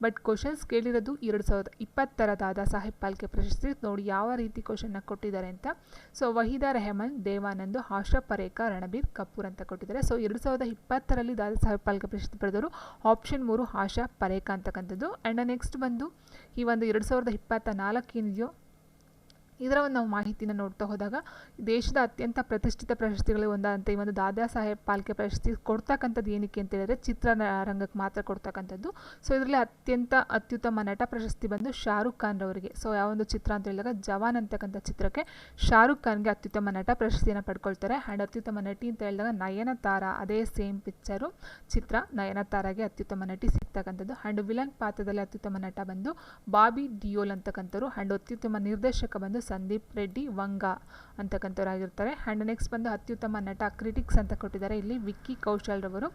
But questions ಕೇಳಿರೋದು 2020ರ Dada Saheb Phalke ಪ್ರಶಸ್ತಿ. ನೋಡಿ ಯಾವ ರೀತಿ ಕ್ವಶನ್ನ ಕೊಟ್ಟಿದ್ದಾರೆ ಅಂತ. ಸೊ ವಹೀದಾ ರೆಹಮಾನ್, ದೇವಾನಂದ್, ಆಶಾ ಪರೇಖ, ರಣಬೀರ್ ಕಪೂರ್ ಅಂತ ಕೊಟ್ಟಿದ್ದಾರೆ. ಸೊ 2020ರಲ್ಲಿ ದಾದಾ ಸಾಹೇಬ್ ಫಾಲ್ಕೆ ಪ್ರಶಸ್ತಿ ಪಡೆದವರು ಆಪ್ಷನ್ 3 ಆಶಾ ಪರೇಖ ಅಂತಕ್ಕಂಥದ್ದು. ಆ್ಯಂಡ್ ನೆಕ್ಸ್ಟ್ ಬಂದು ಈ ಒಂದು 2024 ಏನಿದೆಯೋ ಇದರ ಒಂದು ನಾವು ಮಾಹಿತಿನ ನೋಡ್ತಾ ಹೋದಾಗ ದೇಶದ ಅತ್ಯಂತ ಪ್ರತಿಷ್ಠಿತ ಪ್ರಶಸ್ತಿಗಳು ಒಂದಂತ ಈ ಒಂದು ದಾದಾ ಸಾಹೇಬ್ ಫಾಲ್ಕೆ ಪ್ರಶಸ್ತಿ ಕೊಡ್ತಕ್ಕಂಥದ್ದು ಏನಕ್ಕೆ ಅಂತ ಹೇಳಿದ್ರೆ ಚಿತ್ರರಂಗಕ್ಕೆ ಮಾತ್ರ ಕೊಡ್ತಕ್ಕಂಥದ್ದು. ಸೊ ಇದರಲ್ಲಿ ಅತ್ಯುತ್ತಮ ನಟ ಪ್ರಶಸ್ತಿ ಬಂದು ಶಾರುಖ್ ಖಾನ್ ರವರಿಗೆ. ಸೊ ಯಾವ ಒಂದು ಚಿತ್ರ ಅಂತ ಹೇಳಿದಾಗ ಜವಾನ್ ಅಂತಕ್ಕಂಥ ಚಿತ್ರಕ್ಕೆ ಶಾರುಖ್ ಖಾನ್ಗೆ ಅತ್ಯುತ್ತಮ ನಟ ಪ್ರಶಸ್ತಿಯನ್ನು ಪಡ್ಕೊಳ್ತಾರೆ. ಆ್ಯಂಡ್ ಅತ್ಯುತ್ತಮ ನಟಿ ಅಂತ ಹೇಳಿದಾಗ ನಯನತಾರಾ, ಅದೇ ಸೇಮ್ ಪಿಕ್ಚರು ಚಿತ್ರ, ನಯನತಾರಾಗೆ ಅತ್ಯುತ್ತಮ ನಟಿ ಸಿಗ್ತಕ್ಕಂಥದ್ದು. ಆ್ಯಂಡ್ ವಿಲನ್ ಪಾತ್ರದಲ್ಲಿ ಅತ್ಯುತ್ತಮ ನಟ ಬಂದು ಬಾಬಿ ಡಿಯೋಲ್ ಅಂತಕ್ಕಂಥವ್ರು. ಆ್ಯಂಡ್ ಅತ್ಯುತ್ತಮ ನಿರ್ದೇಶಕ ಬಂದು ಸಂದೀಪ್ ರೆಡ್ಡಿ ವಂಗ ಅಂತಕ್ಕಂಥವ್ರಾಗಿರ್ತಾರೆ. ಆ್ಯಂಡ್ ನೆಕ್ಸ್ಟ್ ಬಂದು ಅತ್ಯುತ್ತಮ ನಟ ಕ್ರಿಟಿಕ್ಸ್ ಅಂತ ಕೊಟ್ಟಿದ್ದಾರೆ. ಇಲ್ಲಿ ವಿಕ್ಕಿ ಕೌಶಲ್ ರವರು.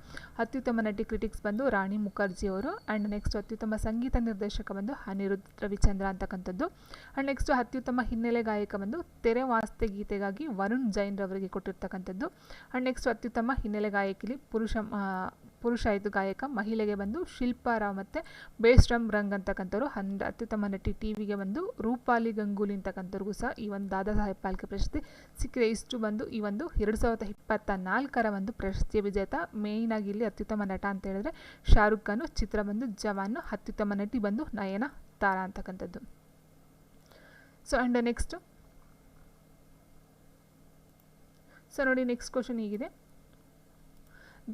ಅತ್ಯುತ್ತಮ ನಟಿ ಕ್ರಿಟಿಕ್ಸ್ ಬಂದು ರಾಣಿ ಮುಖರ್ಜಿ ಅವರು. ಆ್ಯಂಡ್ ನೆಕ್ಸ್ಟ್ ಅತ್ಯುತ್ತಮ ಸಂಗೀತ ನಿರ್ದೇಶಕ ಬಂದು ಅನಿರುದ್ಧ್ ರವಿಚಂದ್ರ ಅಂತಕ್ಕಂಥದ್ದು. ಆ್ಯಂಡ್ ನೆಕ್ಸ್ಟ್ ಅತ್ಯುತ್ತಮ ಹಿನ್ನೆಲೆ ಗಾಯಕ ಬಂದು ತೆರೆ ವಾಸ್ತೆ ಗೀತೆಗಾಗಿ ವರುಣ್ ಜೈನ್ ರವರಿಗೆ ಕೊಟ್ಟಿರ್ತಕ್ಕಂಥದ್ದು. ಆ್ಯಂಡ್ ನೆಕ್ಸ್ಟ್ ಅತ್ಯುತ್ತಮ ಹಿನ್ನೆಲೆ ಗಾಯಕಿಲಿ ಪುರುಷ ಆಯಿತು ಗಾಯಕ, ಮಹಿಳೆಗೆ ಬಂದು ಶಿಲ್ಪಾ ರಾವ್ ಮತ್ತು ಬೇಸ್ರಮ್ ರಂಗ್ ಅಂತಕ್ಕಂಥವ್ರು. ಅತ್ಯುತ್ತಮ ನಟಿ ಟಿವಿಗೆ ಬಂದು ರೂಪಾಲಿ ಗಂಗೂಲಿ ಅಂತಕ್ಕಂಥವ್ರಿಗೂ ಸಹ ಈ ಒಂದು ದಾದಾ ಸಾಹೇಬ್ ಫಾಲ್ಕೆ ಪ್ರಶಸ್ತಿ ಸಿಕ್ಕಿದೆ. ಇಷ್ಟು ಬಂದು ಈ ಒಂದು 2024ರ ಒಂದು ಪ್ರಶಸ್ತಿಯ ವಿಜೇತ. ಮೇಯ್ನ್ ಆಗಿ ಇಲ್ಲಿ ಅತ್ಯುತ್ತಮ ನಟ ಅಂತ ಹೇಳಿದ್ರೆ ಶಾರುಖ್ ಖಾನ್, ಚಿತ್ರ ಬಂದು ಜವಾನ್, ಅತ್ಯುತ್ತಮ ನಟಿ ಬಂದು ನಯನತಾರಾ ಅಂತಕ್ಕಂಥದ್ದು. ಸೊ ಆ್ಯಂಡ್ ನೆಕ್ಸ್ಟ್ ನೋಡಿ ನೆಕ್ಸ್ಟ್ ಕ್ವಶನ್ ಹೀಗಿದೆ,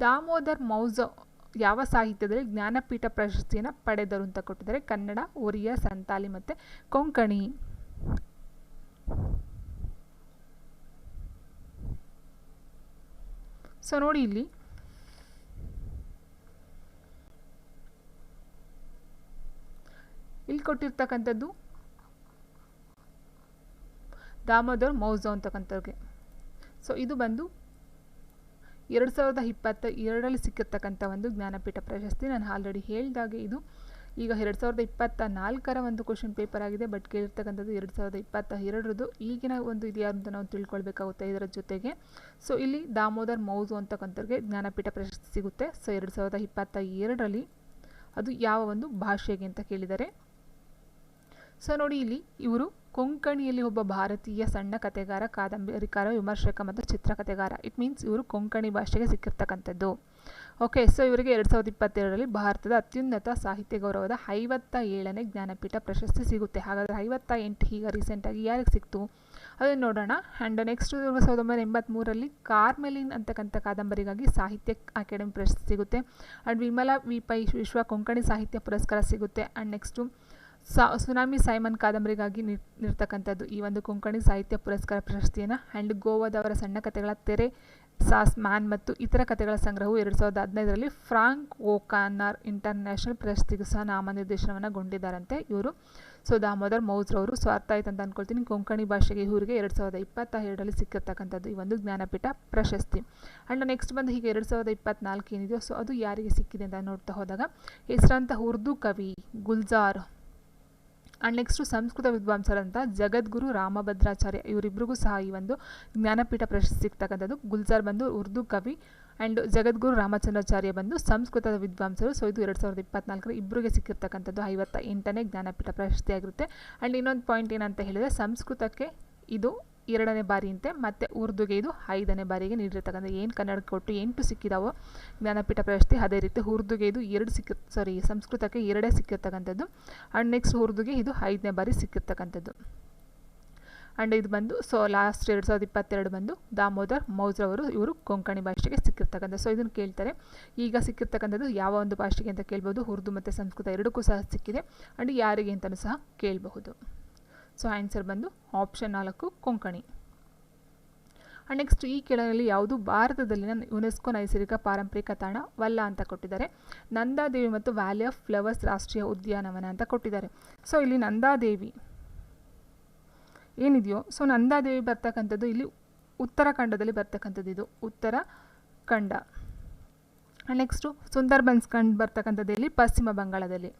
ದಾಮೋದರ್ ಮೌಜೋ ಯಾವ ಸಾಹಿತ್ಯದಲ್ಲಿ ಜ್ಞಾನಪೀಠ ಪ್ರಶಸ್ತಿಯನ್ನು ಪಡೆದರು ಅಂತ ಕೊಟ್ಟಿದ್ದಾರೆ? ಕನ್ನಡ, ಒರಿಯಾ, ಸಂತಾಲಿ ಮತ್ತು ಕೊಂಕಣಿ. ಸೊ ನೋಡಿ ಇಲ್ಲಿ ಕೊಟ್ಟಿರ್ತಕ್ಕಂಥದ್ದು ದಾಮೋದರ್ ಮೌಜೋ ಅಂತಕ್ಕಂಥವ್ರಿಗೆ. ಸೊ ಇದು ಬಂದು 2022ರಲ್ಲಿ ಸಿಕ್ಕಿರ್ತಕ್ಕಂಥ ಒಂದು ಜ್ಞಾನಪೀಠ ಪ್ರಶಸ್ತಿ. ನಾನು ಆಲ್ರೆಡಿ ಹೇಳಿದಾಗೆ ಇದು ಈಗ 2024ರ ಒಂದು ಕ್ವಶನ್ ಪೇಪರ್ ಆಗಿದೆ. ಬಟ್ ಕೇಳಿರ್ತಕ್ಕಂಥದ್ದು 2022ರದ್ದು. ಈಗಿನ ಒಂದು ಇದು ಯಾರು ಅಂತ ನಾವು ತಿಳ್ಕೊಳ್ಬೇಕಾಗುತ್ತೆ ಇದರ ಜೊತೆಗೆ. ಸೊ ಇಲ್ಲಿ ದಾಮೋದರ್ ಮೌಜೋ ಅಂತಕ್ಕಂಥವ್ರಿಗೆ ಜ್ಞಾನಪೀಠ ಪ್ರಶಸ್ತಿ ಸಿಗುತ್ತೆ. ಸೊ 2022ರಲ್ಲಿ ಅದು ಯಾವ ಒಂದು ಭಾಷೆಗೆ ಅಂತ ಕೇಳಿದ್ದಾರೆ. ಸೊ ನೋಡಿ ಇಲ್ಲಿ ಇವರು ಕೊಂಕಣಿಯಲ್ಲಿ ಒಬ್ಬ ಭಾರತೀಯ ಸಣ್ಣ ಕಥೆಗಾರ, ಕಾದಂಬರಿಕಾರ, ವಿಮರ್ಶಕ ಮತ್ತು ಚಿತ್ರಕಥೆಗಾರ. ಇಟ್ ಮೀನ್ಸ್ ಇವರು ಕೊಂಕಣಿ ಭಾಷೆಗೆ ಸಿಕ್ಕಿರ್ತಕ್ಕಂಥದ್ದು. ಓಕೆ, ಸೊ ಇವರಿಗೆ 2022ರಲ್ಲಿ ಭಾರತದ ಅತ್ಯುನ್ನತ ಸಾಹಿತ್ಯ ಗೌರವದ 57ನೇ ಜ್ಞಾನಪೀಠ ಪ್ರಶಸ್ತಿ ಸಿಗುತ್ತೆ. ಹಾಗಾದರೆ 58 ಈಗ ರೀಸೆಂಟಾಗಿ ಯಾರಿಗೆ ಸಿಕ್ತು ಅದನ್ನು ನೋಡೋಣ. ಆ್ಯಂಡ್ ನೆಕ್ಸ್ಟ್ 1983ರಲ್ಲಿ ಕಾರ್ಮೆಲಿನ್ ಅಂತಕ್ಕಂಥ ಕಾದಂಬರಿಗಾಗಿ ಸಾಹಿತ್ಯ ಅಕಾಡೆಮಿ ಪ್ರಶಸ್ತಿ ಸಿಗುತ್ತೆ. ಆ್ಯಂಡ್ ವಿಮಲಾ ವಿ ಪೈ ವಿಶ್ವ ಕೊಂಕಣಿ ಸಾಹಿತ್ಯ ಪುರಸ್ಕಾರ ಸಿಗುತ್ತೆ. ಆ್ಯಂಡ್ ನೆಕ್ಸ್ಟು ಸುನಾಮಿ ಸೈಮನ್ ಕಾದಂಬರಿಗಾಗಿ ನೀಡ್ತಕ್ಕಂಥದ್ದು ಈ ಒಂದು ಕೊಂಕಣಿ ಸಾಹಿತ್ಯ ಪುರಸ್ಕಾರ ಪ್ರಶಸ್ತಿಯನ್ನು. ಆ್ಯಂಡ್ ಗೋವಾದವರ ಸಣ್ಣ ಕಥೆಗಳ ತೆರೆ, ಸಾಸ್ ಮ್ಯಾನ್ ಮತ್ತು ಇತರ ಕಥೆಗಳ ಸಂಗ್ರಹವು 2015ರಲ್ಲಿ ಫ್ರಾಂಕ್ ಓಕಾನರ್ ಇಂಟರ್ನ್ಯಾಷನಲ್ ಪ್ರಶಸ್ತಿಗೂ ಸಹ ನಾಮನಿರ್ದೇಶನವನ್ನು ಗೊಂಡಿದ್ದಾರಂತೆ ಇವರು. ಸೊ ದಾಮೋದರ್ ಮೌಜ್ರವರು. ಸೊ ಅರ್ಥ ಆಯ್ತು ಅಂತ ಅಂದ್ಕೊಳ್ತೀನಿ. ಕೊಂಕಣಿ ಭಾಷೆಗೆ ಇವರಿಗೆ 2022ರಲ್ಲಿ ಸಿಕ್ಕಿರ್ತಕ್ಕಂಥದ್ದು ಈ ಒಂದು ಜ್ಞಾನಪೀಠ ಪ್ರಶಸ್ತಿ. ಆ್ಯಂಡ್ ನೆಕ್ಸ್ಟ್ ಬಂದು ಹೀಗೆ 2024 ಏನಿದೆಯೋ ಸೊ ಅದು ಯಾರಿಗೆ ಸಿಕ್ಕಿದೆ ಅಂತ ನೋಡ್ತಾ ಹೋದಾಗ ಹೆಸರಾಂತ ಉರ್ದು ಕವಿ ಗುಲ್ಜಾರ್ ಆ್ಯಂಡ್ ನೆಕ್ಸ್ಟು ಸಂಸ್ಕೃತ ವಿದ್ವಾಂಸರಂತ ಜಗದ್ಗುರು ರಾಮಭದ್ರಾಚಾರ್ಯ ಇವರಿಬ್ಬರಿಗೂ ಸಹ ಈ ಒಂದು ಜ್ಞಾನಪೀಠ ಪ್ರಶಸ್ತಿ ಸಿಗ್ತಕ್ಕಂಥದ್ದು. ಗುಲ್ಜಾರ್ ಬಂದು ಉರ್ದು ಕವಿ ಆ್ಯಂಡ್ ಜಗದ್ಗುರು ರಾಮಚಂದ್ರಾಚಾರ್ಯ ಬಂದು ಸಂಸ್ಕೃತದ ವಿದ್ವಾಂಸರು. ಸೊ ಇದು 2024 ಇಬ್ಬರಿಗೆ ಸಿಕ್ಕಿರ್ತಕ್ಕಂಥದ್ದು 58ನೇ ಜ್ಞಾನಪೀಠ ಪ್ರಶಸ್ತಿ ಆಗಿರುತ್ತೆ. ಆ್ಯಂಡ್ ಇನ್ನೊಂದು ಪಾಯಿಂಟ್ ಏನಂತ ಹೇಳಿದರೆ ಸಂಸ್ಕೃತಕ್ಕೆ ಇದು 2ನೇ ಬಾರಿಯಂತೆ ಮತ್ತು ಉರ್ದುಗೆ ಇದು 5ನೇ ಬಾರಿಗೆ ನೀಡಿರ್ತಕ್ಕಂಥ ಏನು ಕನ್ನಡಕ್ಕೆ ಕೊಟ್ಟು 8 ಸಿಕ್ಕಿದಾವೋ ಜ್ಞಾನಪೀಠ ಪ್ರಶಸ್ತಿ ಅದೇ ರೀತಿ ಉರ್ದುಗೆ ಇದು ಸಂಸ್ಕೃತಕ್ಕೆ 2 ಸಿಕ್ಕಿರ್ತಕ್ಕಂಥದ್ದು. ಆ್ಯಂಡ್ ನೆಕ್ಸ್ಟ್ ಉರ್ದುಗೆ ಇದು 5ನೇ ಬಾರಿ ಸಿಕ್ಕಿರ್ತಕ್ಕಂಥದ್ದು. ಆ್ಯಂಡ್ ಇದು ಬಂದು ಸೊ ಲಾಸ್ಟ್ 2022 ಬಂದು ದಾಮೋದರ್ ಮೌಜ್ರವರು ಇವರು ಕೊಂಕಣಿ ಭಾಷೆಗೆ ಸಿಕ್ಕಿರ್ತಕ್ಕಂಥ. ಸೊ ಇದನ್ನು ಕೇಳ್ತಾರೆ. ಈಗ ಸಿಕ್ಕಿರ್ತಕ್ಕಂಥದ್ದು ಯಾವ ಒಂದು ಭಾಷೆಗೆ ಅಂತ ಕೇಳ್ಬೋದು. ಉರ್ದು ಮತ್ತು ಸಂಸ್ಕೃತ ಎರಡಕ್ಕೂ ಸಹ ಸಿಕ್ಕಿದೆ. ಆ್ಯಂಡ್ ಯಾರಿಗೆ ಅಂತಲೂ ಸಹ ಕೇಳಬಹುದು. ಸೊ ಆನ್ಸರ್ ಬಂದು ಆಪ್ಷನ್ 4 ಕೊಂಕಣಿ. ಆ್ಯಂಡ್ ನೆಕ್ಸ್ಟ್ ಈ ಕೆಳಗಲ್ಲಿ ಯಾವುದು ಭಾರತದಲ್ಲಿನ ಯುನೆಸ್ಕೋ ನೈಸರ್ಗಿಕ ಪಾರಂಪರಿಕ ತಾಣವಲ್ಲ ಅಂತ ಕೊಟ್ಟಿದ್ದಾರೆ. ನಂದಾದೇವಿ ಮತ್ತು ವ್ಯಾಲಿ ಆಫ್ ಫ್ಲವರ್ಸ್ ರಾಷ್ಟ್ರೀಯ ಉದ್ಯಾನವನ ಅಂತ ಕೊಟ್ಟಿದ್ದಾರೆ. ಸೊ ಇಲ್ಲಿ ನಂದಾದೇವಿ ಏನಿದೆಯೋ ಸೊ ನಂದಾದೇವಿ ಬರ್ತಕ್ಕಂಥದ್ದು ಇಲ್ಲಿ ಉತ್ತರಾಖಂಡದಲ್ಲಿ ಬರ್ತಕ್ಕಂಥದ್ದು, ಇದು ಉತ್ತರಾಖಂಡ. ಆ್ಯಂಡ್ ನೆಕ್ಸ್ಟು ಸುಂದರ್ಬನ್ಸ್ ಕಂಡು ಬರ್ತಕ್ಕಂಥದ್ದು ಇಲ್ಲಿ ಪಶ್ಚಿಮ ಬಂಗಾಳದಲ್ಲಿ.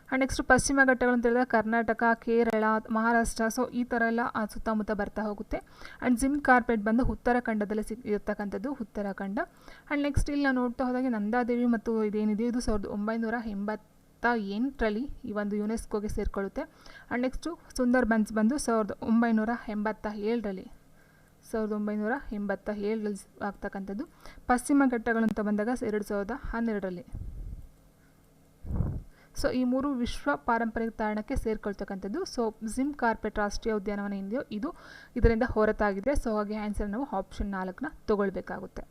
ಆ್ಯಂಡ್ ನೆಕ್ಸ್ಟ್ ಪಶ್ಚಿಮ ಘಟ್ಟಗಳು ಅಂತ ಹೇಳಿದ್ರೆ ಕರ್ನಾಟಕ, ಕೇರಳ, ಮಹಾರಾಷ್ಟ್ರ. ಸೊ ಈ ಥರ ಎಲ್ಲ ಸುತ್ತಮುತ್ತ ಬರ್ತಾ ಹೋಗುತ್ತೆ. ಆ್ಯಂಡ್ ಜಿಮ್ ಕಾರ್ಪೆಟ್ ಬಂದು ಉತ್ತರಾಖಂಡದಲ್ಲಿ ಇರ್ತಕ್ಕಂಥದ್ದು ಉತ್ತರಾಖಂಡ. ಆ್ಯಂಡ್ ನೆಕ್ಸ್ಟ್ ಇಲ್ಲಿ ನಾವು ನೋಡ್ತಾ ಹೋದಾಗೆ ನಂದಾದೇವಿ ಮತ್ತು ಇದೇನಿದೆ ಇದು 1988ರಲ್ಲಿ ಈ ಒಂದು ಯುನೆಸ್ಕೋಗೆ ಸೇರಿಕೊಳ್ಳುತ್ತೆ. ಆ್ಯಂಡ್ ನೆಕ್ಸ್ಟು ಸುಂದರ್ಬನ್ಸ್ ಬಂದು 1987ರಲ್ಲಿ ಆಗ್ತಕ್ಕಂಥದ್ದು. ಪಶ್ಚಿಮ ಘಟ್ಟಗಳು ಅಂತ ಬಂದಾಗ 2012ರಲ್ಲಿ. ಸೊ ಈ 3 ವಿಶ್ವ ಪಾರಂಪರಿಕ ತಾಣಕ್ಕೆ ಸೇರ್ಕೊಳ್ತಕ್ಕಂಥದ್ದು. ಸೊ ಜಿಮ್ ಕಾರ್ಪೆಟ್ ರಾಷ್ಟ್ರೀಯ ಉದ್ಯಾನವನ ಏನಿದೆಯೋ ಇದು ಇದರಿಂದ ಹೊರತಾಗಿದೆ. ಸೊ ಹಾಗೆ ಆನ್ಸರ್ ನಾವು ಆಪ್ಷನ್ 4ನ ತಗೊಳ್ಬೇಕಾಗುತ್ತೆ.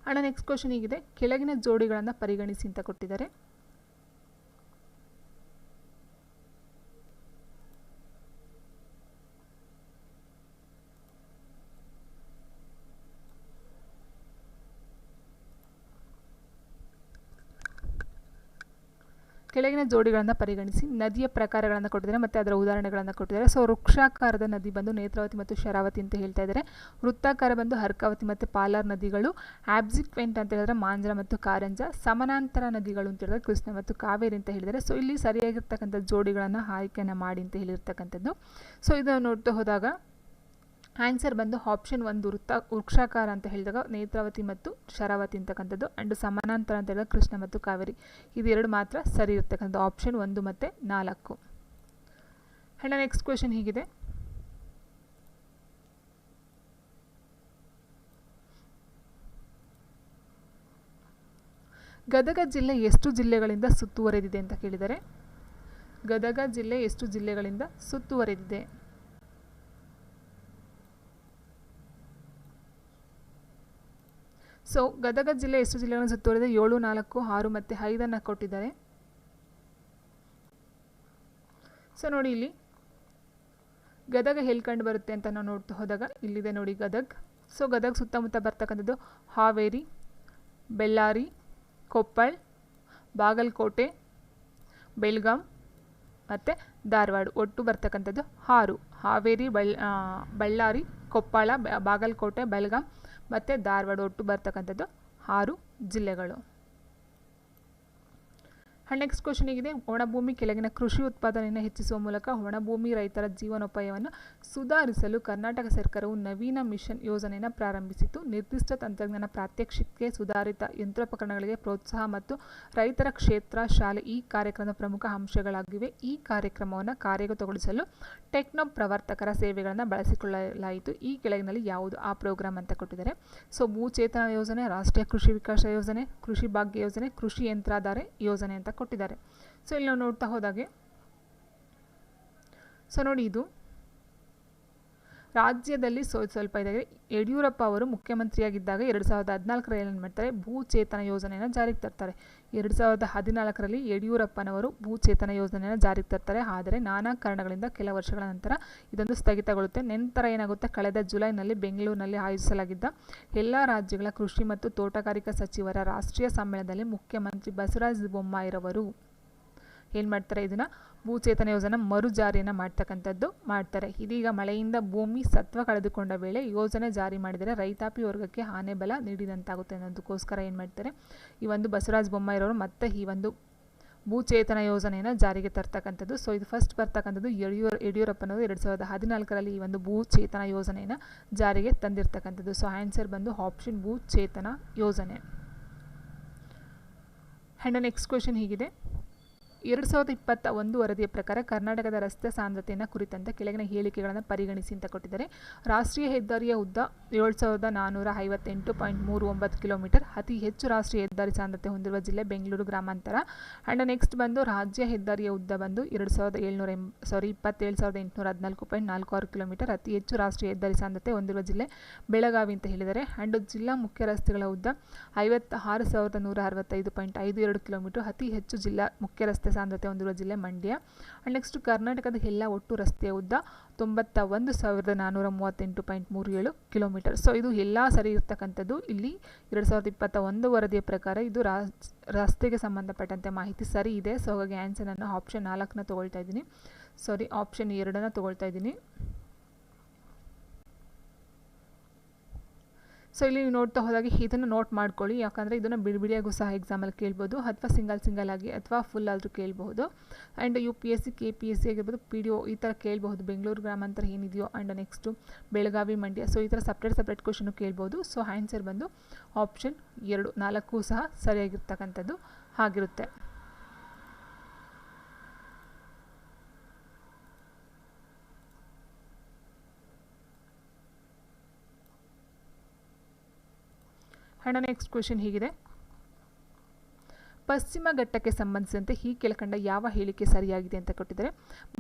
ಆ್ಯಂಡ್ ನೆಕ್ಸ್ಟ್ ಕ್ವಶನ್ ಹೀಗಿದೆ, ಕೆಳಗಿನ ಜೋಡಿಗಳನ್ನು ಪರಿಗಣಿಸಿ ಅಂತ ಕೊಟ್ಟಿದ್ದಾರೆ. ಕೆಳಗಿನ ಜೋಡಿಗಳನ್ನು ಪರಿಗಣಿಸಿ. ನದಿಯ ಪ್ರಕಾರಗಳನ್ನು ಕೊಟ್ಟಿದ್ದಾರೆ ಮತ್ತು ಅದರ ಉದಾಹರಣೆಗಳನ್ನು ಕೊಟ್ಟಿದ್ದಾರೆ. ಸೊ ವೃಕ್ಷಾಕಾರದ ನದಿ ಬಂದು ನೇತ್ರಾವತಿ ಮತ್ತು ಶರಾವತಿ ಅಂತ ಹೇಳ್ತಾ ಇದ್ದಾರೆ. ವೃತ್ತಾಕಾರ ಬಂದು ಹರ್ಕಾವತಿ ಮತ್ತು ಪಾಲಾರ್ ನದಿಗಳು. ಆಬ್ಸಿಕ್ವೆಂಟ್ ಅಂತ ಹೇಳಿದ್ರೆ ಮಾಂಜ್ರಾ ಮತ್ತು ಕಾರಂಜ. ಸಮಾನಾಂತರ ನದಿಗಳು ಅಂತ ಹೇಳಿದ್ರೆ ಕೃಷ್ಣ ಮತ್ತು ಕಾವೇರಿ ಅಂತ ಹೇಳಿದ್ದಾರೆ. ಸೊ ಇಲ್ಲಿ ಸರಿಯಾಗಿರ್ತಕ್ಕಂಥ ಜೋಡಿಗಳನ್ನು ಆಯ್ಕೆಯನ್ನು ಮಾಡಿ ಅಂತ ಹೇಳಿರ್ತಕ್ಕಂಥದ್ದು. ಸೊ ಇದನ್ನು ನೋಡ್ತಾ ಹೋದಾಗ ಆನ್ಸರ್ ಬಂದು ಆಪ್ಷನ್ 1 ವೃಕ್ಷಾಕಾರ ಅಂತ ಹೇಳಿದಾಗ ನೇತ್ರಾವತಿ ಮತ್ತು ಶರಾವತಿ ಅಂತಕ್ಕಂಥದ್ದು. ಆ್ಯಂಡ್ ಸಮಾನಾಂತರ ಅಂತ ಹೇಳಿದಾಗ ಕೃಷ್ಣ ಮತ್ತು ಕಾವೇರಿ. ಇದು 2 ಮಾತ್ರ ಸರಿ ಇರ್ತಕ್ಕಂಥದ್ದು, ಆಪ್ಷನ್ 1 ಮತ್ತು 4. ಆ್ಯಂಡ್ ನೆಕ್ಸ್ಟ್ ಕ್ವೆಶನ್ ಹೀಗಿದೆ, ಗದಗ ಜಿಲ್ಲೆ ಎಷ್ಟು ಜಿಲ್ಲೆಗಳಿಂದ ಸುತ್ತುವರೆದಿದೆ ಅಂತ ಕೇಳಿದರೆ ಗದಗ ಜಿಲ್ಲೆ ಎಷ್ಟು ಜಿಲ್ಲೆಗಳಿಂದ ಸುತ್ತುವರೆದಿದೆ? ಸೊ ಗದಗ ಜಿಲ್ಲೆ ಎಷ್ಟು ಜಿಲ್ಲೆಗಳನ್ನು ಸುತ್ತುವರೆದಿದೆ? 7, 4, 6 ಮತ್ತು 5 ಕೊಟ್ಟಿದ್ದಾರೆ. ಸೊ ನೋಡಿ ಇಲ್ಲಿ ಗದಗ ಎಲ್ಲಿ ಕಂಡು ಬರುತ್ತೆ ಅಂತ ನಾವು ನೋಡ್ತಾ ಹೋದಾಗ ಇಲ್ಲಿದೆ ನೋಡಿ ಗದಗ್. ಸೊ ಗದಗ್ ಸುತ್ತಮುತ್ತ ಬರ್ತಕ್ಕಂಥದ್ದು ಹಾವೇರಿ, ಬೆಳ್ಳಾರಿ, ಕೊಪ್ಪಳ, ಬಾಗಲಕೋಟೆ, ಬೆಳಗಾಂ ಮತ್ತು ಧಾರವಾಡ. ಒಟ್ಟು ಬರ್ತಕ್ಕಂಥದ್ದು 6. ಹಾವೇರಿ, ಬಳ್ಳಾರಿ, ಕೊಪ್ಪಳ, ಬಾಗಲಕೋಟೆ, ಬೆಳಗಾಂ ಮತ್ತು ಧಾರವಾಡ ಒಟ್ಟು ಬರ್ತಕ್ಕಂಥದ್ದು 6 ಜಿಲ್ಲೆಗಳು. ಆ್ಯಂಡ್ ನೆಕ್ಸ್ಟ್ ಕ್ವಶನ್ ಇದೆ, ಒಣಭೂಮಿ ಕೆಳಗಿನ ಕೃಷಿ ಉತ್ಪಾದನೆಯನ್ನು ಹೆಚ್ಚಿಸುವ ಮೂಲಕ ಒಣಭೂಮಿ ರೈತರ ಜೀವನೋಪಾಯವನ್ನು ಸುಧಾರಿಸಲು ಕರ್ನಾಟಕ ಸರ್ಕಾರವು ನವೀನ ಮಿಷನ್ ಯೋಜನೆಯನ್ನು ಪ್ರಾರಂಭಿಸಿತು. ನಿರ್ದಿಷ್ಟ ತಂತ್ರಜ್ಞಾನ ಪ್ರಾತ್ಯಕ್ಷಿಕೆ, ಸುಧಾರಿತ ಯಂತ್ರೋಪಕರಣಗಳಿಗೆ ಪ್ರೋತ್ಸಾಹ ಮತ್ತು ರೈತರ ಕ್ಷೇತ್ರ ಶಾಲೆ ಈ ಕಾರ್ಯಕ್ರಮದ ಪ್ರಮುಖ ಅಂಶಗಳಾಗಿವೆ. ಈ ಕಾರ್ಯಕ್ರಮವನ್ನು ಕಾರ್ಯಗತಗೊಳಿಸಲು ಟೆಕ್ನೋ ಪ್ರವರ್ತಕರ ಸೇವೆಗಳನ್ನು ಬಳಸಿಕೊಳ್ಳಲಾಯಿತು. ಈ ಕೆಳಗಿನಲ್ಲಿ ಯಾವುದು ಆ ಪ್ರೋಗ್ರಾಮ್ ಅಂತ ಕೊಟ್ಟಿದ್ದಾರೆ. ಸೊ ಭೂಚೇತನ ಯೋಜನೆ, ರಾಷ್ಟ್ರೀಯ ಕೃಷಿ ವಿಕಾಸ ಯೋಜನೆ, ಕೃಷಿ ಭಾಗ್ಯ ಯೋಜನೆ, ಕೃಷಿ ಯಂತ್ರಾಧಾರ ಯೋಜನೆ ಅಂತ ಕೊಟ್ಟಿದ್ದಾರೆ. ಸೊ ಇಲ್ಲಿ ನಾವು ನೋಡ್ತಾ ಹೋದಾಗೆ, ಸೊ ನೋಡಿ ಇದು ರಾಜ್ಯದಲ್ಲಿ ಸ್ವಲ್ಪ ಇದಾಗಿದೆ. ಯಡಿಯೂರಪ್ಪ ಅವರು ಮುಖ್ಯಮಂತ್ರಿಯಾಗಿದ್ದಾಗ 2014ರಲ್ಲಿ ಏನು ಮಾಡ್ತಾರೆ, ಭೂಚೇತನ ಯೋಜನೆಯನ್ನು ಜಾರಿಗೆ ತರ್ತಾರೆ. 2014ರಲ್ಲಿ ಯಡಿಯೂರಪ್ಪನವರು ಭೂಚೇತನ ಯೋಜನೆಯನ್ನು ಜಾರಿಗೆ ತರ್ತಾರೆ. ಆದರೆ ನಾನಾ ಕಾರಣಗಳಿಂದ ಕೆಲ ವರ್ಷಗಳ ನಂತರ ಇದೊಂದು ಸ್ಥಗಿತಗೊಳ್ಳುತ್ತೆ. ನಂತರ ಏನಾಗುತ್ತೆ, ಕಳೆದ ಜುಲೈನಲ್ಲಿ ಬೆಂಗಳೂರಿನಲ್ಲಿ ಆಯೋಜಿಸಲಾಗಿದ್ದ ಎಲ್ಲ ರಾಜ್ಯಗಳ ಕೃಷಿ ಮತ್ತು ತೋಟಗಾರಿಕಾ ಸಚಿವರ ರಾಷ್ಟ್ರೀಯ ಸಮ್ಮೇಳನದಲ್ಲಿ ಮುಖ್ಯಮಂತ್ರಿ ಬಸವರಾಜ ಬೊಮ್ಮಾಯಿರವರು ಏನು ಮಾಡ್ತಾರೆ, ಇದನ್ನು ಭೂಚೇತನ ಯೋಜನೆ ಮರು ಜಾರಿಯನ್ನು ಮಾಡ್ತಾರೆ. ಇದೀಗ ಮಳೆಯಿಂದ ಭೂಮಿ ಸತ್ವ ಕಳೆದುಕೊಂಡ ವೇಳೆ ಯೋಜನೆ ಜಾರಿ ಮಾಡಿದರೆ ರೈತಾಪಿ ವರ್ಗಕ್ಕೆ ಆನೆ ಬಲ ನೀಡಿದಂತಾಗುತ್ತೆ ಅನ್ನೋದಕ್ಕೋಸ್ಕರ ಏನು ಮಾಡ್ತಾರೆ, ಈ ಒಂದು ಬಸವರಾಜ ಬೊಮ್ಮಾಯಿರವರು ಮತ್ತೆ ಈ ಒಂದು ಭೂಚೇತನ ಯೋಜನೆಯನ್ನು ಜಾರಿಗೆ ತರ್ತಕ್ಕಂಥದ್ದು. ಸೊ ಇದು ಫಸ್ಟ್ ಬರ್ತಕ್ಕಂಥದ್ದು ಯಡಿಯೂರಪ್ಪನವರು 2014ರಲ್ಲಿ ಈ ಒಂದು ಭೂಚೇತನ ಯೋಜನೆಯನ್ನು ಜಾರಿಗೆ ತಂದಿರ್ತಕ್ಕಂಥದ್ದು. ಸೊ ಆನ್ಸರ್ ಬಂದು ಆಪ್ಷನ್ ಭೂಚೇತನ ಯೋಜನೆ. ಆ್ಯಂಡ್ ನೆಕ್ಸ್ಟ್ ಕ್ವೆಶನ್ ಹೀಗಿದೆ, 2021 ವರದಿಯ ಪ್ರಕಾರ ಕರ್ನಾಟಕದ ರಸ್ತೆ ಸಾಂದ್ರತೆಯನ್ನು ಕುರಿತಂತೆ ಕೆಳಗಿನ ಹೇಳಿಕೆಗಳನ್ನು ಪರಿಗಣಿಸಿ ಅಂತ ಕೊಟ್ಟಿದ್ದಾರೆ. ರಾಷ್ಟ್ರೀಯ ಹೆದ್ದಾರಿಯ ಉದ್ದ 7458.39 ಕಿಲೋಮೀಟರ್, ಅತಿ ಹೆಚ್ಚು ರಾಷ್ಟ್ರೀಯ ಹೆದ್ದಾರಿ ಸಾಂದ್ರತೆ ಹೊಂದಿರುವ ಜಿಲ್ಲೆ ಬೆಂಗಳೂರು ಗ್ರಾಮಾಂತರ. ಆ್ಯಂಡ್ ನೆಕ್ಸ್ಟ್ ಬಂದು ರಾಜ್ಯ ಹೆದ್ದಾರಿಯ ಉದ್ದ ಬಂದು 27,814.46 ಕಿಲೋಮೀಟರ್, ಅತಿ ಹೆಚ್ಚು ರಾಷ್ಟ್ರೀಯ ಹೆದ್ದಾರಿ ಸಾಂದ್ರತೆ ಹೊಂದಿರುವ ಜಿಲ್ಲೆ ಬೆಳಗಾವಿ ಅಂತ ಹೇಳಿದ್ದಾರೆ. ಆ್ಯಂಡ್ ಜಿಲ್ಲಾ ಮುಖ್ಯ ರಸ್ತೆಗಳ ಉದ್ದ 56,165.52 ಕಿಲೋಮೀಟರ್, ಅತಿ ಹೆಚ್ಚು ಜಿಲ್ಲಾ ಮುಖ್ಯ ರಸ್ತೆ ಸಾಂದ್ರತೆ ಹೊಂದಿರುವ ಜಿಲ್ಲೆ ಮಂಡ್ಯ. ಆ್ಯಂಡ್ ನೆಕ್ಸ್ಟ್ ಕರ್ನಾಟಕದ ಎಲ್ಲ ಒಟ್ಟು ರಸ್ತೆಯ ಉದ್ದ 91,438.37 ಕಿಲೋಮೀಟರ್. ಸೊ ಇದು ಎಲ್ಲ ಸರಿ ಇರ್ತಕ್ಕಂಥದ್ದು. ಇಲ್ಲಿ 2021 ವರದಿಯ ಪ್ರಕಾರ ಇದು ರಸ್ತೆಗೆ ಸಂಬಂಧಪಟ್ಟಂತೆ ಮಾಹಿತಿ ಸರಿ ಇದೆ. ಸೊ ಹಾಗಾಗಿ ಆನ್ಸರ್ ನಾನು ಆಪ್ಷನ್ 4ನ ತೊಗೊಳ್ತಾ ಇದ್ದೀನಿ, ಆಪ್ಷನ್ 2ನ ತೊಗೊಳ್ತಾ ಇದ್ದೀನಿ. ಸೊ ಇಲ್ಲಿ ನೀವು ನೋಡ್ತಾ ಹೋದಾಗೆ ಇದನ್ನು ನೋಟ್ ಮಾಡ್ಕೊಳ್ಳಿ, ಯಾಕಂದರೆ ಇದನ್ನು ಬಿಡಿಯಾಗೂ ಸಹ ಎಕ್ಸಾಮಲ್ಲಿ ಕೇಳ್ಬೋದು, ಅಥವಾ ಸಿಂಗಲ್ ಆಗಿ ಅಥವಾ ಫುಲ್ ಆದರೂ ಕೇಳಬಹುದು. ಆ್ಯಂಡ್ UPSC KPSC ಆಗಿರ್ಬೋದು, PDO ಈ ಥರ ಕೇಳಬಹುದು. ಬೆಂಗಳೂರು ಗ್ರಾಮಾಂತರ ಏನಿದೆಯೋ and next Belagavi Mandya, so ಈ ಥರ ಸಪ್ರೇಟ್ ಕ್ವಶನು ಕೇಳ್ಬೋದು. ಸೊ ಆನ್ಸರ್ ಬಂದು ಆಪ್ಷನ್ 2, 4 ಸಹ ಸರಿಯಾಗಿರ್ತಕ್ಕಂಥದ್ದು ಆಗಿರುತ್ತೆ. ಆ್ಯಂಡ್ ನೆಕ್ಸ್ಟ್ ಕ್ವೆಶನ್ ಹೀಗಿದೆ, ಪಶ್ಚಿಮ ಘಟ್ಟಕ್ಕೆ ಸಂಬಂಧಿಸಿದಂತೆ ಈ ಕೆಳಕಂಡ ಯಾವ ಹೇಳಿಕೆ ಸರಿಯಾಗಿದೆ ಅಂತ ಕೊಟ್ಟಿದ್ದಾರೆ.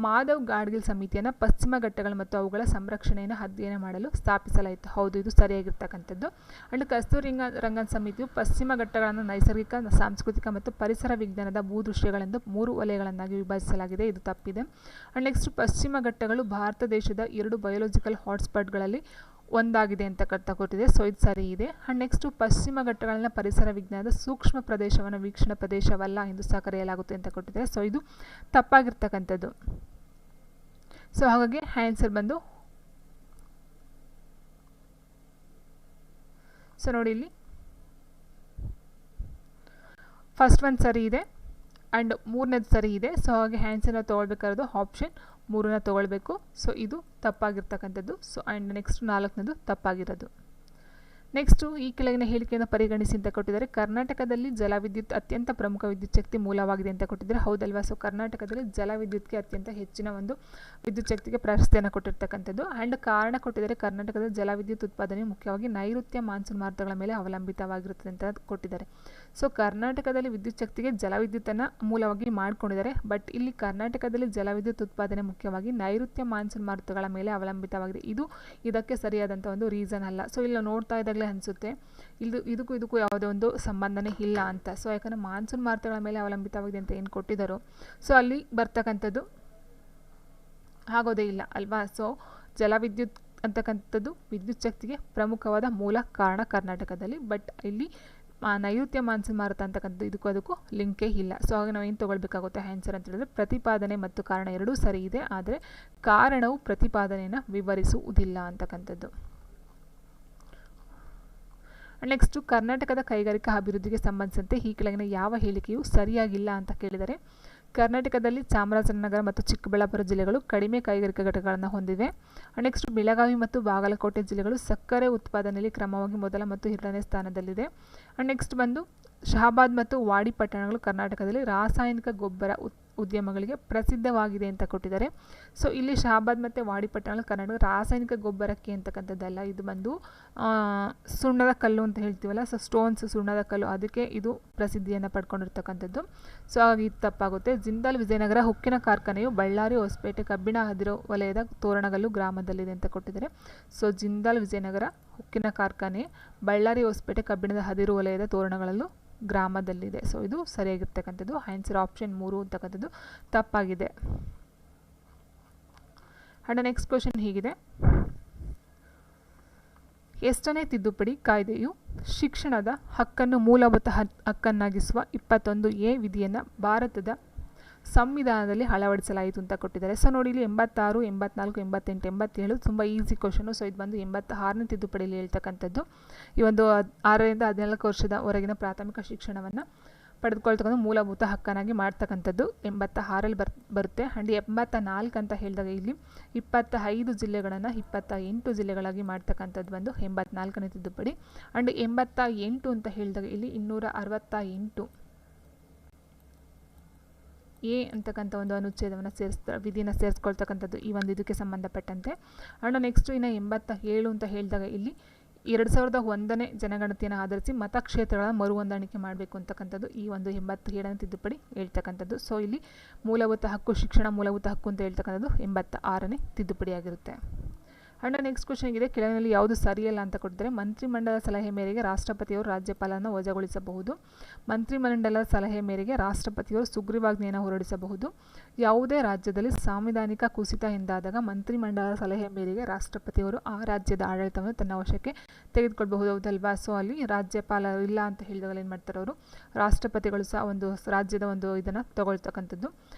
ಮಾಧವ್ ಗಾಡ್ಗಿಲ್ ಸಮಿತಿಯನ್ನು ಪಶ್ಚಿಮ ಘಟ್ಟಗಳು ಮತ್ತು ಅವುಗಳ ಸಂರಕ್ಷಣೆಯನ್ನು ಅಧ್ಯಯನ ಮಾಡಲು ಸ್ಥಾಪಿಸಲಾಯಿತು. ಹೌದು, ಇದು ಸರಿಯಾಗಿರ್ತಕ್ಕಂಥದ್ದು. ಆ್ಯಂಡ್ ಕಸ್ತೂರಿ ರಂಗನ್ ಸಮಿತಿಯು ಪಶ್ಚಿಮ ಘಟ್ಟಗಳನ್ನು ನೈಸರ್ಗಿಕ, ಸಾಂಸ್ಕೃತಿಕ ಮತ್ತು ಪರಿಸರ ವಿಜ್ಞಾನದ ಭೂದೃಶ್ಯಗಳೆಂದು 3 ವಲಯಗಳನ್ನಾಗಿ ವಿಭಜಿಸಲಾಗಿದೆ. ಇದು ತಪ್ಪಿದೆ. ಆ್ಯಂಡ್ ನೆಕ್ಸ್ಟ್ ಪಶ್ಚಿಮ ಘಟ್ಟಗಳು ಭಾರತ ದೇಶದ 2 ಬಯೋಲಾಜಿಕಲ್ ಹಾಟ್ಸ್ಪಾಟ್ಗಳಲ್ಲಿ ಒಂದಾಗಿದೆ ಅಂತ ಕೊಟ್ಟಿದೆ. ಸೊ ಇದು ಸರಿ ಇದೆ. ಆ್ಯಂಡ್ ನೆಕ್ಸ್ಟು ಪಶ್ಚಿಮ ಘಟ್ಟಗಳನ್ನ ಪರಿಸರ ವಿಜ್ಞಾನದ ಸೂಕ್ಷ್ಮ ಪ್ರದೇಶವನ್ನು ವೀಕ್ಷಣಾ ಪ್ರದೇಶವಲ್ಲ ಎಂದು ಸಹ ಕರೆಯಲಾಗುತ್ತೆ ಅಂತ ಕೊಟ್ಟಿದೆ. ಸೊ ಇದು ತಪ್ಪಾಗಿರ್ತಕ್ಕಂಥದ್ದು. ಸೊ ಹಾಗಾಗಿ ಆನ್ಸರ್ ಬಂದು, ಸೊ ನೋಡಿ ಇಲ್ಲಿ ಫಸ್ಟ್ ಒಂದು ಸರಿ ಇದೆ ಆ್ಯಂಡ್ 3ನೇದು ಸರಿ ಇದೆ. ಸೊ ಹಾಗೆ ಆನ್ಸರ್ನ ತೊಗೊಳ್ಬೇಕಾದ್ರೆ ಆಪ್ಷನ್ 3ನ ತೊಗೊಳ್ಬೇಕು. ಸೊ ಇದು ತಪ್ಪಾಗಿರ್ತಕ್ಕಂಥದ್ದು. ಸೊ ಆ್ಯಂಡ್ ನೆಕ್ಸ್ಟ್ 4ನೇದು ತಪ್ಪಾಗಿರೋದು. ನೆಕ್ಸ್ಟು ಈ ಕೆಳಗಿನ ಹೇಳಿಕೆಯನ್ನು ಪರಿಗಣಿಸಿ ಅಂತ ಕೊಟ್ಟಿದ್ದಾರೆ. ಕರ್ನಾಟಕದಲ್ಲಿ ಜಲವಿದ್ಯುತ್ ಅತ್ಯಂತ ಪ್ರಮುಖ ವಿದ್ಯುತ್ ಶಕ್ತಿ ಮೂಲವಾಗಿದೆ ಅಂತ ಕೊಟ್ಟಿದ್ದಾರೆ. ಹೌದಲ್ವಾ? ಸೊ ಕರ್ನಾಟಕದಲ್ಲಿ ಜಲವಿದ್ಯುತ್ಗೆ ಅತ್ಯಂತ ಹೆಚ್ಚಿನ ಒಂದು ವಿದ್ಯುತ್ ಶಕ್ತಿಗೆ ಪ್ರಶಸ್ತಿಯನ್ನು ಕೊಟ್ಟಿರ್ತಕ್ಕಂಥದ್ದು. ಆ್ಯಂಡ್ ಕಾರಣ ಕೊಟ್ಟಿದ್ದಾರೆ, ಕರ್ನಾಟಕದ ಜಲವಿದ್ಯುತ್ ಉತ್ಪಾದನೆ ಮುಖ್ಯವಾಗಿ ನೈಋತ್ಯ ಮಾನ್ಸೂನ್ ಮಾರುತಗಳ ಮೇಲೆ ಅವಲಂಬಿತವಾಗಿರುತ್ತದೆ ಅಂತ ಕೊಟ್ಟಿದ್ದಾರೆ. ಸೊ ಕರ್ನಾಟಕದಲ್ಲಿ ವಿದ್ಯುತ್ ಶಕ್ತಿಗೆ ಜಲವಿದ್ಯುತ್ತನ್ನು ಮೂಲವಾಗಿ ಮಾಡಿಕೊಂಡಿದ್ದಾರೆ. ಬಟ್ ಇಲ್ಲಿ ಕರ್ನಾಟಕದಲ್ಲಿ ಜಲವಿದ್ಯುತ್ ಉತ್ಪಾದನೆ ಮುಖ್ಯವಾಗಿ ನೈಋತ್ಯ ಮಾನ್ಸೂನ್ ಮಾರುತಗಳ ಮೇಲೆ ಅವಲಂಬಿತವಾಗಿದೆ. ಇದು ಇದಕ್ಕೆ ಸರಿಯಾದಂಥ ಒಂದು ರೀಸನ್ ಅಲ್ಲ. ಸೊ ಇಲ್ಲಿ ನೋಡ್ತಾ ಇದ್ದಾಗಲೇ ಅನಿಸುತ್ತೆ ಇದಕ್ಕೂ ಯಾವುದೇ ಒಂದು ಸಂಬಂಧನೇ ಇಲ್ಲ ಅಂತ. ಸೊ ಯಾಕಂದರೆ ಮಾನ್ಸೂನ್ ಮಾರುತಗಳ ಮೇಲೆ ಅವಲಂಬಿತವಾಗಿದೆ ಅಂತ ಏನು ಕೊಟ್ಟಿದ್ದಾರೋ ಸೊ ಅಲ್ಲಿ ಬರ್ತಕ್ಕಂಥದ್ದು ಆಗೋದೇ ಇಲ್ಲ ಅಲ್ವಾ. ಸೊ ಜಲವಿದ್ಯುತ್ ಅಂತಕ್ಕಂಥದ್ದು ವಿದ್ಯುತ್ ಶಕ್ತಿಗೆ ಪ್ರಮುಖವಾದ ಮೂಲ ಕಾರಣ ಕರ್ನಾಟಕದಲ್ಲಿ. ಬಟ್ ಇಲ್ಲಿ ನೈಋತ್ಯ ಮಾನ್ಸೂನ್ ಮಾರುತ ಅಂತಕ್ಕಂಥದ್ದು ಅದಕ್ಕೂ ಲಿಂಕೇ ಇಲ್ಲ. ಸೊ ಹಾಗೆ ನಾವು ಏನು ತೊಗೊಳ್ಬೇಕಾಗುತ್ತೆ ಆನ್ಸರ್ ಅಂತ ಹೇಳಿದ್ರೆ, ಪ್ರತಿಪಾದನೆ ಮತ್ತು ಕಾರಣ ಎರಡೂ ಸರಿ ಇದೆ, ಆದರೆ ಕಾರಣವು ಪ್ರತಿಪಾದನೆಯನ್ನು ವಿವರಿಸುವುದಿಲ್ಲ ಅಂತಕ್ಕಂಥದ್ದು. ನೆಕ್ಸ್ಟು ಕರ್ನಾಟಕದ ಕೈಗಾರಿಕಾ ಅಭಿವೃದ್ಧಿಗೆ ಸಂಬಂಧಿಸಿದಂತೆ ಈ ಕೆಳಗಿನ ಯಾವ ಹೇಳಿಕೆಯು ಸರಿಯಾಗಿಲ್ಲ ಅಂತ ಕೇಳಿದರೆ, ಕರ್ನಾಟಕದಲ್ಲಿ ಚಾಮರಾಜನಗರ ಮತ್ತು ಚಿಕ್ಕಬಳ್ಳಾಪುರ ಜಿಲ್ಲೆಗಳು ಕಡಿಮೆ ಕೈಗಾರಿಕಾ ಘಟಕಗಳನ್ನು ಹೊಂದಿವೆ. ನೆಕ್ಸ್ಟ್ ಬೆಳಗಾವಿ ಮತ್ತು ಬಾಗಲಕೋಟೆ ಜಿಲ್ಲೆಗಳು ಸಕ್ಕರೆ ಉತ್ಪಾದನೆಯಲ್ಲಿ ಕ್ರಮವಾಗಿ ಮೊದಲ ಮತ್ತು 2ನೇ ಸ್ಥಾನದಲ್ಲಿದೆ. ನೆಕ್ಸ್ಟ್ ಬಂದು ಶಹಾಬಾದ್ ಮತ್ತು ವಾಡಿ ಪಟ್ಟಣಗಳು ಕರ್ನಾಟಕದಲ್ಲಿ ರಾಸಾಯನಿಕ ಗೊಬ್ಬರ ಉದ್ಯಮಗಳಿಗೆ ಪ್ರಸಿದ್ಧವಾಗಿದೆ ಅಂತ ಕೊಟ್ಟಿದ್ದಾರೆ. ಸೊ ಇಲ್ಲಿ ಶಹಾಬಾದ್ ಮತ್ತು ವಾಡಿ ಪಟ್ಟಣಗಳು ಕರ್ನಾಟಕ ರಾಸಾಯನಿಕ ಗೊಬ್ಬರಕ್ಕೆ ಅಂತಕ್ಕಂಥದ್ದಲ್ಲ, ಇದು ಬಂದು ಸುಣ್ಣದ ಕಲ್ಲು ಅಂತ ಹೇಳ್ತೀವಲ್ಲ, ಸೊ ಸ್ಟೋನ್ಸ್ ಸುಣ್ಣದ ಕಲ್ಲು, ಅದಕ್ಕೆ ಇದು ಪ್ರಸಿದ್ಧಿಯನ್ನು ಪಡ್ಕೊಂಡಿರ್ತಕ್ಕಂಥದ್ದು. ಸೊ ಹಾಗಾಗಿ ಇದು ತಪ್ಪಾಗುತ್ತೆ. ಜಿಂದಾಲ್ ವಿಜಯನಗರ ಉಕ್ಕಿನ ಕಾರ್ಖಾನೆಯು ಬಳ್ಳಾರಿ ಹೊಸಪೇಟೆ ಕಬ್ಬಿಣ ಹದಿರು ವಲಯದ ತೋರಣಗಲ್ಲು ಗ್ರಾಮದಲ್ಲಿದೆ ಅಂತ ಕೊಟ್ಟಿದ್ದಾರೆ. ಸೊ ಜಿಂದಾಲ್ ವಿಜಯನಗರ ಉಕ್ಕಿನ ಕಾರ್ಖಾನೆ ಬಳ್ಳಾರಿ ಹೊಸಪೇಟೆ ಕಬ್ಬಿಣದ ಹದಿರು ವಲಯದ ತೋರಣಗಳಲ್ಲೂ ಗ್ರಾಮದಲ್ಲಿದೆ. ಸೊ ಇದು ಸರಿಯಾಗಿರ್ತಕ್ಕಂಥದ್ದು. ಆನ್ಸರ್ ಆಪ್ಷನ್ 3 ಅಂತಕ್ಕಂಥದ್ದು ತಪ್ಪಾಗಿದೆ. ಅಂಡ್ ನೆಕ್ಸ್ಟ್ ಕ್ವೆಶ್ಚನ್ ಹೀಗಿದೆ, ಎಷ್ಟನೇ ತಿದ್ದುಪಡಿ ಕಾಯ್ದೆಯು ಶಿಕ್ಷಣದ ಹಕ್ಕನ್ನು ಮೂಲಭೂತ ಹಕ್ಕನ್ನಾಗಿಸುವ 21A ವಿಧಿಯನ್ನು ಭಾರತದ ಸಂವಿಧಾನದಲ್ಲಿ ಅಳವಡಿಸಲಾಯಿತು ಅಂತ ಕೊಟ್ಟಿದ್ದಾರೆ. ಸೊ ನೋಡಿ ಇಲ್ಲಿ 86, 84, 88, 87 ತುಂಬ ಈಸಿ ಕ್ವಶನು. ಸೊ ಇದು ಬಂದು 86ನೇ ತಿದ್ದುಪಡಿಯಲ್ಲಿ ಹೇಳ್ತಕ್ಕಂಥದ್ದು. ಈ ಒಂದು 6ರಿಂದ 14 ವರ್ಷದವರೆಗಿನ ಪ್ರಾಥಮಿಕ ಶಿಕ್ಷಣವನ್ನು ಪಡೆದುಕೊಳ್ತಕ್ಕಂಥ ಮೂಲಭೂತ ಹಕ್ಕನ್ನಾಗಿ ಮಾಡ್ತಕ್ಕಂಥದ್ದು 86ರಲ್ಲಿ ಬರುತ್ತೆ. ಆ್ಯಂಡ್ 84 ಅಂತ ಹೇಳಿದಾಗ ಇಲ್ಲಿ 25 ಜಿಲ್ಲೆಗಳನ್ನು 28 ಜಿಲ್ಲೆಗಳಾಗಿ ಮಾಡ್ತಕ್ಕಂಥದ್ದು ಬಂದು 84ನೇ ತಿದ್ದುಪಡಿ. ಆ್ಯಂಡ್ 88 ಅಂತ ಹೇಳಿದಾಗ ಇಲ್ಲಿ 268 ಎ ಅಂತಕ್ಕಂಥ ಒಂದು ಅನುಚ್ಛೇದವನ್ನು ವಿಧಿನ ಸೇರಿಸ್ಕೊಳ್ತಕ್ಕಂಥದ್ದು ಈ ಒಂದು ಇದಕ್ಕೆ ಸಂಬಂಧಪಟ್ಟಂತೆ. ಆ್ಯಂಡ್ ನೆಕ್ಸ್ಟು ಇನ್ನು 87 ಅಂತ ಹೇಳಿದಾಗ ಇಲ್ಲಿ 2001ನೇ ಜನಗಣತಿಯನ್ನು ಆಧರಿಸಿ ಮತಕ್ಷೇತ್ರಗಳ ಮರು ಹೊಂದಾಣಿಕೆ ಮಾಡಬೇಕು ಅಂತಕ್ಕಂಥದ್ದು ಈ ಒಂದು 87ನೇ ತಿದ್ದುಪಡಿ ಹೇಳ್ತಕ್ಕಂಥದ್ದು. ಸೊ ಇಲ್ಲಿ ಮೂಲಭೂತ ಹಕ್ಕು ಶಿಕ್ಷಣ ಮೂಲಭೂತ ಹಕ್ಕು ಅಂತ ಹೇಳ್ತಕ್ಕಂಥದ್ದು 86ನೇ ತಿದ್ದುಪಡಿ ಆಗಿರುತ್ತೆ. ಅಂಡ್ ನೆಕ್ಸ್ಟ್ ಕ್ವೆಶ್ಚನ್ ಇದೆ, ಕೆಳಗಿನಲ್ಲಿ ಯಾವುದು ಸರಿಯಲ್ಲ ಅಂತ ಕೊಟ್ಟಿದ್ದಾರೆ. ಮಂತ್ರಿಮಂಡಲ ಸಲಹೆ ಮೇರೆಗೆ ರಾಷ್ಟ್ರಪತಿಯವರು ರಾಜ್ಯಪಾಲರನ್ನು ವಜಾಗೊಳಿಸಬಹುದು. ಮಂತ್ರಿಮಂಡಲದ ಸಲಹೆ ಮೇರೆಗೆ ರಾಷ್ಟ್ರಪತಿಯವರು ಸುಗ್ರೀವಾಜ್ಞೆಯನ್ನು ಹೊರಡಿಸಬಹುದು. ಯಾವುದೇ ರಾಜ್ಯದಲ್ಲಿ ಸಾಂವಿಧಾನಿಕ ಕುಸಿತ ಎಂದಾದಾಗ ಮಂತ್ರಿಮಂಡಲದ ಸಲಹೆ ಮೇರೆಗೆ ರಾಷ್ಟ್ರಪತಿಯವರು ಆ ರಾಜ್ಯದ ಆಡಳಿತವನ್ನು ತನ್ನ ವಶಕ್ಕೆ ತೆಗೆದುಕೊಳ್ಬಹುದು, ಹೌದಲ್ವಾ. ಸೊ ಅಲ್ಲಿ ರಾಜ್ಯಪಾಲರು ಇಲ್ಲ ಅಂತ ಹೇಳಿದಾಗ ಏನು ಮಾಡ್ತಾರೆ ಅವರು, ರಾಷ್ಟ್ರಪತಿಗಳು ಸಹ ಒಂದು ರಾಜ್ಯದ ಒಂದು ಇದನ್ನು ತಗೊಳ್ತಕ್ಕಂಥದ್ದು.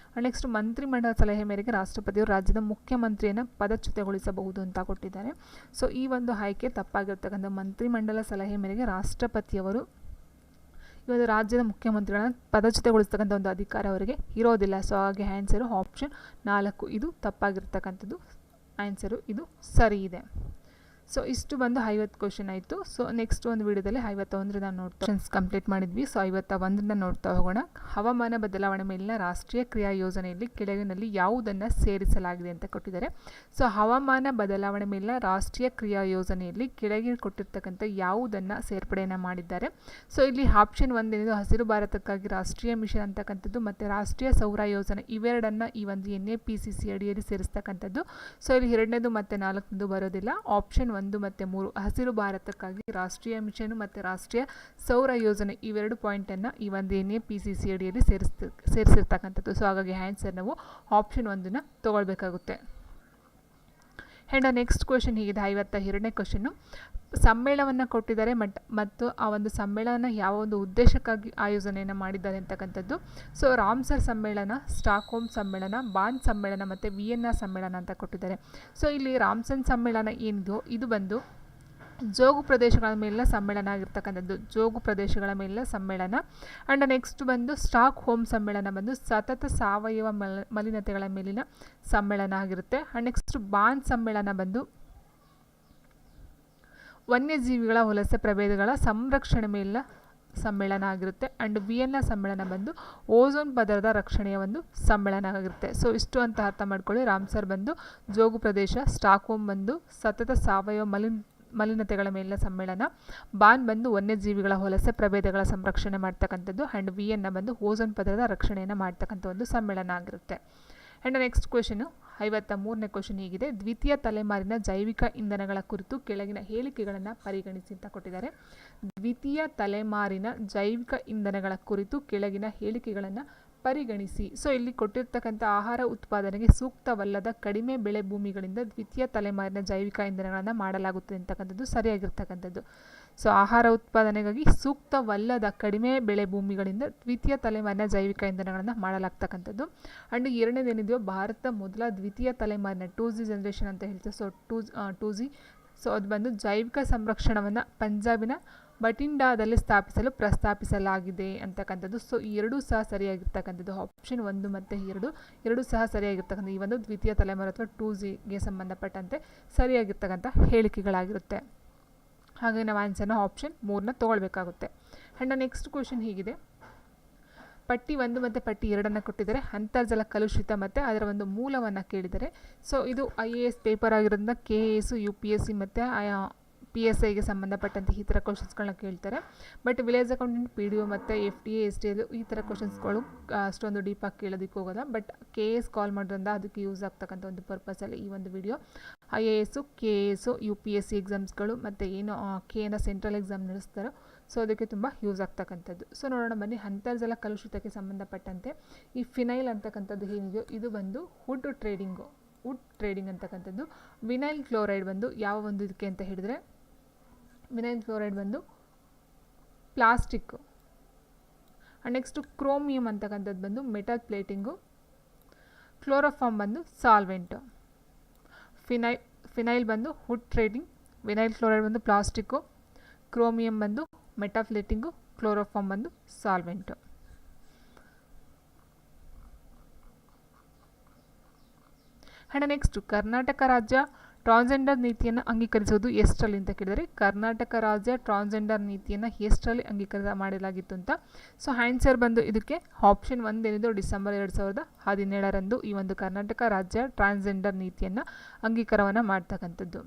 ನೆಕ್ಸ್ಟ್ ಮಂತ್ರಿಮಂಡಲ ಸಲಹೆ ಮೇರೆಗೆ ರಾಷ್ಟ್ರಪತಿಯವರು ರಾಜ್ಯದ ಮುಖ್ಯಮಂತ್ರಿಯನ್ನು ಪದಚ್ಯುತಗೊಳಿಸಬಹುದು ಅಂತ ಕೊಟ್ಟಿದ್ದಾರೆ. ಸೊ ಈ ಒಂದು ಆಯ್ಕೆ ತಪ್ಪಾಗಿರ್ತಕ್ಕಂಥ ಮಂತ್ರಿಮಂಡಲ ಸಲಹೆ ಮೇರೆಗೆ ರಾಷ್ಟ್ರಪತಿಯವರು ಈ ಒಂದು ರಾಜ್ಯದ ಮುಖ್ಯಮಂತ್ರಿಗಳನ್ನು ಪದಚ್ಯುತಗೊಳಿಸ್ತಕ್ಕಂಥ ಒಂದು ಅಧಿಕಾರ ಅವರಿಗೆ ಇರೋದಿಲ್ಲ. ಸೊ ಹಾಗೆ ಆನ್ಸರು ಆಪ್ಷನ್ 4 ಇದು ತಪ್ಪಾಗಿರ್ತಕ್ಕಂಥದ್ದು. ಆನ್ಸರು ಇದು ಸರಿ ಇದೆ. ಸೊ ಇಷ್ಟು ಬಂದು 50 ಕ್ವಶನ್ ಆಯಿತು. ಸೊ ನೆಕ್ಸ್ಟ್ ಒಂದು ವಿಡಿಯೋದಲ್ಲಿ 51ರಿಂದ ನೋಡ್ತಾ ಕ್ವಶನ್ಸ್ ಕಂಪ್ಲೀಟ್ ಮಾಡಿದ್ವಿ. ಸೊ 51ರಿಂದ ನೋಡ್ತಾ ಹೋಗೋಣ. ಹವಾಮಾನ ಬದಲಾವಣೆ ಮೇಲಿನ ರಾಷ್ಟ್ರೀಯ ಕ್ರಿಯಾ ಯೋಜನೆಯಲ್ಲಿ ಕೆಳಗಿನಲ್ಲಿ ಯಾವುದನ್ನು ಸೇರಿಸಲಾಗಿದೆ ಅಂತ ಕೊಟ್ಟಿದ್ದಾರೆ. ಸೊ ಹವಾಮಾನ ಬದಲಾವಣೆ ಮೇಲಿನ ರಾಷ್ಟ್ರೀಯ ಕ್ರಿಯಾ ಯೋಜನೆಯಲ್ಲಿ ಕೆಳಗೆ ಕೊಟ್ಟಿರ್ತಕ್ಕಂಥ ಯಾವುದನ್ನು ಸೇರ್ಪಡೆಯನ್ನು ಮಾಡಿದ್ದಾರೆ. ಸೊ ಇಲ್ಲಿ ಆಪ್ಷನ್ 1 ಏನಿದೆ ಹಸಿರು ಭಾರತಕ್ಕಾಗಿ ರಾಷ್ಟ್ರೀಯ ಮಿಷನ್ ಅಂತಕ್ಕಂಥದ್ದು ಮತ್ತು ರಾಷ್ಟ್ರೀಯ ಸೌರ ಯೋಜನೆ ಇವೆರಡನ್ನು ಈ ಒಂದು NAPCC ಅಡಿಯಲ್ಲಿ ಸೇರಿಸ್ತಕ್ಕಂಥದ್ದು. ಸೊ ಇಲ್ಲಿ 2ನೇದು ಮತ್ತು 4ನೇದು ಬರೋದಿಲ್ಲ. ಆಪ್ಷನ್ 1 ಮತ್ತು 3 ಹಸಿರು ಭಾರತಕ್ಕಾಗಿ ರಾಷ್ಟ್ರೀಯ ಮಿಷನ್ ಮತ್ತು ರಾಷ್ಟ್ರೀಯ ಸೌರ ಯೋಜನೆ ಇವೆರಡು ಪಾಯಿಂಟನ್ನು ಈ ಒಂದು NAPCC ಅಡಿಯಲ್ಲಿ ಸೇರಿಸಿರ್ತಕ್ಕಂಥದ್ದು. ಸೊ ಹಾಗಾಗಿ ಆನ್ಸರ್ ನಾವು ಆಪ್ಷನ್ 1ನ ತಗೊಳ್ಬೇಕಾಗುತ್ತೆ. ಆ್ಯಂಡ್ ನೆಕ್ಸ್ಟ್ ಕ್ವೆಶನ್ ಹೀಗಿದೆ, 52ನೇ ಕ್ವೆಶನ್ನು. ಸಮ್ಮೇಳನವನ್ನು ಕೊಟ್ಟಿದ್ದಾರೆ ಮತ್ತು ಆ ಒಂದು ಸಮ್ಮೇಳನ ಯಾವ ಒಂದು ಉದ್ದೇಶಕ್ಕಾಗಿ ಆಯೋಜನೆಯನ್ನು ಮಾಡಿದ್ದಾರೆ ಅಂತಕ್ಕಂಥದ್ದು. ಸೊ ರಾಮ್ಸರ್ ಸಮ್ಮೇಳನ, ಸ್ಟಾಕ್ಹೋಮ್ ಸಮ್ಮೇಳನ, ಬಾನ್ ಸಮ್ಮೇಳನ ಮತ್ತು ವಿಯೆನ್ನಾ ಸಮ್ಮೇಳನ ಅಂತ ಕೊಟ್ಟಿದ್ದಾರೆ. ಸೊ ಇಲ್ಲಿ ರಾಮ್ಸನ್ ಸಮ್ಮೇಳನ ಏನಿದೆಯೋ ಇದು ಬಂದು ಜೋಗು ಪ್ರದೇಶಗಳ ಮೇಲಿನ ಸಮ್ಮೇಳನ ಆಗಿರ್ತಕ್ಕಂಥದ್ದು, ಜೋಗು ಪ್ರದೇಶಗಳ ಮೇಲಿನ ಸಮ್ಮೇಳನ. ಆ್ಯಂಡ್ ನೆಕ್ಸ್ಟ್ ಬಂದು ಸ್ಟಾಕ್ ಹೋಮ್ ಸಮ್ಮೇಳನ ಬಂದು ಸತತ ಸಾವಯವ ಮಲಿನತೆಗಳ ಮೇಲಿನ ಸಮ್ಮೇಳನ ಆಗಿರುತ್ತೆ. ಆ್ಯಂಡ್ ನೆಕ್ಸ್ಟ್ ಬಾನ್ ಸಮ್ಮೇಳನ ಬಂದು ವನ್ಯಜೀವಿಗಳ ವಲಸೆ ಪ್ರಭೇದಗಳ ಸಂರಕ್ಷಣೆ ಮೇಲಿನ ಸಮ್ಮೇಳನ ಆಗಿರುತ್ತೆ. ಆ್ಯಂಡ್ ವಿಯೆನ್ನಾ ಸಮ್ಮೇಳನ ಬಂದು ಓಝೋನ್ ಪದರದ ರಕ್ಷಣೆಯ ಒಂದು ಸಮ್ಮೇಳನ ಆಗಿರುತ್ತೆ. ಸೊ ಇಷ್ಟು ಅಂತ ಅರ್ಥ ಮಾಡ್ಕೊಳ್ಳಿ. ರಾಮ್ಸರ್ ಬಂದು ಜೋಗು ಪ್ರದೇಶ, ಸ್ಟಾಕ್ಹೋಮ್ ಬಂದು ಸತತ ಸಾವಯವ ಮಲಿನತೆಗಳ ಮೇಲಿನ ಸಮ್ಮೇಳನ, ಬಾನ್ ಬಂದು ವನ್ಯಜೀವಿಗಳ ವಲಸೆ ಪ್ರಭೇದಗಳ ಸಂರಕ್ಷಣೆ ಮಾಡ್ತಕ್ಕಂಥದ್ದು, ಆ್ಯಂಡ್ ವಿಯೆನ್ನಾ ಬಂದು ಓಝೋನ್ ಪದರದ ರಕ್ಷಣೆಯನ್ನು ಮಾಡ್ತಕ್ಕಂಥ ಒಂದು ಸಮ್ಮೇಳನ ಆಗಿರುತ್ತೆ. ಆ್ಯಂಡ್ ನೆಕ್ಸ್ಟ್ ಕ್ವೆಶನು 53ನೇ ಕ್ವೆಶನ್ ಹೀಗಿದೆ, ದ್ವಿತೀಯ ತಲೆಮಾರಿನ ಜೈವಿಕ ಇಂಧನಗಳ ಕುರಿತು ಕೆಳಗಿನ ಹೇಳಿಕೆಗಳನ್ನು ಪರಿಗಣಿಸಿ ಅಂತ ಕೊಟ್ಟಿದ್ದಾರೆ. ದ್ವಿತೀಯ ತಲೆಮಾರಿನ ಜೈವಿಕ ಇಂಧನಗಳ ಕುರಿತು ಕೆಳಗಿನ ಹೇಳಿಕೆಗಳನ್ನು ಪರಿಗಣಿಸಿ. ಸೊ ಇಲ್ಲಿ ಕೊಟ್ಟಿರ್ತಕ್ಕಂಥ ಆಹಾರ ಉತ್ಪಾದನೆಗೆ ಸೂಕ್ತವಲ್ಲದ ಕಡಿಮೆ ಬೆಳೆ ಭೂಮಿಗಳಿಂದ ದ್ವಿತೀಯ ತಲೆಮಾರಿನ ಜೈವಿಕ ಇಂಧನಗಳನ್ನು ಮಾಡಲಾಗುತ್ತದೆ ಅಂತಕ್ಕಂಥದ್ದು ಸರಿಯಾಗಿರ್ತಕ್ಕಂಥದ್ದು. ಸೊ ಆಹಾರ ಉತ್ಪಾದನೆಗಾಗಿ ಸೂಕ್ತವಲ್ಲದ ಕಡಿಮೆ ಬೆಳೆ ಭೂಮಿಗಳಿಂದ ದ್ವಿತೀಯ ತಲೆಮಾರಿನ ಜೈವಿಕ ಇಂಧನಗಳನ್ನು ಮಾಡಲಾಗ್ತಕ್ಕಂಥದ್ದು. ಆ್ಯಂಡ್ ಎರಡನೇದೇನಿದೆಯೋ ಭಾರತ ಮೊದಲ ದ್ವಿತೀಯ ತಲೆಮಾರಿನ 2G ಜನರೇಷನ್ ಅಂತ ಹೇಳ್ತೀವಿ. ಸೊ 2G ಸೊ ಅದು ಬಂದು ಜೈವಿಕ ಸಂರಕ್ಷಣವನ್ನು ಪಂಜಾಬಿನ ಬಟಿಂಡಾದಲ್ಲಿ ಸ್ಥಾಪಿಸಲು ಪ್ರಸ್ತಾಪಿಸಲಾಗಿದೆ ಅಂತಕ್ಕಂಥದ್ದು. ಸೊ ಈ ಎರಡೂ ಸಹ ಸರಿಯಾಗಿರ್ತಕ್ಕಂಥದ್ದು. ಆಪ್ಷನ್ 1 ಮತ್ತು 2 ಸಹ ಸರಿಯಾಗಿರ್ತಕ್ಕಂಥ ಈ ಒಂದು ದ್ವಿತೀಯ ತಲೆಮಾರು ಅಥವಾ 2Gಗೆ ಸಂಬಂಧಪಟ್ಟಂತೆ ಸರಿಯಾಗಿರ್ತಕ್ಕಂಥ ಹೇಳಿಕೆಗಳಾಗಿರುತ್ತೆ. ಹಾಗೆ ನಾವು ಆನ್ಸರ್ನ ಆಪ್ಷನ್ 3ನ ತೊಗೊಳ್ಬೇಕಾಗುತ್ತೆ. ಆ್ಯಂಡ್ ನೆಕ್ಸ್ಟ್ ಕ್ವೆಶನ್ ಹೀಗಿದೆ. ಪಟ್ಟಿ 1 ಮತ್ತು ಪಟ್ಟಿ 2 ಕೊಟ್ಟಿದ್ದಾರೆ. ಅಂತರ್ಜಲ ಕಲುಷಿತ ಮತ್ತು ಅದರ ಒಂದು ಮೂಲವನ್ನು ಕೇಳಿದ್ದಾರೆ. ಸೊ ಇದು IAS ಪೇಪರ್ ಆಗಿರೋದ್ರಿಂದ KAS, UPSC ಮತ್ತು PSIಗೆ ಸಂಬಂಧಪಟ್ಟಂತೆ ಈ ಥರ ಕ್ವಶನ್ಸ್ಗಳನ್ನ ಕೇಳ್ತಾರೆ. ಬಟ್ ವಿಲೇಜ್ ಅಕೌಂಟೆಂಟ್, PDO ಮತ್ತು FTA, STA ಈ ಥರ ಕ್ವಶನ್ಸ್ಗಳು ಅಷ್ಟೊಂದು ಡೀಪಾಗಿ ಕೇಳೋದಕ್ಕೆ ಹೋಗೋಲ್ಲ. ಬಟ್ KAS ಕಾಲ್ ಮಾಡೋದ್ರಿಂದ ಅದಕ್ಕೆ ಯೂಸ್ ಆಗ್ತಕ್ಕಂಥ ಒಂದು ಪರ್ಪಸಲ್ಲಿ ಈ ಒಂದು ವಿಡಿಯೋ. IAS, KAS, UPSC ಎಕ್ಸಾಮ್ಸ್ಗಳು ಮತ್ತು ಏನು KAನ ಸೆಂಟ್ರಲ್ ಎಕ್ಸಾಮ್ ನಡೆಸ್ತಾರೋ ಸೊ ಅದಕ್ಕೆ ತುಂಬ ಯೂಸ್ ಆಗ್ತಕ್ಕಂಥದ್ದು. ಸೊ ನೋಡೋಣ ಬನ್ನಿ. ಅಂತರ್ಜಲ ಕಲುಷಿತಕ್ಕೆ ಸಂಬಂಧಪಟ್ಟಂತೆ ಈ ಫಿನೈಲ್ ಅಂತಕ್ಕಂಥದ್ದು ಏನಿದೆಯೋ ಇದು ಬಂದು ವುಡ್ ಟ್ರೇಡಿಂಗ್ ಅಂತಕ್ಕಂಥದ್ದು. ವಿನೈಲ್ ಕ್ಲೋರೈಡ್ ಬಂದು ಯಾವ ಒಂದು ಇದಕ್ಕೆ ಅಂತ ಹೇಳಿದ್ರೆ, ವಿನೈಲ್ ಕ್ಲೋರೈಡ್ ಬಂದು ಪ್ಲಾಸ್ಟಿಕ್ಕು. ನೆಕ್ಸ್ಟು ಕ್ರೋಮಿಯಂ ಅಂತಕ್ಕಂಥದ್ದು ಬಂದು ಮೆಟಲ್ ಪ್ಲೇಟಿಂಗು. ಕ್ಲೋರೋಫಾರ್ಮ್ ಬಂದು ಸಾಲ್ವೆಂಟು. ಫಿನೈಲ್ ಬಂದು ವುಡ್ ಟ್ರೇಡಿಂಗ್, ವಿನೈಲ್ ಕ್ಲೋರೈಡ್ ಬಂದು ಪ್ಲಾಸ್ಟಿಕ್ಕು, ಕ್ರೋಮಿಯಂ ಬಂದು ಮೆಟಾಫ್ಲೇಟಿಂಗು, ಕ್ಲೋರೋಫಾರ್ಮ್ ಬಂದು ಸಾಲ್ವೆಂಟು. ಆ್ಯಂಡ್ ನೆಕ್ಸ್ಟು ಕರ್ನಾಟಕ ರಾಜ್ಯ ಟ್ರಾನ್ಸ್ಜೆಂಡರ್ ನೀತಿಯನ್ನು ಅಂಗೀಕರಿಸುವುದು ಎಷ್ಟರಲ್ಲಿ ಅಂತ ಕೇಳಿದರೆ, ಕರ್ನಾಟಕ ರಾಜ್ಯ ಟ್ರಾನ್ಸ್ಜೆಂಡರ್ ನೀತಿಯನ್ನು ಎಷ್ಟರಲ್ಲಿ ಅಂಗೀಕಾರ ಮಾಡಲಾಗಿತ್ತು ಅಂತ. ಸೊ ಆನ್ಸರ್ ಬಂದು ಇದಕ್ಕೆ ಆಪ್ಷನ್ 1 ಏನಿದೆ ಡಿಸೆಂಬರ್ 2017 ಈ ಒಂದು ಕರ್ನಾಟಕ ರಾಜ್ಯ ಟ್ರಾನ್ಸ್ಜೆಂಡರ್ ನೀತಿಯನ್ನು ಅಂಗೀಕಾರವನ್ನು ಮಾಡ್ತಕ್ಕಂಥದ್ದು.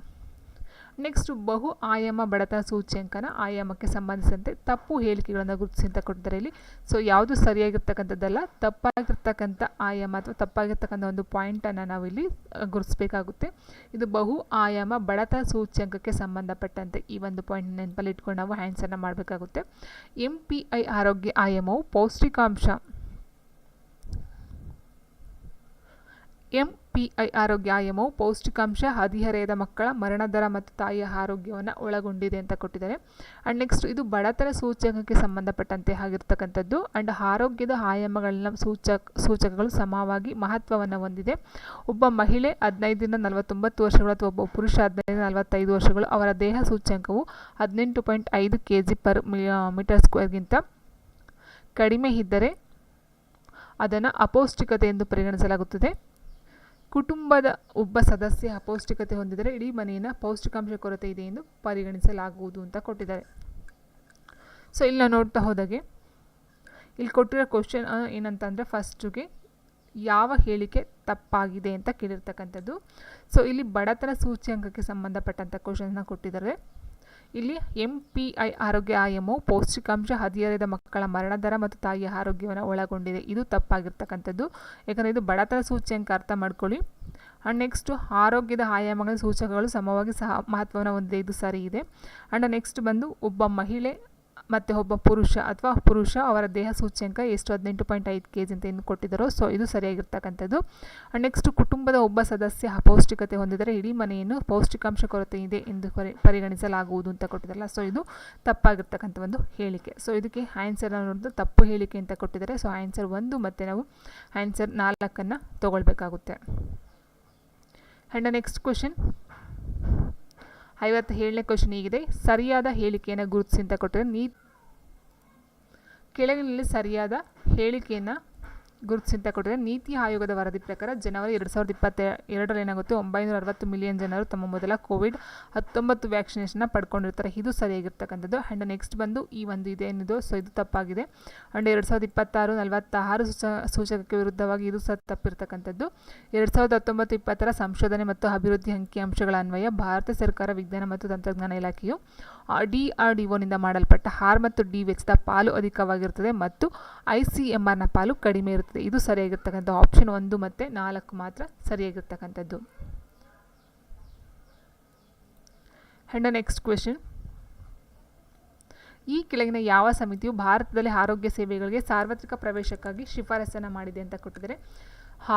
ನೆಕ್ಸ್ಟು ಬಹು ಆಯಾಮ ಬಡತನ ಸೂಚ್ಯಂಕನ ಆಯಾಮಕ್ಕೆ ಸಂಬಂಧಿಸಿದಂತೆ ತಪ್ಪು ಹೇಳಿಕೆಗಳನ್ನು ಗುರುತಿಸಿ ಅಂತ ಕೊಟ್ಟಿದ್ದಾರೆ ಇಲ್ಲಿ. ಸೊ ಯಾವುದು ಸರಿಯಾಗಿರ್ತಕ್ಕಂಥದ್ದಲ್ಲ, ತಪ್ಪಾಗಿರ್ತಕ್ಕಂಥ ಆಯಾಮ ಅಥವಾ ತಪ್ಪಾಗಿರ್ತಕ್ಕಂಥ ಒಂದು ಪಾಯಿಂಟನ್ನು ನಾವಿಲ್ಲಿ ಗುರುತಿಸಬೇಕಾಗುತ್ತೆ. ಇದು ಬಹು ಆಯಾಮ ಬಡತನ ಸೂಚ್ಯಂಕಕ್ಕೆ ಸಂಬಂಧಪಟ್ಟಂತೆ ಈ ಒಂದು ಪಾಯಿಂಟ್ ನೆನಪಲ್ಲಿ ಇಟ್ಕೊಂಡು ನಾವು ಆನ್ಸರ್ನ ಮಾಡಬೇಕಾಗುತ್ತೆ. MPI ಆರೋಗ್ಯ ಆಯಾಮವು ಪೌಷ್ಟಿಕಾಂಶ MPI ಆರೋಗ್ಯ ಆಯಾಮವು ಪೌಷ್ಟಿಕಾಂಶ, ಹದಿಹರೆಯದ ಮಕ್ಕಳ ಮರಣ ದರ ಮತ್ತು ತಾಯಿಯ ಆರೋಗ್ಯವನ್ನು ಒಳಗೊಂಡಿದೆ ಅಂತ ಕೊಟ್ಟಿದ್ದಾರೆ. ಆ್ಯಂಡ್ ನೆಕ್ಸ್ಟ್ ಇದು ಬಡತನ ಸೂಚಕಕ್ಕೆ ಸಂಬಂಧಪಟ್ಟಂತೆ ಆಗಿರ್ತಕ್ಕಂಥದ್ದು. ಆ್ಯಂಡ್ ಆರೋಗ್ಯದ ಆಯಾಮಗಳನ್ನ ಸೂಚಕಗಳು ಸಮವಾಗಿ ಮಹತ್ವವನ್ನು ಹೊಂದಿದೆ. ಒಬ್ಬ ಮಹಿಳೆ 15ರಿಂದ 49 ವರ್ಷಗಳು ಅಥವಾ ಒಬ್ಬ ಪುರುಷ 15ರಿಂದ 45 ವರ್ಷಗಳು ಅವರ ದೇಹ ಸೂಚ್ಯಂಕವು 18.5 kg/m²ಗಿಂತ ಕಡಿಮೆ ಇದ್ದರೆ ಅದನ್ನು ಅಪೌಷ್ಟಿಕತೆ ಎಂದು ಪರಿಗಣಿಸಲಾಗುತ್ತದೆ. ಕುಟುಂಬದ ಒಬ್ಬ ಸದಸ್ಯ ಅಪೌಷ್ಟಿಕತೆ ಹೊಂದಿದರೆ ಇಡೀ ಮನೆಯನ್ನು ಪೌಷ್ಟಿಕಾಂಶ ಕೊರತೆ ಇದೆ ಎಂದು ಪರಿಗಣಿಸಲಾಗುವುದು ಅಂತ ಕೊಟ್ಟಿದ್ದಾರೆ. ಸೊ ಇಲ್ಲಿ ನಾವು ನೋಡ್ತಾ ಹೋದಾಗೆ ಇಲ್ಲಿ ಕೊಟ್ಟಿರೋ ಕ್ವಶನ್ ಏನಂತಂದರೆ ಫಸ್ಟಿಗೆ ಯಾವ ಹೇಳಿಕೆ ತಪ್ಪಾಗಿದೆ ಅಂತ ಕೇಳಿರ್ತಕ್ಕಂಥದ್ದು. ಸೊ ಇಲ್ಲಿ ಬಡತನ ಸೂಚ್ಯಂಕಕ್ಕೆ ಸಂಬಂಧಪಟ್ಟಂಥ ಕ್ವಶನ್ನ ಕೊಟ್ಟಿದ್ದಾರೆ. ಇಲ್ಲಿ MPI ಆರೋಗ್ಯ ಆಯಾಮವು ಪೌಷ್ಟಿಕಾಂಶ, ಹದಿಹರೆಯದ ಮಕ್ಕಳ ಮರಣ ದರ ಮತ್ತು ತಾಯಿಯ ಆರೋಗ್ಯವನ್ನು ಒಳಗೊಂಡಿದೆ. ಇದು ತಪ್ಪಾಗಿರ್ತಕ್ಕಂಥದ್ದು, ಯಾಕಂದರೆ ಇದು ಬಡತನ ಸೂಚ್ಯಂಕ ಅರ್ಥ ಮಾಡ್ಕೊಳ್ಳಿ. ಆ್ಯಂಡ್ ನೆಕ್ಸ್ಟು ಆರೋಗ್ಯದ ಆಯಾಮಗಳ ಸೂಚಕಗಳು ಸಮವಾಗಿ ಸಹ ಮಹತ್ವವನ್ನು ಹೊಂದಿದೆ, ಇದು ಸರಿ ಇದೆ. ಆ್ಯಂಡ್ ನೆಕ್ಸ್ಟ್ ಬಂದು ಒಬ್ಬ ಮಹಿಳೆ ಮತ್ತು ಒಬ್ಬ ಪುರುಷ ಅವರ ದೇಹ ಸೂಚ್ಯಂಕ ಎಷ್ಟು 18.5 kg ಅಂತ ಏನು ಕೊಟ್ಟಿದ್ದಾರೋ ಸೊ ಇದು ಸರಿಯಾಗಿರ್ತಕ್ಕಂಥದ್ದು. ಆ್ಯಂಡ್ ನೆಕ್ಸ್ಟ್ ಕುಟುಂಬದ ಒಬ್ಬ ಸದಸ್ಯ ಅಪೌಷ್ಟಿಕತೆ ಹೊಂದಿದರೆ ಇಡೀ ಮನೆಯನ್ನು ಪೌಷ್ಟಿಕಾಂಶ ಕೊರತೆ ಇದೆ ಎಂದು ಪರಿಗಣಿಸಲಾಗುವುದು ಅಂತ ಕೊಟ್ಟಿದ್ದಾರಲ್ಲ, ಸೊ ಇದು ತಪ್ಪಾಗಿರ್ತಕ್ಕಂಥ ಒಂದು ಹೇಳಿಕೆ. ಸೊ ಇದಕ್ಕೆ ಆನ್ಸರ್ ನೋಡಿದ್ರೆ ತಪ್ಪು ಹೇಳಿಕೆ ಅಂತ ಕೊಟ್ಟಿದ್ದಾರೆ. ಸೊ ಆನ್ಸರ್ 1 ಮತ್ತು ನಾವು ಆನ್ಸರ್ 4 ತೊಗೊಳ್ಬೇಕಾಗುತ್ತೆ. ಆ್ಯಂಡ್ ನೆಕ್ಸ್ಟ್ ಕ್ವಶನ್ 57ನೇ ಕ್ವಶನ್ ಹೀಗಿದೆ. ಸರಿಯಾದ ಹೇಳಿಕೆಯನ್ನು ಗುರುತಿಸಿ ಅಂತ ಕೊಟ್ಟರೆ ಕೆಳಗಿನಲ್ಲಿ ಸರಿಯಾದ ಹೇಳಿಕೆಯನ್ನು ಗುರುತಿಸಿ ಅಂತ ಕೊಟ್ಟರೆ ನೀತಿ ಆಯೋಗದ ವರದಿ ಪ್ರಕಾರ ಜನವರಿ 2022 ಏನಾಗುತ್ತೆ 960 ಮಿಲಿಯನ್ ಜನರು ತಮ್ಮ ಮೊದಲ COVID-19 ವ್ಯಾಕ್ಸಿನೇಷನ್ನ ಪಡ್ಕೊಂಡಿರ್ತಾರೆ. ಇದು ಸರಿಯಾಗಿರ್ತಕ್ಕಂಥದ್ದು. ಆ್ಯಂಡ್ ನೆಕ್ಸ್ಟ್ ಬಂದು ಈ ಒಂದು ಇದೇನಿದೋ ಸೊ ಇದು ತಪ್ಪಾಗಿದೆ. ಆ್ಯಂಡ್ 2026 46 ಸೂಚಕಕ್ಕೆ ವಿರುದ್ಧವಾಗಿ ಇದು ಸಹ ತಪ್ಪಿರ್ತಕ್ಕಂಥದ್ದು. 2019-20 ಸಂಶೋಧನೆ ಮತ್ತು ಅಭಿವೃದ್ಧಿ ಅಂಕಿಅಂಶಗಳ ಅನ್ವಯ ಭಾರತ ಸರ್ಕಾರ ವಿಜ್ಞಾನ ಮತ್ತು ತಂತ್ರಜ್ಞಾನ ಇಲಾಖೆಯು DRDOನಿಂದ ಮಾಡಲ್ಪಟ್ಟ ಆರ್ ಮತ್ತು ಡಿ ವೆಚ್ಚದ ಪಾಲು ಅಧಿಕವಾಗಿರುತ್ತದೆ ಮತ್ತು ICMRನ ಪಾಲು ಕಡಿಮೆ ಇರುತ್ತದೆ. ಇದು ಸರಿಯಾಗಿರ್ತಕ್ಕಂಥ ಆಪ್ಷನ್ 1 ಮತ್ತು 4 ಮಾತ್ರ ಸರಿಯಾಗಿರ್ತಕ್ಕಂಥದ್ದು. ಆ್ಯಂಡ್ ನೆಕ್ಸ್ಟ್ ಕ್ವೆಶನ್, ಈ ಕೆಳಗಿನ ಯಾವ ಸಮಿತಿಯು ಭಾರತದಲ್ಲಿ ಆರೋಗ್ಯ ಸೇವೆಗಳಿಗೆ ಸಾರ್ವತ್ರಿಕ ಪ್ರವೇಶಕ್ಕಾಗಿ ಶಿಫಾರಸನ್ನು ಮಾಡಿದೆ ಅಂತ ಕೊಟ್ಟಿದ್ದಾರೆ.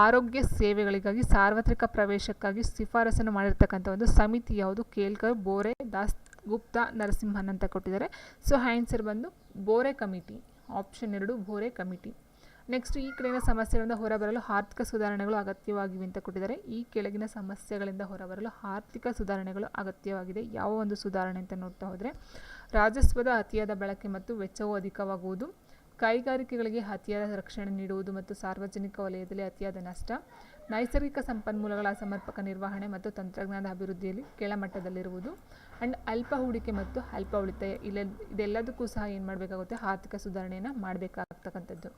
ಆರೋಗ್ಯ ಸೇವೆಗಳಿಗಾಗಿ ಸಾರ್ವತ್ರಿಕ ಪ್ರವೇಶಕ್ಕಾಗಿ ಶಿಫಾರಸನ್ನು ಮಾಡಿರ್ತಕ್ಕಂಥ ಒಂದು ಸಮಿತಿ ಯಾವುದು? ಕೇಲ್ಕರ್, ಬೋರೆ, ದಾಸ್ ಗುಪ್ತಾ, ನರಸಿಂಹನ್ ಅಂತ ಕೊಟ್ಟಿದ್ದಾರೆ. ಸೊ ಆನ್ಸರ್ ಬಂದು ಬೋರೆ ಕಮಿಟಿ, ಆಪ್ಷನ್ 2 ಬೋರೆ ಕಮಿಟಿ. ನೆಕ್ಸ್ಟ್ ಈ ಕೆಳಗಿನ ಸಮಸ್ಯೆಗಳಿಂದ ಹೊರಬರಲು ಆರ್ಥಿಕ ಸುಧಾರಣೆಗಳು ಅಗತ್ಯವಾಗಿವೆ ಅಂತ ಕೊಟ್ಟಿದ್ದಾರೆ. ಈ ಕೆಳಗಿನ ಸಮಸ್ಯೆಗಳಿಂದ ಹೊರಬರಲು ಆರ್ಥಿಕ ಸುಧಾರಣೆಗಳು ಅಗತ್ಯವಾಗಿದೆ. ಯಾವ ಒಂದು ಸುಧಾರಣೆ ಅಂತ ನೋಡ್ತಾ ಹೋದರೆ ರಾಜಸ್ವದ ಅತಿಯಾದ ಬಳಕೆ ಮತ್ತು ವೆಚ್ಚವು ಅಧಿಕವಾಗುವುದು, ಕೈಗಾರಿಕೆಗಳಿಗೆ ಅತಿಯಾದ ರಕ್ಷಣೆ ನೀಡುವುದು ಮತ್ತು ಸಾರ್ವಜನಿಕ ವಲಯದಲ್ಲಿ ಅತಿಯಾದ ನಷ್ಟ, ನೈಸರ್ಗಿಕ ಸಂಪನ್ಮೂಲಗಳ ಸಮರ್ಪಕ ನಿರ್ವಹಣೆ ಮತ್ತು ತಂತ್ರಜ್ಞಾನದ ಅಭಿವೃದ್ಧಿಯಲ್ಲಿ ಕೆಳಮಟ್ಟದಲ್ಲಿರುವುದು, ಆ್ಯಂಡ್ ಅಲ್ಪ ಹೂಡಿಕೆ ಮತ್ತು ಅಲ್ಪ ಉಳಿತಾಯ ಇದೆಲ್ಲದಕ್ಕೂ ಸಹ ಏನು ಮಾಡಬೇಕಾಗುತ್ತೆ, ಆರ್ಥಿಕ ಸುಧಾರಣೆಯನ್ನು ಮಾಡಬೇಕಾಗ್ತಕ್ಕಂಥದ್ದು.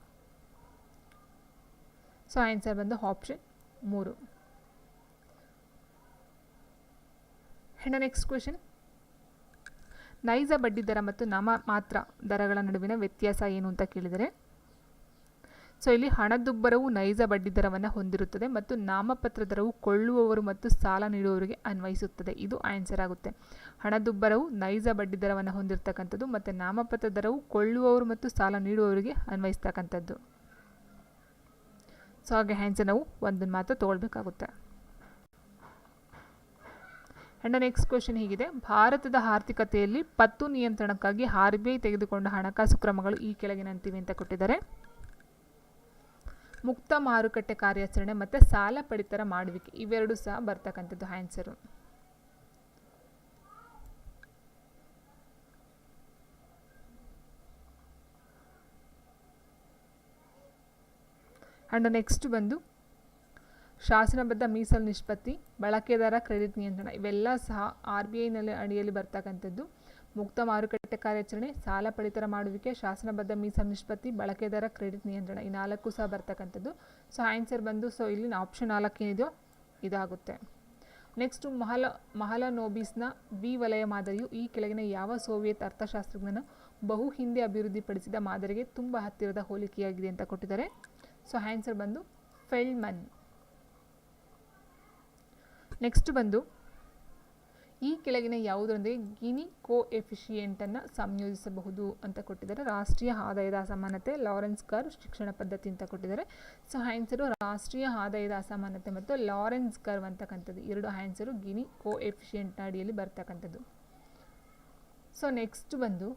ಸೊ ಆನ್ಸರ್ ಬಂದು ಆಪ್ಷನ್ 3. ಆ್ಯಂಡ್ ನೆಕ್ಸ್ಟ್ ಕ್ವೆಶನ್, ನೈಜ ಬಡ್ಡಿ ದರ ಮತ್ತು ನಾಮಮಾತ್ರ ದರಗಳ ನಡುವಿನ ವ್ಯತ್ಯಾಸ ಏನು ಅಂತ ಕೇಳಿದರೆ, ಸೊ ಇಲ್ಲಿ ಹಣದುಬ್ಬರವು ನೈಜ ಬಡ್ಡಿ ದರವನ್ನು ಹೊಂದಿರುತ್ತದೆ ಮತ್ತು ನಾಮಪತ್ರ ದರವು ಕೊಳ್ಳುವವರು ಮತ್ತು ಸಾಲ ನೀಡುವವರಿಗೆ ಅನ್ವಯಿಸುತ್ತದೆ. ಇದು ಆನ್ಸರ್ ಆಗುತ್ತೆ. ಹಣದುಬ್ಬರವು ನೈಜ ಬಡ್ಡಿ ದರವನ್ನು ಹೊಂದಿರತಕ್ಕಂಥದ್ದು ಮತ್ತು ನಾಮಪತ್ರ ದರವು ಕೊಳ್ಳುವವರು ಮತ್ತು ಸಾಲ ನೀಡುವವರಿಗೆ ಅನ್ವಯಿಸ್ತಕ್ಕಂಥದ್ದು. ಸೊ ಹಾಗೆ ಆನ್ಸರ್ ನಾವು ಒಂದನ್ನು ಮಾತ್ರ ತೊಗೊಳ್ಬೇಕಾಗುತ್ತೆ. ಆ್ಯಂಡ್ ನೆಕ್ಸ್ಟ್ ಕ್ವೆಶನ್ ಹೀಗಿದೆ, ಭಾರತದ ಆರ್ಥಿಕತೆಯಲ್ಲಿ ಪತ್ತು ನಿಯಂತ್ರಣಕ್ಕಾಗಿ RBI ತೆಗೆದುಕೊಂಡ ಹಣಕಾಸು ಕ್ರಮಗಳು ಈ ಕೆಳಗಿನಂತಿವೆ ಅಂತ ಕೊಟ್ಟಿದ್ದಾರೆ. ಮುಕ್ತ ಮಾರುಕಟ್ಟೆ ಕಾರ್ಯಾಚರಣೆ ಮತ್ತು ಸಾಲ ಪಡಿತರ ಮಾಡುವಿಕೆ ಇವೆರಡು ಸಹ ಬರ್ತಕ್ಕಂಥದ್ದು ಆನ್ಸರು. ಆ್ಯಂಡ್ ನೆಕ್ಸ್ಟ್ ಬಂದು ಶಾಸನಬದ್ಧ ಮೀಸಲು ನಿಷ್ಪತ್ತಿ, ಬಳಕೆದಾರ ಕ್ರೆಡಿಟ್ ನಿಯಂತ್ರಣ ಇವೆಲ್ಲ ಸಹ RBIನಲ್ಲಿ ಅಡಿಯಲ್ಲಿ ಬರ್ತಕ್ಕಂಥದ್ದು. ಮುಕ್ತ ಮಾರುಕಟ್ಟೆ ಕಾರ್ಯಾಚರಣೆ, ಸಾಲ ಪಡಿತರ ಮಾಡುವಿಕೆ, ಶಾಸನಬದ್ಧ ಮೀಸಲು ನಿಷ್ಪತ್ತಿ, ಬಳಕೆದಾರ ಕ್ರೆಡಿಟ್ ನಿಯಂತ್ರಣ ಈ 4 ಸಹ ಬರ್ತಕ್ಕಂಥದ್ದು. ಸೊ ಆನ್ಸರ್ ಬಂದು ಸೊ ಇಲ್ಲಿ ಆಪ್ಷನ್ 4 ಏನಿದೆಯೋ ಇದಾಗುತ್ತೆ. ನೆಕ್ಸ್ಟು ಮಹಲನೋಬಿಸ್ನ ಬಿ ವಲಯ ಮಾದರಿಯು ಈ ಕೆಳಗಿನ ಯಾವ ಸೋವಿಯತ್ ಅರ್ಥಶಾಸ್ತ್ರಜ್ಞನ ಬಹು ಹಿಂದೆ ಅಭಿವೃದ್ಧಿಪಡಿಸಿದ ಮಾದರಿಗೆ ತುಂಬ ಹತ್ತಿರದ ಹೋಲಿಕೆಯಾಗಿದೆ ಅಂತ ಕೊಟ್ಟಿದ್ದಾರೆ. ಸೊ ಆನ್ಸರ್ ಬಂದು ಫೆಲ್ಡ್ಮನ್. ನೆಕ್ಸ್ಟ್ ಬಂದು ಈ ಕೆಳಗಿನ ಯಾವುದರೊಂದಿಗೆ ಗಿನಿ ಕೋಎಫಿಷಿಯೆಂಟನ್ನು ಸಂಯೋಜಿಸಬಹುದು ಅಂತ ಕೊಟ್ಟಿದ್ದಾರೆ. ರಾಷ್ಟ್ರೀಯ ಆದಾಯದ ಅಸಮಾನತೆ, ಲಾರೆನ್ಸ್ ಕರ್ವ್, ಶಿಕ್ಷಣ ಪದ್ಧತಿ ಅಂತ ಕೊಟ್ಟಿದ್ದಾರೆ. ಸೊ ಆನ್ಸರು ರಾಷ್ಟ್ರೀಯ ಆದಾಯದ ಅಸಮಾನತೆ ಮತ್ತು ಲಾರೆನ್ಸ್ ಕರ್ವ್ ಅಂತಕ್ಕಂಥದ್ದು ಎರಡು ಆನ್ಸರು ಗಿನಿ ಕೋಎಫಿಷಿಯೆಂಟ್ನ ಅಡಿಯಲ್ಲಿ ಬರ್ತಕ್ಕಂಥದ್ದು. ಸೊ ನೆಕ್ಸ್ಟ್ ಬಂದು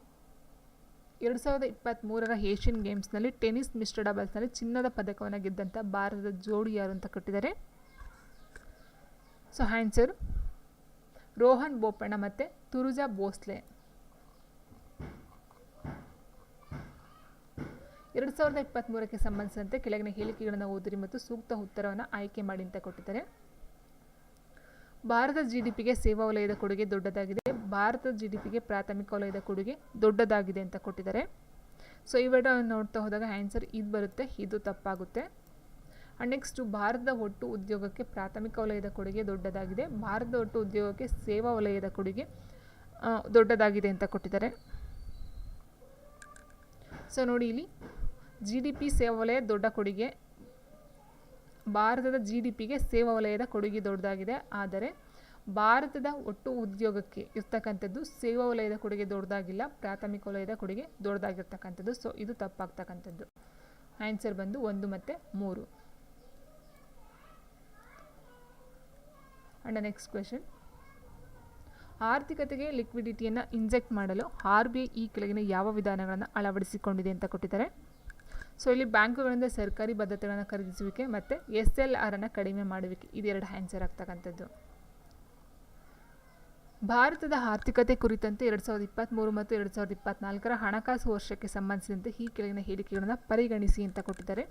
2023 ಏಷ್ಯನ್ ಗೇಮ್ಸ್ನಲ್ಲಿ ಟೆನ್ನಿಸ್ ಮಿಶ್ರ ಡಬಲ್ಸ್ನಲ್ಲಿ ಚಿನ್ನದ ಪದಕವನ್ನು ಗೆದ್ದಂಥ ಭಾರತದ ಜೋಡಿ ಯಾರು ಅಂತ ಕೊಟ್ಟಿದ್ದಾರೆ. ಸೊ ಆನ್ಸರ್ ರೋಹನ್ ಬೋಪಣ್ಣ ಮತ್ತು ತುರುಜಾ ಭೋಸ್ಲೆ. 2023ಕ್ಕೆ ಸಂಬಂಧಿಸಿದಂತೆ ಕೆಳಗಿನ ಹೇಳಿಕೆಗಳನ್ನು ಓದಿರಿ ಮತ್ತು ಸೂಕ್ತ ಉತ್ತರವನ್ನು ಆಯ್ಕೆ ಮಾಡಿ ಅಂತ ಕೊಟ್ಟಿದ್ದಾರೆ. ಭಾರತದ GDPಗೆ ಸೇವಾ ವಲಯದ ಕೊಡುಗೆ ದೊಡ್ಡದಾಗಿದೆ, ಭಾರತದ GDPಗೆ ಪ್ರಾಥಮಿಕ ವಲಯದ ಕೊಡುಗೆ ದೊಡ್ಡದಾಗಿದೆ ಅಂತ ಕೊಟ್ಟಿದ್ದಾರೆ. ಸೊ ಇವೆರಡನ್ನು ನೋಡ್ತಾ ಹೋದಾಗ ಆನ್ಸರ್ ಇದು ಬರುತ್ತೆ, ಇದು ತಪ್ಪಾಗುತ್ತೆ. ಆ್ಯಂಡ್ ನೆಕ್ಸ್ಟು ಭಾರತದ ಒಟ್ಟು ಉದ್ಯೋಗಕ್ಕೆ ಪ್ರಾಥಮಿಕ ವಲಯದ ಕೊಡುಗೆ ದೊಡ್ಡದಾಗಿದೆ, ಭಾರತದ ಒಟ್ಟು ಉದ್ಯೋಗಕ್ಕೆ ಸೇವಾ ವಲಯದ ಕೊಡುಗೆ ದೊಡ್ಡದಾಗಿದೆ ಅಂತ ಕೊಟ್ಟಿದ್ದಾರೆ. ಸೊ ನೋಡಿ ಇಲ್ಲಿ GDP ಸೇವಾ ವಲಯ ದೊಡ್ಡ ಕೊಡುಗೆ, ಭಾರತದ GDPಗೆ ಸೇವಾ ವಲಯದ ಕೊಡುಗೆ ದೊಡ್ಡದಾಗಿದೆ. ಆದರೆ ಭಾರತದ ಒಟ್ಟು ಉದ್ಯೋಗಕ್ಕೆ ಇರ್ತಕ್ಕಂಥದ್ದು ಸೇವಾ ವಲಯದ ಕೊಡುಗೆ ದೊಡ್ಡದಾಗಿಲ್ಲ, ಪ್ರಾಥಮಿಕ ವಲಯದ ಕೊಡುಗೆ ದೊಡ್ಡದಾಗಿರ್ತಕ್ಕಂಥದ್ದು. ಸೊ ಇದು ತಪ್ಪಾಗ್ತಕ್ಕಂಥದ್ದು. ಆನ್ಸರ್ ಬಂದು 1 ಮತ್ತು 3. ಆ್ಯಂಡ್ ನೆಕ್ಸ್ಟ್ ಕ್ವೆಶನ್, ಆರ್ಥಿಕತೆಗೆ ಲಿಕ್ವಿಡಿಟಿಯನ್ನು ಇಂಜೆಕ್ಟ್ ಮಾಡಲು RBI ಈ ಕೆಳಗಿನ ಯಾವ ವಿಧಾನಗಳನ್ನು ಅಳವಡಿಸಿಕೊಂಡಿದೆ ಅಂತ ಕೊಟ್ಟಿದ್ದಾರೆ. ಸೊ ಇಲ್ಲಿ ಬ್ಯಾಂಕುಗಳಿಂದ ಸರ್ಕಾರಿ ಬದ್ಧತೆಗಳನ್ನು ಖರೀದಿಸುವಿಕೆ ಮತ್ತು SLR ಅನ್ನು ಕಡಿಮೆ ಮಾಡುವಿಕೆ ಇದೆರಡು ಆನ್ಸರ್ ಆಗ್ತಕ್ಕಂಥದ್ದು. ಭಾರತದ ಆರ್ಥಿಕತೆ ಕುರಿತಂತೆ 2023 ಮತ್ತು 2024 ಹಣಕಾಸು ವರ್ಷಕ್ಕೆ ಸಂಬಂಧಿಸಿದಂತೆ ಈ ಕೆಳಗಿನ ಹೇಳಿಕೆಗಳನ್ನು ಪರಿಗಣಿಸಿ ಅಂತ ಕೊಟ್ಟಿದ್ದಾರೆ.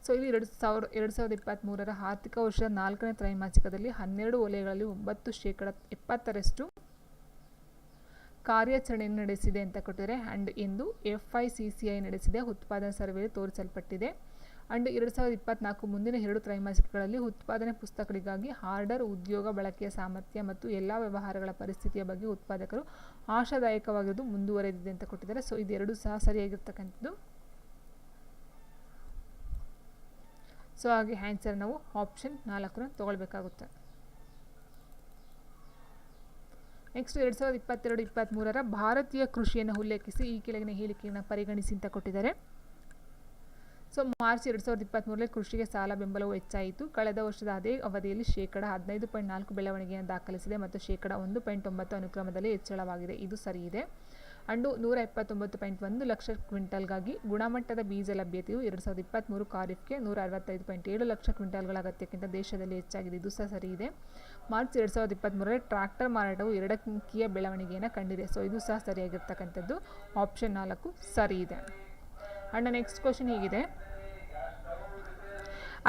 ಸೊ ಇಲ್ಲಿ 2023 ಆರ್ಥಿಕ ವರ್ಷದ 4ನೇ ತ್ರೈಮಾಸಿಕದಲ್ಲಿ 12 ವಲಯಗಳಲ್ಲಿ 9% ಕಾರ್ಯಾಚರಣೆಯನ್ನು ನಡೆಸಿದೆ ಅಂತ ಕೊಟ್ಟಿದ್ದಾರೆ. ಆ್ಯಂಡ್ ಎಂದು FICCI ನಡೆಸಿದೆ ಉತ್ಪಾದನಾ ಸರ್ವೆಯಲ್ಲಿ ತೋರಿಸಲ್ಪಟ್ಟಿದೆ. ಆ್ಯಂಡ್ 2024 ಮುಂದಿನ 2 ತ್ರೈಮಾಸಿಕಗಳಲ್ಲಿ ಉತ್ಪಾದನೆ ಪುಸ್ತಕಗಳಿಗಾಗಿ ಆರ್ಡರ್, ಉದ್ಯೋಗ, ಬಳಕೆಯ ಸಾಮರ್ಥ್ಯ ಮತ್ತು ಎಲ್ಲ ವ್ಯವಹಾರಗಳ ಪರಿಸ್ಥಿತಿಯ ಬಗ್ಗೆ ಉತ್ಪಾದಕರು ಆಶಾದಾಯಕವಾಗಿರುವುದು ಮುಂದುವರೆದಿದೆ ಅಂತ ಕೊಟ್ಟಿದ್ದಾರೆ. ಸೊ ಇದೆರಡು ಸಹ ಸರಿಯಾಗಿರ್ತಕ್ಕಂಥದ್ದು. ಸೊ ಹಾಗೆ ಆನ್ಸರ್ ನಾವು ಆಪ್ಷನ್ 4 ತೊಗೊಳ್ಬೇಕಾಗುತ್ತೆ. ನೆಕ್ಸ್ಟ್ 2022-23 ಭಾರತೀಯ ಕೃಷಿಯನ್ನು ಉಲ್ಲೇಖಿಸಿ ಈ ಕೆಳಗಿನ ಹೇಳಿಕೆಯನ್ನು ಪರಿಗಣಿಸಿ ಅಂತ ಕೊಟ್ಟಿದ್ದಾರೆ. ಸೊ ಮಾರ್ಚ್ 2023 ಕೃಷಿಗೆ ಸಾಲ ಬೆಂಬಲವು ಹೆಚ್ಚಾಯಿತು. ಕಳೆದ ವರ್ಷದ ಅದೇ ಅವಧಿಯಲ್ಲಿ ಶೇಕಡ 15.4 ಬೆಳವಣಿಗೆಯನ್ನು ದಾಖಲಿಸಿದೆ ಮತ್ತು ಶೇಕಡ 1.9 ಅನುಕ್ರಮದಲ್ಲಿ ಹೆಚ್ಚಳವಾಗಿದೆ. ಇದು ಸರಿ ಇದೆ. ಅಂಡು 179.1 ಲಕ್ಷ ಕ್ವಿಂಟಲ್ಗಾಗಿ ಗುಣಮಟ್ಟದ ಬೀಜ ಲಭ್ಯತೆಯು 2023 ಖಾರಿಫ್ಗೆ 165.7 ಲಕ್ಷ ಕ್ವಿಂಟಲ್ಗಳ ಅಗತ್ಯಕ್ಕಿಂತ ದೇಶದಲ್ಲಿ ಹೆಚ್ಚಾಗಿದೆ. ಇದು ಸಹ ಸರಿ ಇದೆ. ಮಾರ್ಚ್ 2023 ಟ್ರ್ಯಾಕ್ಟರ್ ಮಾರಾಟವು 2 ಅಂಕಿಯ ಬೆಳವಣಿಗೆಯನ್ನು ಕಂಡಿದೆ. ಸೊ ಇದು ಸಹ ಸರಿಯಾಗಿರ್ತಕ್ಕಂಥದ್ದು. ಆಪ್ಷನ್ 4 ಸರಿ ಇದೆ. ಅಂಡ್ ನೆಕ್ಸ್ಟ್ ಕ್ವಶನ್ ಹೀಗಿದೆ.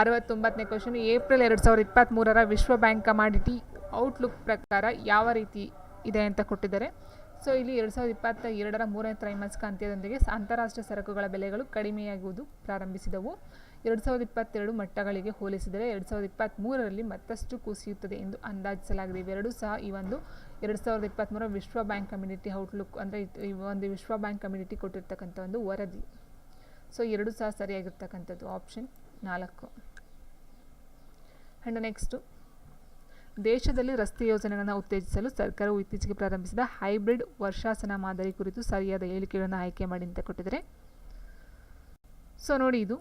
69ನೇ ಕ್ವಶನ್. ಏಪ್ರಿಲ್ 2023 ವಿಶ್ವ ಬ್ಯಾಂಕ್ ಕಮಾಡಿಟಿ ಔಟ್ಲುಕ್ ಪ್ರಕಾರ ಯಾವ ರೀತಿ ಇದೆ ಅಂತ ಕೊಟ್ಟಿದ್ದಾರೆ. ಸೊ ಇಲ್ಲಿ 2022 ಮೂರನೇ ತ್ರೈಮಾಸಿಕ ಅಂತ್ಯದೊಂದಿಗೆ ಅಂತಾರಾಷ್ಟ್ರೀಯ ಸರಕುಗಳ ಬೆಲೆಗಳು ಕಡಿಮೆಯಾಗುವುದು ಪ್ರಾರಂಭಿಸಿದವು. 2022 ಮಟ್ಟಗಳಿಗೆ ಹೋಲಿಸಿದರೆ 2023ರಲ್ಲಿ ಮತ್ತಷ್ಟು ಕುಸಿಯುತ್ತದೆ ಎಂದು ಅಂದಾಜಿಸಲಾಗಿದೆ. ಇವೆರಡೂ ಸಹ ಈ ಒಂದು 2023 ವಿಶ್ವ ಬ್ಯಾಂಕ್ ಕಮ್ಯುನಿಟಿ ಔಟ್ಲುಕ್ ಅಂದರೆ ಈ ಒಂದು ವಿಶ್ವ ಬ್ಯಾಂಕ್ ಕಮ್ಯುನಿಟಿ ಕೊಟ್ಟಿರ್ತಕ್ಕಂಥ ಒಂದು ವರದಿ. ಸೊ ಎರಡೂ ಸಹ ಸರಿಯಾಗಿರ್ತಕ್ಕಂಥದ್ದು. ಆಪ್ಷನ್ 4. ಆ್ಯಂಡ್ ನೆಕ್ಸ್ಟು, ದೇಶದಲ್ಲಿ ರಸ್ತೆ ಯೋಜನೆಗಳನ್ನು ಉತ್ತೇಜಿಸಲು ಸರ್ಕಾರವು ಇತ್ತೀಚೆಗೆ ಪ್ರಾರಂಭಿಸಿದ ಹೈಬ್ರಿಡ್ ವರ್ಷಾಸನ ಮಾದರಿ ಕುರಿತು ಸರಿಯಾದ ಹೇಳಿಕೆಗಳನ್ನು ಆಯ್ಕೆ ಮಾಡಿ ಅಂತ ಕೊಟ್ಟಿದ್ದಾರೆ. ಸೊ ನೋಡಿ, ಇದು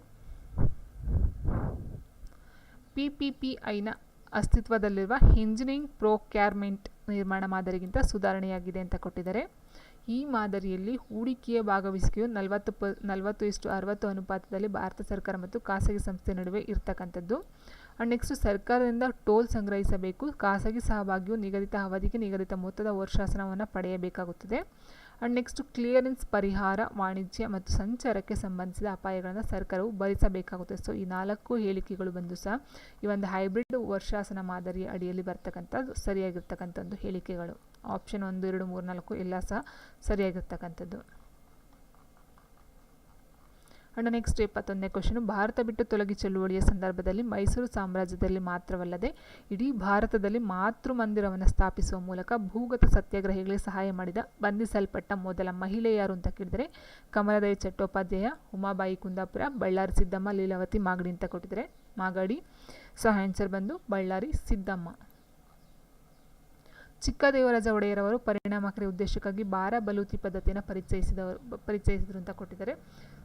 PPPIನ ಅಸ್ತಿತ್ವದಲ್ಲಿರುವ ಇಂಜಿನಿಯರಿಂಗ್ ಪ್ರೊಕ್ಯೂರ್ಮೆಂಟ್ ನಿರ್ಮಾಣ ಮಾದರಿಗಿಂತ ಸುಧಾರಣೆಯಾಗಿದೆ ಅಂತ ಕೊಟ್ಟಿದ್ದಾರೆ. ಈ ಮಾದರಿಯಲ್ಲಿ ಹೂಡಿಕೆಯ ಭಾಗವಹಿಸುವಿಕೆಯು 40:60 ಅನುಪಾತದಲ್ಲಿ ಭಾರತ ಸರ್ಕಾರ ಮತ್ತು ಖಾಸಗಿ ಸಂಸ್ಥೆ ನಡುವೆ ಇರ್ತಕ್ಕಂಥದ್ದು. ಆ್ಯಂಡ್ ನೆಕ್ಸ್ಟ್, ಸರ್ಕಾರದಿಂದ ಟೋಲ್ ಸಂಗ್ರಹಿಸಬೇಕು. ಖಾಸಗಿ ಸಹಭಾಗಿಯು ನಿಗದಿತ ಅವಧಿಗೆ ನಿಗದಿತ ಮೊತ್ತದ ವರ್ಷಾಸನವನ್ನು ಪಡೆಯಬೇಕಾಗುತ್ತದೆ. ಆ್ಯಂಡ್ ನೆಕ್ಸ್ಟ್, ಕ್ಲಿಯರೆನ್ಸ್ ಪರಿಹಾರ, ವಾಣಿಜ್ಯ ಮತ್ತು ಸಂಚಾರಕ್ಕೆ ಸಂಬಂಧಿಸಿದ ಅಪಾಯಗಳನ್ನು ಸರ್ಕಾರವು ಭರಿಸಬೇಕಾಗುತ್ತದೆ. ಸೊ ಈ 4 ಹೇಳಿಕೆಗಳು ಬಂದು ಸಹ ಈ ಒಂದು ಹೈಬ್ರಿಡ್ ವರ್ಷಾಸನ ಮಾದರಿಯ ಅಡಿಯಲ್ಲಿ ಬರ್ತಕ್ಕಂಥದ್ದು ಸರಿಯಾಗಿರ್ತಕ್ಕಂಥದ್ದು ಹೇಳಿಕೆಗಳು. ಆಪ್ಷನ್ 1, 2, 3, 4 ಎಲ್ಲ ಸಹ ಸರಿಯಾಗಿರ್ತಕ್ಕಂಥದ್ದು. ಅಂಡ್ ನೆಕ್ಸ್ಟ್ 71ನೇ ಕ್ವಶನ್. ಭಾರತ ಬಿಟ್ಟು ತೊಲಗಿ ಚಳುವಳಿಯ ಸಂದರ್ಭದಲ್ಲಿ ಮೈಸೂರು ಸಾಮ್ರಾಜ್ಯದಲ್ಲಿ ಮಾತ್ರವಲ್ಲದೆ ಇಡೀ ಭಾರತದಲ್ಲಿ ಮಾತೃ ಮಂದಿರವನ್ನು ಸ್ಥಾಪಿಸುವ ಮೂಲಕ ಭೂಗತ ಸತ್ಯಾಗ್ರಹಿಗಳಿಗೆ ಸಹಾಯ ಮಾಡಿದ ಬಂಧಿಸಲ್ಪಟ್ಟ ಮೊದಲ ಮಹಿಳೆ ಯಾರು ಅಂತ ಕೇಳಿದರೆ ಕಮಲದೇವಿ ಚಟ್ಟೋಪಾಧ್ಯಾಯ, ಉಮಾಬಾಯಿ ಕುಂದಾಪುರ, ಬಳ್ಳಾರಿ ಸಿದ್ದಮ್ಮ, ಲೀಲಾವತಿ ಮಾಗಡಿ ಅಂತ ಕೊಟ್ಟಿದ್ದಾರೆ. ಮಾಗಡಿ. ಸೊ ಆನ್ಸರ್ ಬಂದು ಬಳ್ಳಾರಿ ಸಿದ್ದಮ್ಮ. ಚಿಕ್ಕದೇವರಾಜ ಒಡೆಯರವರು ಪರಿಣಾಮಕಾರಿ ಉದ್ದೇಶಕ್ಕಾಗಿ ಬಾರ ಬಲೂತಿ ಪದ್ಧತಿಯನ್ನು ಪರಿಚಯಿಸಿದರು ಅಂತ ಕೊಟ್ಟಿದ್ದಾರೆ.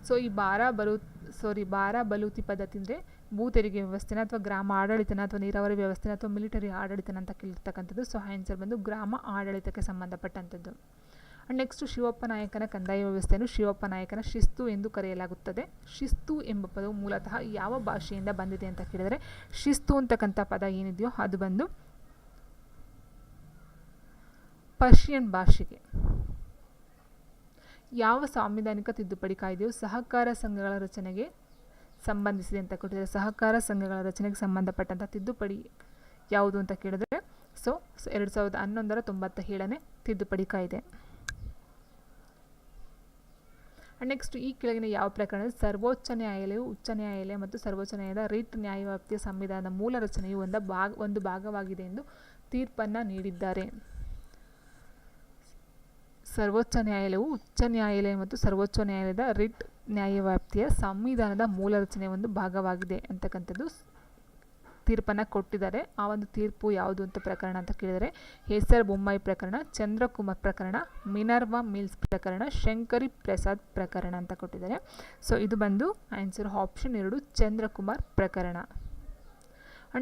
ಸೊ ಈ ಬಾರ ಬಲೂತಿ ಪದ್ಧತಿ ಅಂದರೆ ಭೂ ತೆರಿಗೆ ವ್ಯವಸ್ಥೆನ ಅಥವಾ ಗ್ರಾಮ ಆಡಳಿತನ ಅಥವಾ ನೀರಾವರಿ ವ್ಯವಸ್ಥೆನ ಅಥವಾ ಮಿಲಿಟರಿ ಆಡಳಿತನ ಅಂತ ಕೇಳಿರ್ತಕ್ಕಂಥದ್ದು. ಸೊ ಆನ್ಸರ್ ಬಂದು ಗ್ರಾಮ ಆಡಳಿತಕ್ಕೆ ಸಂಬಂಧಪಟ್ಟಂಥದ್ದು. ನೆಕ್ಸ್ಟ್, ಶಿವಪ್ಪ ನಾಯಕನ ಕಂದಾಯ ವ್ಯವಸ್ಥೆಯನ್ನು ಶಿವಪ್ಪ ನಾಯಕನ ಶಿಸ್ತು ಎಂದು ಕರೆಯಲಾಗುತ್ತದೆ. ಶಿಸ್ತು ಎಂಬ ಪದವು ಮೂಲತಃ ಯಾವ ಭಾಷೆಯಿಂದ ಬಂದಿದೆ ಅಂತ ಕೇಳಿದರೆ ಶಿಸ್ತು ಅಂತಕ್ಕಂಥ ಪದ ಏನಿದೆಯೋ ಅದು ಬಂದು ಪರ್ಷಿಯನ್ ಭಾಷೆಗೆ. ಯಾವ ಸಾಂವಿಧಾನಿಕ ತಿದ್ದುಪಡಿ ಕಾಯ್ದೆಯು ಸಹಕಾರ ಸಂಘಗಳ ರಚನೆಗೆ ಸಂಬಂಧಿಸಿದೆ ಅಂತ ಕೊಟ್ಟಿದ್ದಾರೆ. ಸಹಕಾರ ಸಂಘಗಳ ರಚನೆಗೆ ಸಂಬಂಧಪಟ್ಟಂಥ ತಿದ್ದುಪಡಿ ಯಾವುದು ಅಂತ ಕೇಳಿದ್ರೆ ಸೊ 2011ರ 97ನೇ ತಿದ್ದುಪಡಿ ಕಾಯ್ದೆ. ನೆಕ್ಸ್ಟ್, ಈ ಕೆಳಗಿನ ಯಾವ ಪ್ರಕರಣದಲ್ಲಿ ಸರ್ವೋಚ್ಚ ನ್ಯಾಯಾಲಯವು ಉಚ್ಚ ನ್ಯಾಯಾಲಯ ಮತ್ತು ಸರ್ವೋಚ್ಚ ನ್ಯಾಯಾಲಯದ ರಿಟ್ ನ್ಯಾಯವ್ಯಾಪ್ತಿಯ ಸಂವಿಧಾನದ ಮೂಲ ರಚನೆಯು ಒಂದು ಭಾಗವಾಗಿದೆ ಎಂದು ತೀರ್ಪನ್ನು ನೀಡಿದ್ದಾರೆ. ಸರ್ವೋಚ್ಚ ನ್ಯಾಯಾಲಯವು ಉಚ್ಚ ನ್ಯಾಯಾಲಯ ಮತ್ತು ಸರ್ವೋಚ್ಚ ನ್ಯಾಯಾಲಯದ ರಿಟ್ ನ್ಯಾಯವ್ಯಾಪ್ತಿಯ ಸಂವಿಧಾನದ ಮೂಲ ರಚನೆಯ ಒಂದು ಭಾಗವಾಗಿದೆ ಅಂತಕ್ಕಂಥದ್ದು ತೀರ್ಪನ್ನು ಕೊಟ್ಟಿದ್ದಾರೆ. ಆ ಒಂದು ತೀರ್ಪು ಯಾವುದು ಅಂತ ಪ್ರಕರಣ ಅಂತ ಕೇಳಿದರೆ ಹೆಸರ್ ಬೊಮ್ಮಾಯಿ ಪ್ರಕರಣ, ಚಂದ್ರಕುಮಾರ್ ಪ್ರಕರಣ, ಮಿನರ್ವಾ ಮಿಲ್ಸ್ ಪ್ರಕರಣ, ಶಂಕರಿ ಪ್ರಸಾದ್ ಪ್ರಕರಣ ಅಂತ ಕೊಟ್ಟಿದ್ದಾರೆ. ಸೊ ಇದು ಬಂದು ಆನ್ಸರ್ ಆಪ್ಷನ್ 2 ಚಂದ್ರಕುಮಾರ್ ಪ್ರಕರಣ.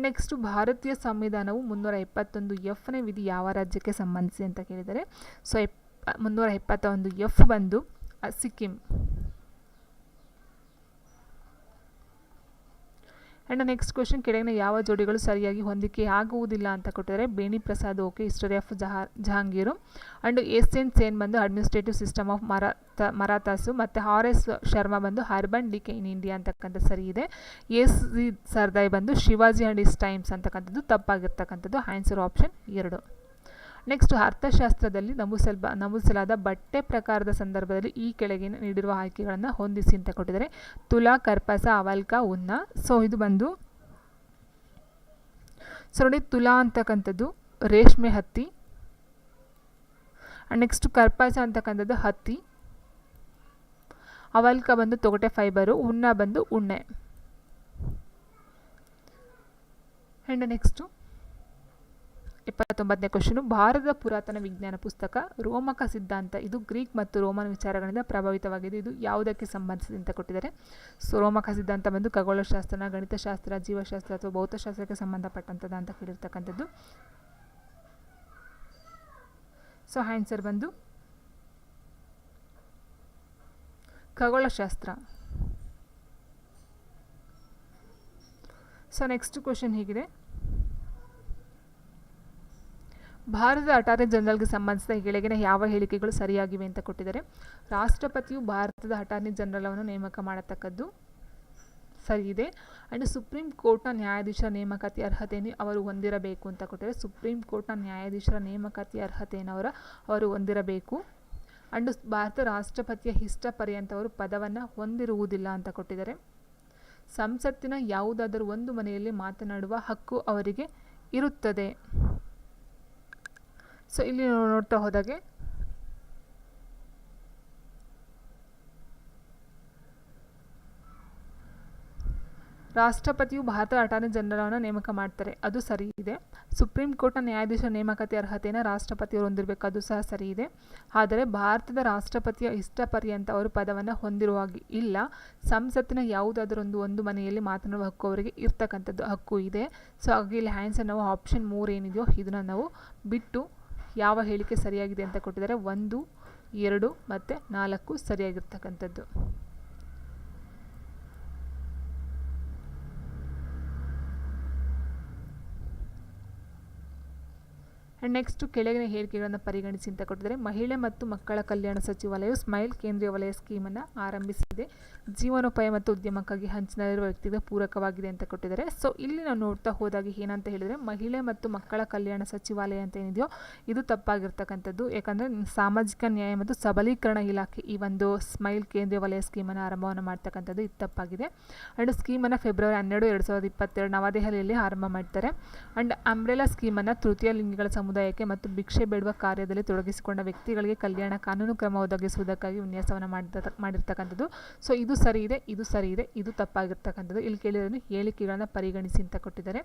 ನೆಕ್ಸ್ಟ್, ಭಾರತೀಯ ಸಂವಿಧಾನವು 371Fನೇ ವಿಧಿ ಯಾವ ರಾಜ್ಯಕ್ಕೆ ಸಂಬಂಧಿಸಿದೆ ಅಂತ ಕೇಳಿದರೆ ಸೊ 371F ಬಂದು ಸಿಕ್ಕಿಂ. ಆ್ಯಂಡ್ ನೆಕ್ಸ್ಟ್ ಕ್ವಶನ್, ಕೆಳಗಿನ ಯಾವ ಜೋಡಿಗಳು ಸರಿಯಾಗಿ ಹೊಂದಿಕೆ ಆಗುವುದಿಲ್ಲ ಅಂತ ಕೊಟ್ಟಿದ್ದಾರೆ. Beni Prasad okay history of Jahangir, and S N. Sen ಬಂದು ಅಡ್ಮಿನಿಸ್ಟ್ರೇಟಿವ್ ಸಿಸ್ಟಮ್ ಆಫ್ ಮರಾಠಾಸು, ಮತ್ತು R.S. ಶರ್ಮಾ ಬಂದು ಅರ್ಬನ್ ಡಿಕೆ ಇನ್ ಇಂಡಿಯಾ ಅಂತಕ್ಕಂಥ ಸರಿ ಇದೆ. ಎಸ್.ಸಿ. ಸರ್ದಾಯ್ ಬಂದು ಶಿವಾಜಿ ಆ್ಯಂಡ್ ಹಿಸ್ ಟೈಮ್ಸ್ ಅಂತಕ್ಕಂಥದ್ದು ತಪ್ಪಾಗಿರ್ತಕ್ಕಂಥದ್ದು. Answer option 2. ನೆಕ್ಸ್ಟ್, ಅರ್ಥಶಾಸ್ತ್ರದಲ್ಲಿ ನಮೂದಿಸಲಾದ ಬಟ್ಟೆ ಪ್ರಕಾರದ ಸಂದರ್ಭದಲ್ಲಿ ಈ ಕೆಳಗಿನ ನೀಡಿರುವ ಆಯ್ಕೆಗಳನ್ನು ಹೊಂದಿಸಿ ಅಂತ ಕೊಟ್ಟಿದ್ದಾರೆ. ತುಲಾ, ಕರ್ಪಾಸ, ಅವಲ್ಕ, ಉನ್ನ. ಸೊ ಇದು ಬಂದು ನೋಡಿ, ತುಲಾ ಅಂತಕ್ಕಂಥದ್ದು ರೇಷ್ಮೆ ಹತ್ತಿ, ನೆಕ್ಸ್ಟ್ ಕರ್ಪಾಸ ಅಂತಕ್ಕಂಥದ್ದು ಹತ್ತಿ, ಅವಲ್ಕ ಬಂದು ತೊಗಟೆ ಫೈಬರು, ಉನ್ನ ಬಂದು ಉಣ್ಣೆ. ಆ್ಯಂಡ್ ನೆಕ್ಸ್ಟು 79ನೇ ಕ್ವಶನು, ಭಾರತದ ಪುರಾತನ ವಿಜ್ಞಾನ ಪುಸ್ತಕ ರೋಮಕ ಸಿದ್ಧಾಂತ ಇದು ಗ್ರೀಕ್ ಮತ್ತು ರೋಮನ್ ವಿಚಾರಗಳಿಂದ ಪ್ರಭಾವಿತವಾಗಿದೆ. ಇದು ಯಾವುದಕ್ಕೆ ಸಂಬಂಧಿಸಿದೆ ಅಂತ ಕೊಟ್ಟಿದ್ದಾರೆ. ಸೊ ರೋಮಕ ಸಿದ್ಧಾಂತ ಬಂದು ಖಗೋಳಶಾಸ್ತ್ರ, ಗಣಿತಶಾಸ್ತ್ರ, ಜೀವಶಾಸ್ತ್ರ ಅಥವಾ ಭೌತಶಾಸ್ತ್ರಕ್ಕೆ ಸಂಬಂಧಪಟ್ಟಂಥದ್ದು ಅಂತ ಕೇಳಿರ್ತಕ್ಕಂಥದ್ದು. ಸೊ ಆನ್ಸರ್ ಬಂದು ಖಗೋಳಶಾಸ್ತ್ರ. ಸೊ ನೆಕ್ಸ್ಟ್ ಕ್ವೆಶನ್ ಹೀಗಿದೆ, ಭಾರತದ ಅಟಾರ್ನಿ ಜನರಲ್ಗೆ ಸಂಬಂಧಿಸಿದ ಕೆಳಗಿನ ಯಾವ ಹೇಳಿಕೆಗಳು ಸರಿಯಾಗಿವೆ ಅಂತ ಕೊಟ್ಟಿದ್ದಾರೆ. ರಾಷ್ಟ್ರಪತಿಯು ಭಾರತದ ಅಟಾರ್ನಿ ಜನರಲ್ ನೇಮಕ ಮಾಡತಕ್ಕದ್ದು ಸರಿ ಇದೆ. ಆ್ಯಂಡ್ ಸುಪ್ರೀಂ ಕೋರ್ಟ್ನ ನ್ಯಾಯಾಧೀಶರ ನೇಮಕಾತಿ ಅರ್ಹತೆಯನ್ನು ಅವರು ಹೊಂದಿರಬೇಕು ಅಂತ ಕೊಟ್ಟಿದ್ದಾರೆ. ಸುಪ್ರೀಂ ಕೋರ್ಟ್ನ ನ್ಯಾಯಾಧೀಶರ ನೇಮಕಾತಿ ಅರ್ಹತೆಯನ್ನು ಅವರು ಹೊಂದಿರಬೇಕು. ಆ್ಯಂಡ್ ಭಾರತ ರಾಷ್ಟ್ರಪತಿಯ ಇಷ್ಟ ಪರ್ಯಂತವರು ಪದವನ್ನು ಹೊಂದಿರುವುದಿಲ್ಲ ಅಂತ ಕೊಟ್ಟಿದ್ದಾರೆ. ಸಂಸತ್ತಿನ ಯಾವುದಾದರೂ ಒಂದು ಮನೆಯಲ್ಲಿ ಮಾತನಾಡುವ ಹಕ್ಕು ಅವರಿಗೆ ಇರುತ್ತದೆ. ಸೊ ಇಲ್ಲಿ ನೋಡ್ತಾ ಹೋದಾಗೆ ರಾಷ್ಟ್ರಪತಿಯು ಭಾರತದ ಅಟಾರ್ನಿ ಜನರಲ್ನ ನೇಮಕ ಮಾಡ್ತಾರೆ, ಅದು ಸರಿ ಇದೆ. ಸುಪ್ರೀಂ ಕೋರ್ಟ್ನ ನ್ಯಾಯಾಧೀಶರ ನೇಮಕಾತಿ ಅರ್ಹತೆಯನ್ನು ರಾಷ್ಟ್ರಪತಿಯವರು ಹೊಂದಿರಬೇಕು, ಅದು ಸಹ ಸರಿ ಇದೆ. ಆದರೆ ಭಾರತದ ರಾಷ್ಟ್ರಪತಿಯ ಇಷ್ಟ ಪರ್ಯಂತ ಅವರು ಪದವನ್ನು ಹೊಂದಿರುವ ಹಾಗೆ ಇಲ್ಲ. ಸಂಸತ್ತಿನ ಯಾವುದಾದರೂ ಒಂದು ಮನೆಯಲ್ಲಿ ಮಾತನಾಡುವ ಹಕ್ಕು ಅವರಿಗೆ ಇರ್ತಕ್ಕಂಥದ್ದು ಹಕ್ಕು ಇದೆ. ಸೊ ಹಾಗಾಗಿ ಇಲ್ಲಿ ಆನ್ಸರ್ ನಾವು ಆಪ್ಷನ್ 3 ಏನಿದೆಯೋ ಇದನ್ನು ನಾವು ಬಿಟ್ಟು ಯಾವ ಹೇಳಿಕೆ ಸರಿಯಾಗಿದೆ ಅಂತ ಕೊಟ್ಟಿದ್ದಾರೆ 1, 2 ಮತ್ತು 4 ಸರಿಯಾಗಿರ್ತಕ್ಕಂಥದ್ದು. ಆ್ಯಂಡ್ ನೆಕ್ಸ್ಟ್ ಕೆಳಗಿನ ಹೇಳಿಕೆಗಳನ್ನು ಪರಿಗಣಿಸಿ ಅಂತ ಕೊಟ್ಟಿದ್ದಾರೆ. ಮಹಿಳೆ ಮತ್ತು ಮಕ್ಕಳ ಕಲ್ಯಾಣ ಸಚಿವಾಲಯವು ಸ್ಮೈಲ್ ಕೇಂದ್ರೀಯ ವಲಯ ಸ್ಕೀಮನ್ನು ಆರಂಭಿಸಿದೆ. ಜೀವನೋಪಾಯ ಮತ್ತು ಉದ್ಯಮಕ್ಕಾಗಿ ಹಂಚಿನಲ್ಲಿರುವ ವ್ಯಕ್ತಿಗೆ ಪೂರಕವಾಗಿದೆ ಅಂತ ಕೊಟ್ಟಿದ್ದಾರೆ. ಸೊ ಇಲ್ಲಿ ನಾವು ನೋಡ್ತಾ ಹೋದಾಗೆ ಏನಂತ ಹೇಳಿದರೆ ಮಹಿಳೆ ಮತ್ತು ಮಕ್ಕಳ ಕಲ್ಯಾಣ ಸಚಿವಾಲಯ ಅಂತ ಏನಿದೆಯೋ ಇದು ತಪ್ಪಾಗಿರ್ತಕ್ಕಂಥದ್ದು. ಯಾಕಂದರೆ ಸಾಮಾಜಿಕ ನ್ಯಾಯ ಮತ್ತು ಸಬಲೀಕರಣ ಇಲಾಖೆ ಈ ಒಂದು ಸ್ಮೈಲ್ ಕೇಂದ್ರೀಯ ವಲಯ ಸ್ಕೀಮನ್ನು ಆರಂಭವನ್ನು ಮಾಡ್ತಕ್ಕಂಥದ್ದು ಇದು ತಪ್ಪಾಗಿದೆ. ಆ್ಯಂಡ್ ಸ್ಕೀಮನ್ನು ಫೆಬ್ರವರಿ 12, 2022 ನವದೆಹಲಿಯಲ್ಲಿ ಆರಂಭ ಮಾಡ್ತಾರೆ. ಆ್ಯಂಡ್ ಅಂಬ್ರೆಲಾ ಸ್ಕೀಮನ್ನು ತೃತೀಯ ಲಿಂಗಿಗಳ ಸಮುದಾಯಕ್ಕೆ ಮತ್ತು ಭಿಕ್ಷೆ ಬೇಡುವ ಕಾರ್ಯದಲ್ಲಿ ತೊಡಗಿಸಿಕೊಂಡ ವ್ಯಕ್ತಿಗಳಿಗೆ ಕಲ್ಯಾಣ ಕಾನೂನು ಕ್ರಮ ಒದಗಿಸುವುದಕ್ಕಾಗಿ ವಿನ್ಯಾಸವನ್ನು ಮಾಡಿರ್ತಕ್ಕಂಥದ್ದು. ಸೊ ಇದು ಸರಿ ಇದೆ, ಇದು ಸರಿ ಇದೆ, ಇದು ತಪ್ಪಾಗಿರ್ತಕ್ಕಂಥದ್ದು. ಇಲ್ಲಿ ಕೇಳಿದ್ರೆ ಹೇಳಿಕೆಗಳನ್ನು ಪರಿಗಣಿಸಿ ಅಂತ ಕೊಟ್ಟಿದ್ದಾರೆ.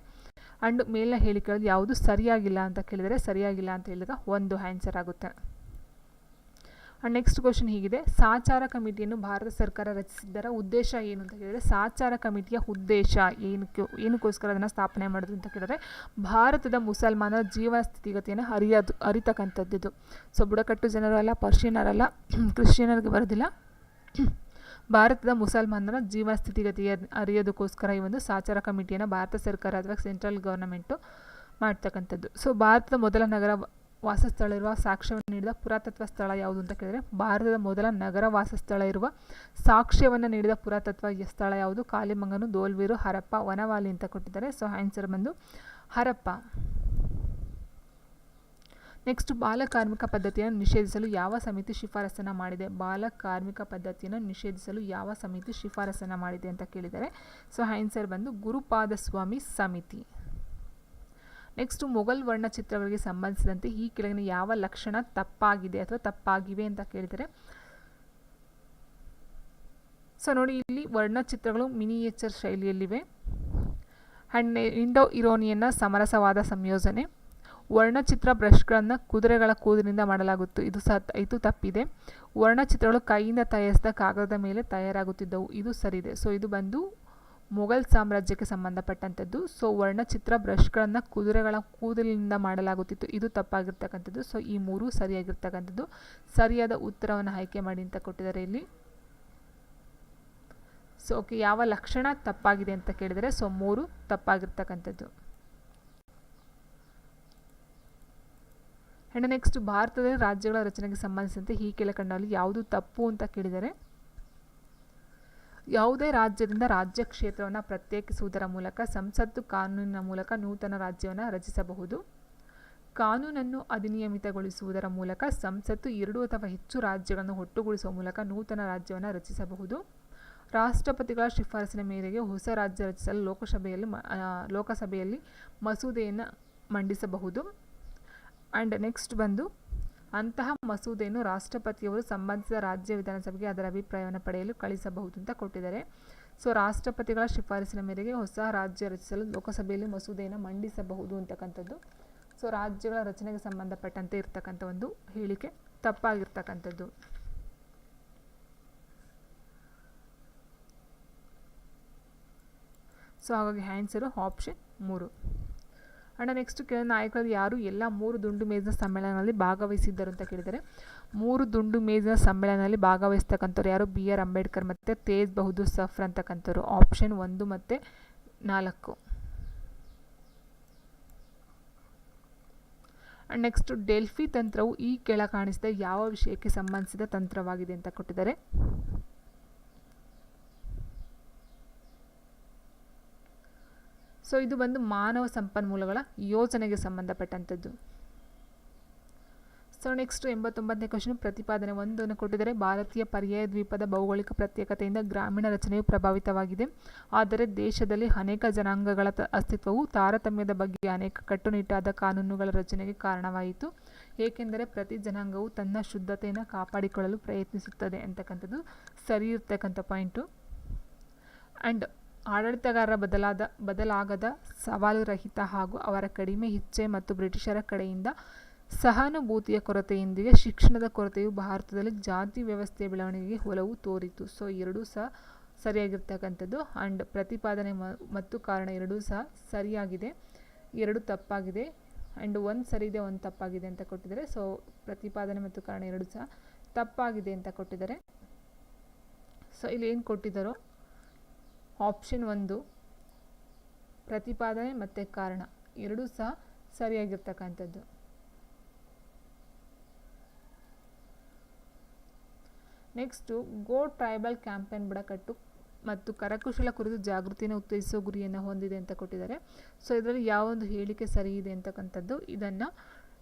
ಆ್ಯಂಡ್ ಮೇಲಿನ ಹೇಳಿಕೆಗಳಲ್ಲಿ ಯಾವುದು ಸರಿಯಾಗಿಲ್ಲ ಅಂತ ಕೇಳಿದರೆ ಸರಿಯಾಗಿಲ್ಲ ಅಂತ ಹೇಳಿದಾಗ 1 ಆನ್ಸರ್ ಆಗುತ್ತೆ. ಆ್ಯಂಡ್ ನೆಕ್ಸ್ಟ್ ಕ್ವೆಶನ್ ಹೀಗಿದೆ, ಸಾಚಾರ ಕಮಿಟಿಯನ್ನು ಭಾರತ ಸರ್ಕಾರ ರಚಿಸಿದ್ದರ ಉದ್ದೇಶ ಏನು ಅಂತ ಕೇಳಿದರೆ ಸಾಚಾರ ಕಮಿಟಿಯ ಉದ್ದೇಶ ಏನಕ್ಕೋಸ್ಕರ ಅದನ್ನು ಸ್ಥಾಪನೆ ಮಾಡೋದು ಅಂತ ಕೇಳಿದರೆ ಭಾರತದ ಮುಸಲ್ಮಾನರ ಜೀವನ ಸ್ಥಿತಿಗತಿಯನ್ನು ಅರಿತಕ್ಕಂಥದ್ದು. ಸೊ ಬುಡಕಟ್ಟು ಜನರಲ್ಲ, ಪರ್ಷಿಯನರಲ್ಲ, ಕ್ರಿಶ್ಚಿಯನರಿಗೆ ಬರೋದಿಲ್ಲ, ಭಾರತದ ಮುಸಲ್ಮಾನರ ಜೀವನ ಸ್ಥಿತಿಗತಿಯ ಅರಿಯೋದಕ್ಕೋಸ್ಕರ ಈ ಒಂದು ಸಾಚಾರ ಕಮಿಟಿಯನ್ನು ಭಾರತ ಸರ್ಕಾರ ಅಥವಾ ಸೆಂಟ್ರಲ್ ಗೌರ್ನಮೆಂಟು ಮಾಡ್ತಕ್ಕಂಥದ್ದು. ಸೊ ಭಾರತದ ಮೊದಲ ನಗರ ವಾಸಸ್ಥಳ ಇರುವ ಸಾಕ್ಷ್ಯವನ್ನು ನೀಡಿದ ಪುರಾತತ್ವ ಸ್ಥಳ ಯಾವುದು ಅಂತ ಕೇಳಿದರೆ ಭಾರತದ ಮೊದಲ ನಗರ ವಾಸಸ್ಥಳ ಇರುವ ಸಾಕ್ಷ್ಯವನ್ನು ನೀಡಿದ ಪುರಾತತ್ವ ಸ್ಥಳ ಯಾವುದು? ಕಾಲಿಮಂಗನು, ದೋಲ್ವೀರು, ಹರಪ್ಪ, ವನವಾಲಿ ಅಂತ ಕೊಟ್ಟಿದ್ದಾರೆ. ಸೊ ಆನ್ಸರ್ ಬಂದು ಹರಪ್ಪ. ನೆಕ್ಸ್ಟ್, ಬಾಲಕಾರ್ಮಿಕ ಪದ್ಧತಿಯನ್ನು ನಿಷೇಧಿಸಲು ಯಾವ ಸಮಿತಿ ಶಿಫಾರಸನ್ನು ಮಾಡಿದೆ? ಬಾಲಕಾರ್ಮಿಕ ಪದ್ಧತಿಯನ್ನು ನಿಷೇಧಿಸಲು ಯಾವ ಸಮಿತಿ ಶಿಫಾರಸನ್ನು ಮಾಡಿದೆ ಅಂತ ಕೇಳಿದ್ದಾರೆ. ಸೊ ಆನ್ಸರ್ ಬಂದು ಗುರುಪಾದಸ್ವಾಮಿ ಸಮಿತಿ. ನೆಕ್ಸ್ಟ್, ಮೊಘಲ್ ವರ್ಣಚಿತ್ರಗಳಿಗೆ ಸಂಬಂಧಿಸಿದಂತೆ ಈ ಕೆಳಗಿನ ಯಾವ ಲಕ್ಷಣ ತಪ್ಪಾಗಿದೆ ಅಥವಾ ತಪ್ಪಾಗಿವೆ ಅಂತ ಕೇಳಿದರೆ ಸೊ ನೋಡಿ, ಇಲ್ಲಿ ವರ್ಣಚಿತ್ರಗಳು ಮಿನಿಯೇಚರ್ ಶೈಲಿಯಲ್ಲಿವೆ. ಆ್ಯಂಡ್ ಇಂಡೋ ಇರೋನಿಯನ್ನ ಸಮರಸವಾದ ಸಂಯೋಜನೆ. ವರ್ಣಚಿತ್ರ ಬ್ರಷ್ಗಳನ್ನು ಕುದುರೆಗಳ ಕೂದಲಿನಿಂದ ಮಾಡಲಾಗುತ್ತು, ಇದು ತಪ್ಪಿದೆ. ವರ್ಣಚಿತ್ರಗಳು ಕೈಯಿಂದ ತಯಾರಿಸಿದ ಕಾಗದದ ಮೇಲೆ ತಯಾರಾಗುತ್ತಿದ್ದವು, ಇದು ಸರಿದೆ. ಸೊ ಇದು ಬಂದು ಮೊಘಲ್ ಸಾಮ್ರಾಜ್ಯಕ್ಕೆ ಸಂಬಂಧಪಟ್ಟಂಥದ್ದು. ಸೊ ವರ್ಣಚಿತ್ರ ಬ್ರಷ್ಗಳನ್ನು ಕುದುರೆಗಳ ಕೂದಲಿನಿಂದ ಮಾಡಲಾಗುತ್ತಿತ್ತು, ಇದು ತಪ್ಪಾಗಿರ್ತಕ್ಕಂಥದ್ದು. ಸೊ ಈ 3 ಸರಿಯಾಗಿರ್ತಕ್ಕಂಥದ್ದು. ಸರಿಯಾದ ಉತ್ತರವನ್ನು ಆಯ್ಕೆ ಮಾಡಿ ಅಂತ ಕೊಟ್ಟಿದ್ದಾರೆ ಇಲ್ಲಿ. ಸೊ ಓಕೆ, ಯಾವ ಲಕ್ಷಣ ತಪ್ಪಾಗಿದೆ ಅಂತ ಕೇಳಿದರೆ ಸೊ 3 ತಪ್ಪಾಗಿರ್ತಕ್ಕಂಥದ್ದು. ಆ್ಯಂಡ್ ನೆಕ್ಸ್ಟ್, ಭಾರತದ ರಾಜ್ಯಗಳ ರಚನೆಗೆ ಸಂಬಂಧಿಸಿದಂತೆ ಈ ಕೆಳಕಂಡಲ್ಲಿ ಯಾವುದು ತಪ್ಪು ಅಂತ ಕೇಳಿದರೆ ಯಾವುದೇ ರಾಜ್ಯದಿಂದ ರಾಜ್ಯ ಕ್ಷೇತ್ರವನ್ನು ಪ್ರತ್ಯೇಕಿಸುವುದರ ಮೂಲಕ ಸಂಸತ್ತು ಕಾನೂನಿನ ಮೂಲಕ ನೂತನ ರಾಜ್ಯವನ್ನು ರಚಿಸಬಹುದು. ಕಾನೂನನ್ನು ಅಧಿನಿಯಮಿತಗೊಳಿಸುವುದರ ಮೂಲಕ ಸಂಸತ್ತು 2 ಅಥವಾ ಹೆಚ್ಚು ರಾಜ್ಯಗಳನ್ನು ಒಟ್ಟುಗೂಡಿಸುವ ಮೂಲಕ ನೂತನ ರಾಜ್ಯವನ್ನು ರಚಿಸಬಹುದು. ರಾಷ್ಟ್ರಪತಿಗಳ ಶಿಫಾರಸಿನ ಮೇರೆಗೆ ಹೊಸ ರಾಜ್ಯ ರಚಿಸಲು ಲೋಕಸಭೆಯಲ್ಲಿ ಮಸೂದೆಯನ್ನು ಮಂಡಿಸಬಹುದು. ಆ್ಯಂಡ್ ನೆಕ್ಸ್ಟ್ ಬಂದು ಅಂತಹ ಮಸೂದೆಯನ್ನು ರಾಷ್ಟ್ರಪತಿಯವರು ಸಂಬಂಧಿಸಿದ ರಾಜ್ಯ ವಿಧಾನಸಭೆಗೆ ಅದರ ಅಭಿಪ್ರಾಯವನ್ನು ಪಡೆಯಲು ಕಳಿಸಬಹುದು ಅಂತ ಕೊಟ್ಟಿದ್ದಾರೆ. ಸೊ ರಾಷ್ಟ್ರಪತಿಗಳ ಶಿಫಾರಸಿನ ಮೇರೆಗೆ ಹೊಸ ರಾಜ್ಯ ರಚಿಸಲು ಲೋಕಸಭೆಯಲ್ಲಿ ಮಸೂದೆಯನ್ನು ಮಂಡಿಸಬಹುದು ಅಂತಕ್ಕಂಥದ್ದು. ಸೊ ರಾಜ್ಯಗಳ ರಚನೆಗೆ ಸಂಬಂಧಪಟ್ಟಂತೆ ಇರ್ತಕ್ಕಂಥ ಒಂದು ಹೇಳಿಕೆ ತಪ್ಪಾಗಿರ್ತಕ್ಕಂಥದ್ದು. ಸೊ ಹಾಗಾಗಿ ಆನ್ಸರು ಆಪ್ಷನ್ 3. ಆ್ಯಂಡ್ ನೆಕ್ಸ್ಟ್ ಕೆಲ ನಾಯಕರು ಯಾರು ಎಲ್ಲ 3 ದುಂಡು ಮೇಜಿನ ಸಮ್ಮೇಳನದಲ್ಲಿ ಭಾಗವಹಿಸಿದ್ದರು ಅಂತ ಕೇಳಿದರೆ 3 ದುಂಡು ಮೇಜಿನ ಸಮ್ಮೇಳನದಲ್ಲಿ ಭಾಗವಹಿಸ್ತಕ್ಕಂಥವ್ರು ಯಾರು ಬಿ ಆರ್ ಅಂಬೇಡ್ಕರ್ ಮತ್ತು ತೇಜ್ ಬಹದ್ದೂರ್ ಸಫ್ರ್ ಅಂತಕ್ಕಂಥವ್ರು ಆಪ್ಷನ್ 1 ಮತ್ತು 4. ಆ್ಯಂಡ್ ನೆಕ್ಸ್ಟ್ ಡೆಲ್ಫಿ ತಂತ್ರವು ಈ ಕೆಳ ಕಾಣಿಸಿದ ಯಾವ ವಿಷಯಕ್ಕೆ ಸಂಬಂಧಿಸಿದ ತಂತ್ರವಾಗಿದೆ ಅಂತ ಕೊಟ್ಟಿದ್ದಾರೆ. ಸೊ ಇದು ಬಂದು ಮಾನವ ಸಂಪನ್ಮೂಲಗಳ ಯೋಜನೆಗೆ ಸಂಬಂಧಪಟ್ಟಂಥದ್ದು. ಸೊ ನೆಕ್ಸ್ಟ್ 89ನೇ ಕ್ವಶನ್ ಪ್ರತಿಪಾದನೆ 1 ಕೊಟ್ಟಿದ್ದಾರೆ. ಭಾರತೀಯ ಪರ್ಯಾಯ ದ್ವೀಪದ ಭೌಗೋಳಿಕ ಪ್ರತ್ಯೇಕತೆಯಿಂದ ಗ್ರಾಮೀಣ ರಚನೆಯು ಪ್ರಭಾವಿತವಾಗಿದೆ. ಆದರೆ ದೇಶದಲ್ಲಿ ಅನೇಕ ಜನಾಂಗಗಳ ಅಸ್ತಿತ್ವವು ತಾರತಮ್ಯದ ಬಗ್ಗೆ ಅನೇಕ ಕಟ್ಟುನಿಟ್ಟಾದ ಕಾನೂನುಗಳ ರಚನೆಗೆ ಕಾರಣವಾಯಿತು, ಏಕೆಂದರೆ ಪ್ರತಿ ಜನಾಂಗವು ತನ್ನ ಶುದ್ಧತೆಯನ್ನು ಕಾಪಾಡಿಕೊಳ್ಳಲು ಪ್ರಯತ್ನಿಸುತ್ತದೆ ಅಂತಕ್ಕಂಥದ್ದು ಸರಿ ಇರ್ತಕ್ಕಂಥ ಪಾಯಿಂಟು. ಆ್ಯಂಡ್ ಆಡಳಿತಗಾರರ ಬದಲಾಗದ ಸವಾಲು ರಹಿತ ಹಾಗೂ ಅವರ ಕಡಿಮೆ ಇಚ್ಛೆ ಮತ್ತು ಬ್ರಿಟಿಷರ ಕಡೆಯಿಂದ ಸಹಾನುಭೂತಿಯ ಕೊರತೆಯೊಂದಿಗೆ ಶಿಕ್ಷಣದ ಕೊರತೆಯು ಭಾರತದಲ್ಲಿ ಜಾತಿ ವ್ಯವಸ್ಥೆಯ ಬೆಳವಣಿಗೆಗೆ ಒಲವು ತೋರಿತು. ಸೊ ಎರಡೂ ಸಹ ಸರಿಯಾಗಿರ್ತಕ್ಕಂಥದ್ದು. ಆ್ಯಂಡ್ ಪ್ರತಿಪಾದನೆ ಮತ್ತು ಕಾರಣ ಎರಡೂ ಸಹ ಸರಿಯಾಗಿದೆ, 2 ತಪ್ಪಾಗಿದೆ. ಆ್ಯಂಡ್ 1 ಸರಿ ಇದೆ, 1 ತಪ್ಪಾಗಿದೆ ಅಂತ ಕೊಟ್ಟಿದ್ದಾರೆ. ಸೊ ಪ್ರತಿಪಾದನೆ ಮತ್ತು ಕಾರಣ ಎರಡೂ ಸಹ ತಪ್ಪಾಗಿದೆ ಅಂತ ಕೊಟ್ಟಿದ್ದಾರೆ. ಸೊ ಇಲ್ಲಿ ಏನು ಕೊಟ್ಟಿದ್ದಾರೋ ಆಪ್ಷನ್ 1 ಪ್ರತಿಪಾದನೆ ಮತ್ತು ಕಾರಣ ಎರಡೂ ಸಹ ಸರಿಯಾಗಿರ್ತಕ್ಕಂಥದ್ದು. ನೆಕ್ಸ್ಟು ಗೋ ಟ್ರೈಬಲ್ ಕ್ಯಾಂಪೇನ್ ಬುಡಕಟ್ಟು ಮತ್ತು ಕರಕುಶಲ ಕುರಿತು ಜಾಗೃತಿಯನ್ನು ಉತ್ತೇಜಿಸುವ ಗುರಿಯನ್ನು ಹೊಂದಿದೆ ಅಂತ ಕೊಟ್ಟಿದ್ದಾರೆ. ಸೊ ಇದರಲ್ಲಿ ಯಾವೊಂದು ಹೇಳಿಕೆ ಸರಿ ಇದೆ ಅಂತಕ್ಕಂಥದ್ದು, ಇದನ್ನು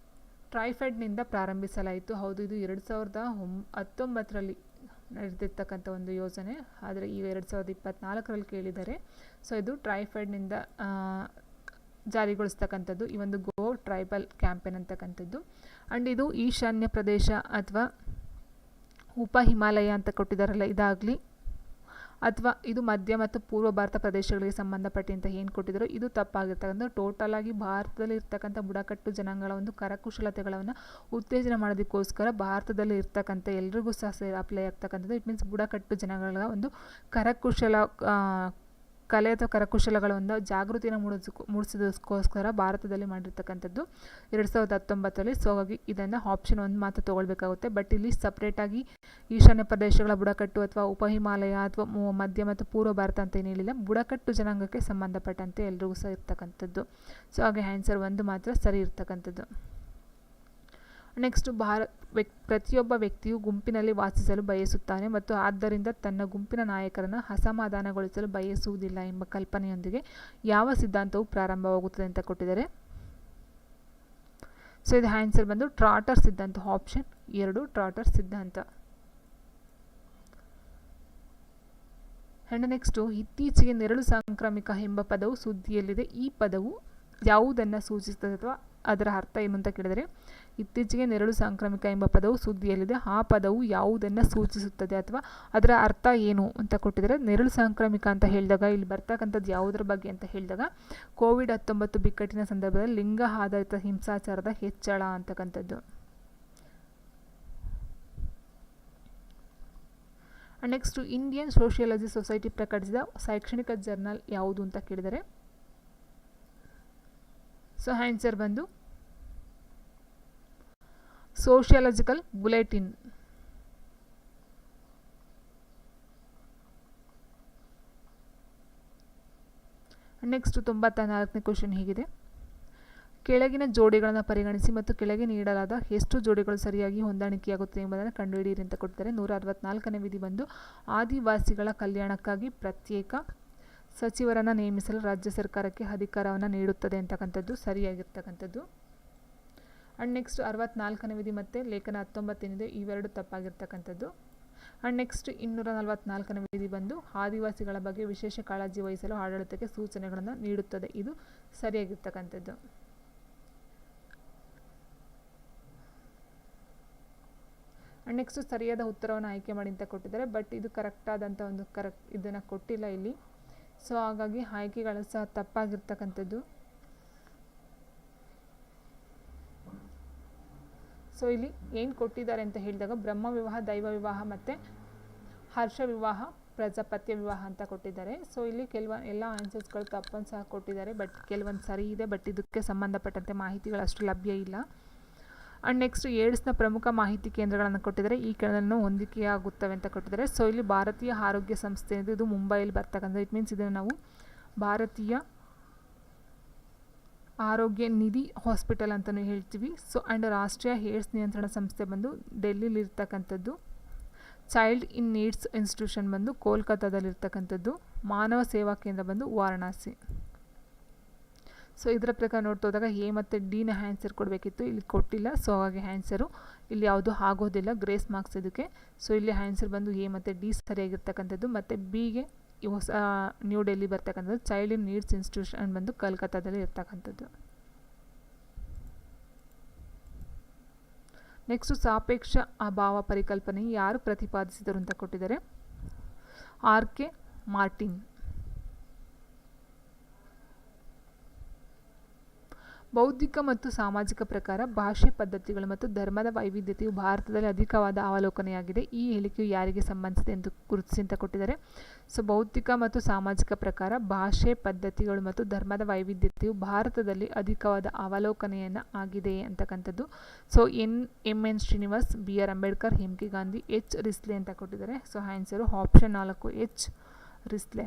ಟ್ರೈಫೆಡ್ನಿಂದ ಪ್ರಾರಂಭಿಸಲಾಯಿತು. ಹೌದು, ಇದು 2019ರಲ್ಲಿ ನಡೆದಿರ್ತಕ್ಕಂಥ ಒಂದು ಯೋಜನೆ, ಆದರೆ ಈಗ 2024ರಲ್ಲಿ ಕೇಳಿದ್ದಾರೆ. ಸೊ ಇದು ಟ್ರೈಫೆಡ್ನಿಂದ ಜಾರಿಗೊಳಿಸ್ತಕ್ಕಂಥದ್ದು ಈ ಒಂದು ಗೋ ಟ್ರೈಬಲ್ ಕ್ಯಾಂಪೇನ್ ಅಂತಕ್ಕಂಥದ್ದು. ಆ್ಯಂಡ್ ಇದು ಈಶಾನ್ಯ ಪ್ರದೇಶ ಅಥವಾ ಉಪ ಹಿಮಾಲಯ ಅಂತ ಕೊಟ್ಟಿದ್ದಾರಲ್ಲ ಇದಾಗಲಿ, ಅಥವಾ ಇದು ಮಧ್ಯ ಮತ್ತು ಪೂರ್ವ ಭಾರತ ಪ್ರದೇಶಗಳಿಗೆ ಸಂಬಂಧಪಟ್ಟಂತ ಏನು ಕೊಟ್ಟಿದ್ದಾರೋ ಇದು ತಪ್ಪಾಗಿರ್ತಕ್ಕಂಥ. ಟೋಟಲ್ ಆಗಿ ಭಾರತದಲ್ಲಿ ಇರ್ತಕ್ಕಂಥ ಬುಡಕಟ್ಟು ಜನಾಂಗಗಳ ಒಂದು ಕರಕುಶಲತೆಗಳನ್ನು ಉತ್ತೇಜನ ಮಾಡೋದಕ್ಕೋಸ್ಕರ ಭಾರತದಲ್ಲಿ ಇರ್ತಕ್ಕಂಥ ಎಲ್ರಿಗೂ ಸಹ ಅಪ್ಲೈ ಆಗ್ತಕ್ಕಂಥದ್ದು. ಇಟ್ ಮೀನ್ಸ್ ಬುಡಕಟ್ಟು ಜನಾಂಗಗಳ ಒಂದು ಕರಕುಶಲ ಕಲೆ ಅಥವಾ ಕರಕುಶಲಗಳ ಒಂದು ಜಾಗೃತಿಯನ್ನು ಮೂಡಿಸೋದಕ್ಕೋಸ್ಕರ ಭಾರತದಲ್ಲಿ ಮಾಡಿರ್ತಕ್ಕಂಥದ್ದು 2019ರಲ್ಲಿ. ಸೊ ಹಾಗಾಗಿ ಇದನ್ನು ಆಪ್ಷನ್ 1 ಮಾತ್ರ ತೊಗೊಳ್ಬೇಕಾಗುತ್ತೆ. ಬಟ್ ಇಲ್ಲಿ ಸಪ್ರೇಟಾಗಿ ಈಶಾನ್ಯ ಪ್ರದೇಶಗಳ ಬುಡಕಟ್ಟು ಅಥವಾ ಉಪ ಹಿಮಾಲಯ ಅಥವಾ ಮಧ್ಯ ಮತ್ತು ಪೂರ್ವ ಭಾರತ ಅಂತ ಏನಿಲ್ಲ, ಬುಡಕಟ್ಟು ಜನಾಂಗಕ್ಕೆ ಸಂಬಂಧಪಟ್ಟಂತೆ ಎಲ್ರಿಗೂ ಸಹ ಇರ್ತಕ್ಕಂಥದ್ದು. ಸೊ ಹಾಗೆ ಆನ್ಸರ್ 1 ಮಾತ್ರ ಸರಿ ಇರ್ತಕ್ಕಂಥದ್ದು. ನೆಕ್ಸ್ಟ್ ಪ್ರತಿಯೊಬ್ಬ ವ್ಯಕ್ತಿಯು ಗುಂಪಿನಲ್ಲಿ ವಾಸಿಸಲು ಬಯಸುತ್ತಾನೆ ಮತ್ತು ಆದ್ದರಿಂದ ತನ್ನ ಗುಂಪಿನ ನಾಯಕರನ್ನು ಅಸಮಾಧಾನಗೊಳಿಸಲು ಬಯಸುವುದಿಲ್ಲ ಎಂಬ ಕಲ್ಪನೆಯೊಂದಿಗೆ ಯಾವ ಸಿದ್ಧಾಂತವು ಪ್ರಾರಂಭವಾಗುತ್ತದೆ ಅಂತ ಕೊಟ್ಟಿದ್ದಾರೆ. ಸೊ ಇದು ಆನ್ಸರ್ ಬಂದು ಟ್ರಾಟರ್ ಸಿದ್ಧಾಂತ, ಆಪ್ಷನ್ 2 ಟ್ರಾಟರ್ ಸಿದ್ಧಾಂತ. ಆ್ಯಂಡ್ ನೆಕ್ಸ್ಟು ಇತ್ತೀಚೆಗೆ ನೆರಳು ಸಾಂಕ್ರಾಮಿಕ ಎಂಬ ಪದವು ಸುದ್ದಿಯಲ್ಲಿದೆ. ಈ ಪದವು ಯಾವುದನ್ನು ಸೂಚಿಸುತ್ತದೆ ಅಥವಾ ಅದರ ಅರ್ಥ ಏನು ಅಂತ ಕೇಳಿದರೆ, ಇತ್ತೀಚೆಗೆ ನೆರಳು ಸಾಂಕ್ರಾಮಿಕ ಎಂಬ ಪದವು ಸುದ್ದಿಯಲ್ಲಿದೆ, ಆ ಪದವು ಯಾವುದನ್ನು ಸೂಚಿಸುತ್ತದೆ ಅಥವಾ ಅದರ ಅರ್ಥ ಏನು ಅಂತ ಕೊಟ್ಟಿದ್ದಾರೆ. ನೆರಳು ಸಾಂಕ್ರಾಮಿಕ ಅಂತ ಹೇಳಿದಾಗ ಇಲ್ಲಿ ಬರ್ತಕ್ಕಂಥದ್ದು ಯಾವುದರ ಬಗ್ಗೆ ಅಂತ ಹೇಳಿದಾಗ ಕೋವಿಡ್-19 ಬಿಕ್ಕಟ್ಟಿನ ಸಂದರ್ಭದಲ್ಲಿ ಲಿಂಗ ಆಧಾರಿತ ಹಿಂಸಾಚಾರದ ಹೆಚ್ಚಳ ಅಂತಕ್ಕಂಥದ್ದು. ನೆಕ್ಸ್ಟು ಇಂಡಿಯನ್ ಸೋಷಿಯಾಲಜಿ ಸೊಸೈಟಿ ಪ್ರಕಟಿಸಿದ ಶೈಕ್ಷಣಿಕ ಜರ್ನಲ್ ಯಾವುದು ಅಂತ ಕೇಳಿದರೆ, ಸೊ ಆನ್ಸರ್ ಬಂದು ಸೋಷಿಯಾಲಜಿಕಲ್ ಬುಲೆಟಿನ್. ನೆಕ್ಸ್ಟ್ 94ನೇ ಕ್ವೆಶ್ಚನ್ ಹೀಗಿದೆ. ಕೆಳಗಿನ ಜೋಡಿಗಳನ್ನು ಪರಿಗಣಿಸಿ ಮತ್ತು ಕೆಳಗೆ ನೀಡಲಾದ ಎಷ್ಟು ಜೋಡಿಗಳು ಸರಿಯಾಗಿ ಹೊಂದಾಣಿಕೆಯಾಗುತ್ತದೆ ಎಂಬುದನ್ನು ಕಂಡುಹಿಡಿಯಿರಿ ಅಂತ ಕೊಡ್ತಾರೆ. 164ನೇ ವಿಧಿ ಬಂದು ಆದಿವಾಸಿಗಳ ಕಲ್ಯಾಣಕ್ಕಾಗಿ ಪ್ರತ್ಯೇಕ ಸಚಿವರನ್ನು ನೇಮಿಸಲು ರಾಜ್ಯ ಸರ್ಕಾರಕ್ಕೆ ಅಧಿಕಾರವನ್ನು ನೀಡುತ್ತದೆ ಅಂತಕ್ಕಂಥದ್ದು ಸರಿಯಾಗಿರ್ತಕ್ಕಂಥದ್ದು. ಆ್ಯಂಡ್ ನೆಕ್ಸ್ಟ್ 64ನೇ ವಿಧಿ ಮತ್ತು ಲೇಖನ 19 ಏನಿದೆ ಇವೆರಡು ತಪ್ಪಾಗಿರ್ತಕ್ಕಂಥದ್ದು. ಆ್ಯಂಡ್ ನೆಕ್ಸ್ಟ್ 244ನೇ ವಿಧಿ ಬಂದು ಆದಿವಾಸಿಗಳ ಬಗ್ಗೆ ವಿಶೇಷ ಕಾಳಜಿ ವಹಿಸಲು ಆಡಳಿತಕ್ಕೆ ಸೂಚನೆಗಳನ್ನು ನೀಡುತ್ತದೆ, ಇದು ಸರಿಯಾಗಿರ್ತಕ್ಕಂಥದ್ದು. ಆ್ಯಂಡ್ ನೆಕ್ಸ್ಟ್ ಸರಿಯಾದ ಉತ್ತರವನ್ನು ಆಯ್ಕೆ ಮಾಡಿ ಅಂತ ಕೊಟ್ಟಿದ್ದಾರೆ. ಬಟ್ ಇದು ಕರೆಕ್ಟಾದಂಥ ಒಂದು ಇದನ್ನು ಕೊಟ್ಟಿಲ್ಲ ಇಲ್ಲಿ. ಸೊ ಹಾಗಾಗಿ ಆಯ್ಕೆಗಳು ಸಹ ತಪ್ಪಾಗಿರ್ತಕ್ಕಂಥದ್ದು. ಸೊ ಇಲ್ಲಿ ಏನು ಕೊಟ್ಟಿದ್ದಾರೆ ಅಂತ ಹೇಳಿದಾಗ ಬ್ರಹ್ಮ ವಿವಾಹ, ದೈವ ವಿವಾಹ ಮತ್ತು ಹರ್ಷ ವಿವಾಹ ಪ್ರಜಾಪತ್ಯ ವಿವಾಹ ಅಂತ ಕೊಟ್ಟಿದ್ದಾರೆ. ಸೊ ಇಲ್ಲಿ ಎಲ್ಲ ಆನ್ಸರ್ಸ್ಗಳು ತಪ್ಪನ್ನು ಸಹ ಕೊಟ್ಟಿದ್ದಾರೆ, ಬಟ್ ಕೆಲವೊಂದು ಸರಿ ಇದೆ, ಬಟ್ ಇದಕ್ಕೆ ಸಂಬಂಧಪಟ್ಟಂತೆ ಮಾಹಿತಿಗಳು ಅಷ್ಟು ಲಭ್ಯ ಇಲ್ಲ. ಆ್ಯಂಡ್ ನೆಕ್ಸ್ಟ್ ಏಡ್ಸ್ನ ಪ್ರಮುಖ ಮಾಹಿತಿ ಕೇಂದ್ರಗಳನ್ನು ಕೊಟ್ಟಿದ್ದಾರೆ, ಈ ಕೆಳಗಳನ್ನು ಹೊಂದಿಕೆಯಾಗುತ್ತವೆ ಅಂತ ಕೊಟ್ಟಿದ್ದಾರೆ. ಸೊ ಇಲ್ಲಿ ಭಾರತೀಯ ಆರೋಗ್ಯ ಸಂಸ್ಥೆ ಇದು ಮುಂಬೈಯಲ್ಲಿ ಬರ್ತಕ್ಕಂಥ, ಇಟ್ ಮೀನ್ಸ್ ಇದನ್ನು ನಾವು ಭಾರತೀಯ ಆರೋಗ್ಯ ನಿಧಿ ಹಾಸ್ಪಿಟಲ್ ಅಂತಲೂ ಹೇಳ್ತೀವಿ. ಸೊ ಆ್ಯಂಡ್ ರಾಷ್ಟ್ರೀಯ ಏಡ್ಸ್ ನಿಯಂತ್ರಣ ಸಂಸ್ಥೆ ಬಂದು ಡೆಲ್ಲಿಲಿ ಇರ್ತಕ್ಕಂಥದ್ದು. ಚೈಲ್ಡ್ ಇನ್ ನೀಡ್ಸ್ ಇನ್ಸ್ಟಿಟ್ಯೂಷನ್ ಬಂದು ಕೋಲ್ಕತ್ತಾದಲ್ಲಿರ್ತಕ್ಕಂಥದ್ದು. ಮಾನವ ಸೇವಾ ಕೇಂದ್ರ ಬಂದು ವಾರಣಾಸಿ. ಸೊ ಇದರ ಪ್ರಕಾರ ನೋಡ್ತಾ ಹೋದಾಗ ಎ ಮತ್ತು ಡಿನ ಆನ್ಸರ್ ಕೊಡಬೇಕಿತ್ತು, ಇಲ್ಲಿ ಕೊಟ್ಟಿಲ್ಲ. ಸೊ ಹಾಗಾಗಿ ಆನ್ಸರು ಇಲ್ಲಿ ಯಾವುದು ಆಗೋದಿಲ್ಲ, ಗ್ರೇಸ್ ಮಾರ್ಕ್ಸ್ ಇದಕ್ಕೆ. ಸೊ ಇಲ್ಲಿ ಆನ್ಸರ್ ಬಂದು ಎ ಮತ್ತು ಡಿ ಸರಿಯಾಗಿರ್ತಕ್ಕಂಥದ್ದು. ಮತ್ತು ಬಿಗೆ ಹೊಸ ನ್ಯೂ ಡೆಲ್ಲಿ ಬರ್ತಕ್ಕಂಥದ್ದು. ಚೈಲ್ಡ್ ಇನ್ ನೀಡ್ಸ್ ಇನ್ಸ್ಟಿಟ್ಯೂಷನ್ ಬಂದು ಕಲ್ಕತ್ತಾದಲ್ಲಿ ಇರ್ತಕ್ಕಂಥದ್ದು. ನೆಕ್ಸ್ಟು ಸಾಪೇಕ್ಷ ಅಭಾವ ಪರಿಕಲ್ಪನೆ ಯಾರು ಪ್ರತಿಪಾದಿಸಿದರು ಅಂತ ಕೊಟ್ಟಿದ್ದಾರೆ. ಆರ್.ಕೆ. ಮಾರ್ಟಿನ್. ಬೌದ್ಧಿಕ ಮತ್ತು ಸಾಮಾಜಿಕ ಪ್ರಕಾರ ಭಾಷೆ ಪದ್ಧತಿಗಳು ಮತ್ತು ಧರ್ಮದ ವೈವಿಧ್ಯತೆಯು ಭಾರತದಲ್ಲಿ ಅಧಿಕವಾದ ಅವಲೋಕನೆಯಾಗಿದೆ. ಈ ಹೇಳಿಕೆಯು ಯಾರಿಗೆ ಸಂಬಂಧಿಸಿದೆ ಎಂದು ಗುರುತಿಸಿ ಅಂತ ಕೊಟ್ಟಿದ್ದಾರೆ. ಸೊ ಬೌದ್ಧಿಕ ಮತ್ತು ಸಾಮಾಜಿಕ ಪ್ರಕಾರ ಭಾಷೆ ಪದ್ಧತಿಗಳು ಮತ್ತು ಧರ್ಮದ ವೈವಿಧ್ಯತೆಯು ಭಾರತದಲ್ಲಿ ಅಧಿಕವಾದ ಅವಲೋಕನೆಯನ್ನು ಆಗಿದೆ ಅಂತಕ್ಕಂಥದ್ದು. So M N. Srinivas, B R. Ambedkar, M K. Gandhi, H. Risley ಅಂತ ಕೊಟ್ಟಿದ್ದಾರೆ. So answer option 4 H. Risley.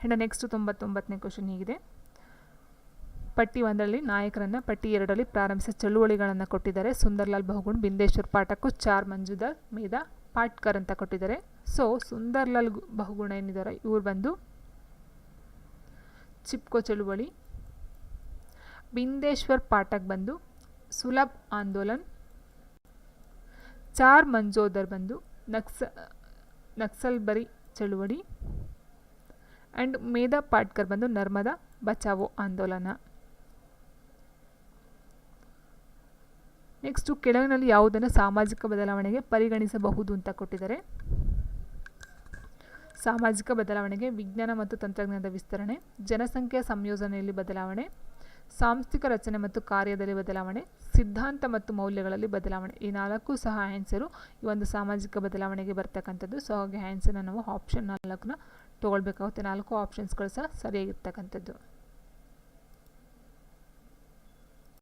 And next 99ನೇ ಕ್ವಶನ್ ಹೀಗಿದೆ. ಪಟ್ಟಿ 1ರಲ್ಲಿ ನಾಯಕರನ್ನು, ಪಟ್ಟಿ 2ರಲ್ಲಿ ಪ್ರಾರಂಭಿಸಿದ ಚಳುವಳಿಗಳನ್ನು ಕೊಟ್ಟಿದ್ದಾರೆ. ಸುಂದರ್ಲಾಲ್ ಬಹುಗುಣ್, ಬಿಂದೇಶ್ವರ್ ಪಾಠಕ್, ಚಾರ್ ಮಂಜುದಾರ್, ಮೇಧಾ ಪಾಟ್ಕರ್ ಅಂತ ಕೊಟ್ಟಿದ್ದಾರೆ. ಸೊ ಸುಂದರ್ಲಾಲ್ ಬಹುಗುಣ ಏನಿದ್ದಾರೆ ಇವ್ರು ಬಂದು ಚಿಪ್ಕೋ ಚಳುವಳಿ. ಬಿಂದೇಶ್ವರ್ ಪಾಠಕ್ ಬಂದು ಸುಲಭ್ ಆಂದೋಲನ್. ಚಾರ್ ಮಂಜೋದರ್ ಬಂದು ನಕ್ಸಲ್ಬರಿ ಚಳುವಳಿ. ಆ್ಯಂಡ್ ಮೇಧಾ ಪಾಟ್ಕರ್ ಬಂದು ನರ್ಮದಾ ಬಚಾವೋ ಆಂದೋಲನ. ನೆಕ್ಸ್ಟು ಕೆಳಗಿನಲ್ಲಿ ಯಾವುದನ್ನು ಸಾಮಾಜಿಕ ಬದಲಾವಣೆಗೆ ಪರಿಗಣಿಸಬಹುದು ಅಂತ ಕೊಟ್ಟಿದ್ದಾರೆ. ಸಾಮಾಜಿಕ ಬದಲಾವಣೆಗೆ ವಿಜ್ಞಾನ ಮತ್ತು ತಂತ್ರಜ್ಞಾನದ ವಿಸ್ತರಣೆ, ಜನಸಂಖ್ಯೆಯ ಸಂಯೋಜನೆಯಲ್ಲಿ ಬದಲಾವಣೆ, ಸಾಂಸ್ಥಿಕ ರಚನೆ ಮತ್ತು ಕಾರ್ಯದಲ್ಲಿ ಬದಲಾವಣೆ, ಸಿದ್ಧಾಂತ ಮತ್ತು ಮೌಲ್ಯಗಳಲ್ಲಿ ಬದಲಾವಣೆ. ಈ 4 ಸಹ ಆನ್ಸರು ಈ ಒಂದು ಸಾಮಾಜಿಕ ಬದಲಾವಣೆಗೆ ಬರ್ತಕ್ಕಂಥದ್ದು. ಸೊ ಹಾಗೆ ಆನ್ಸರ್ನ ನಾವು ಆಪ್ಷನ್ 4ನ ತೊಗೊಳ್ಬೇಕಾಗುತ್ತೆ. 4 ಆಪ್ಷನ್ಸ್ಗಳು ಸಹ ಸರಿಯಾಗಿರ್ತಕ್ಕಂಥದ್ದು.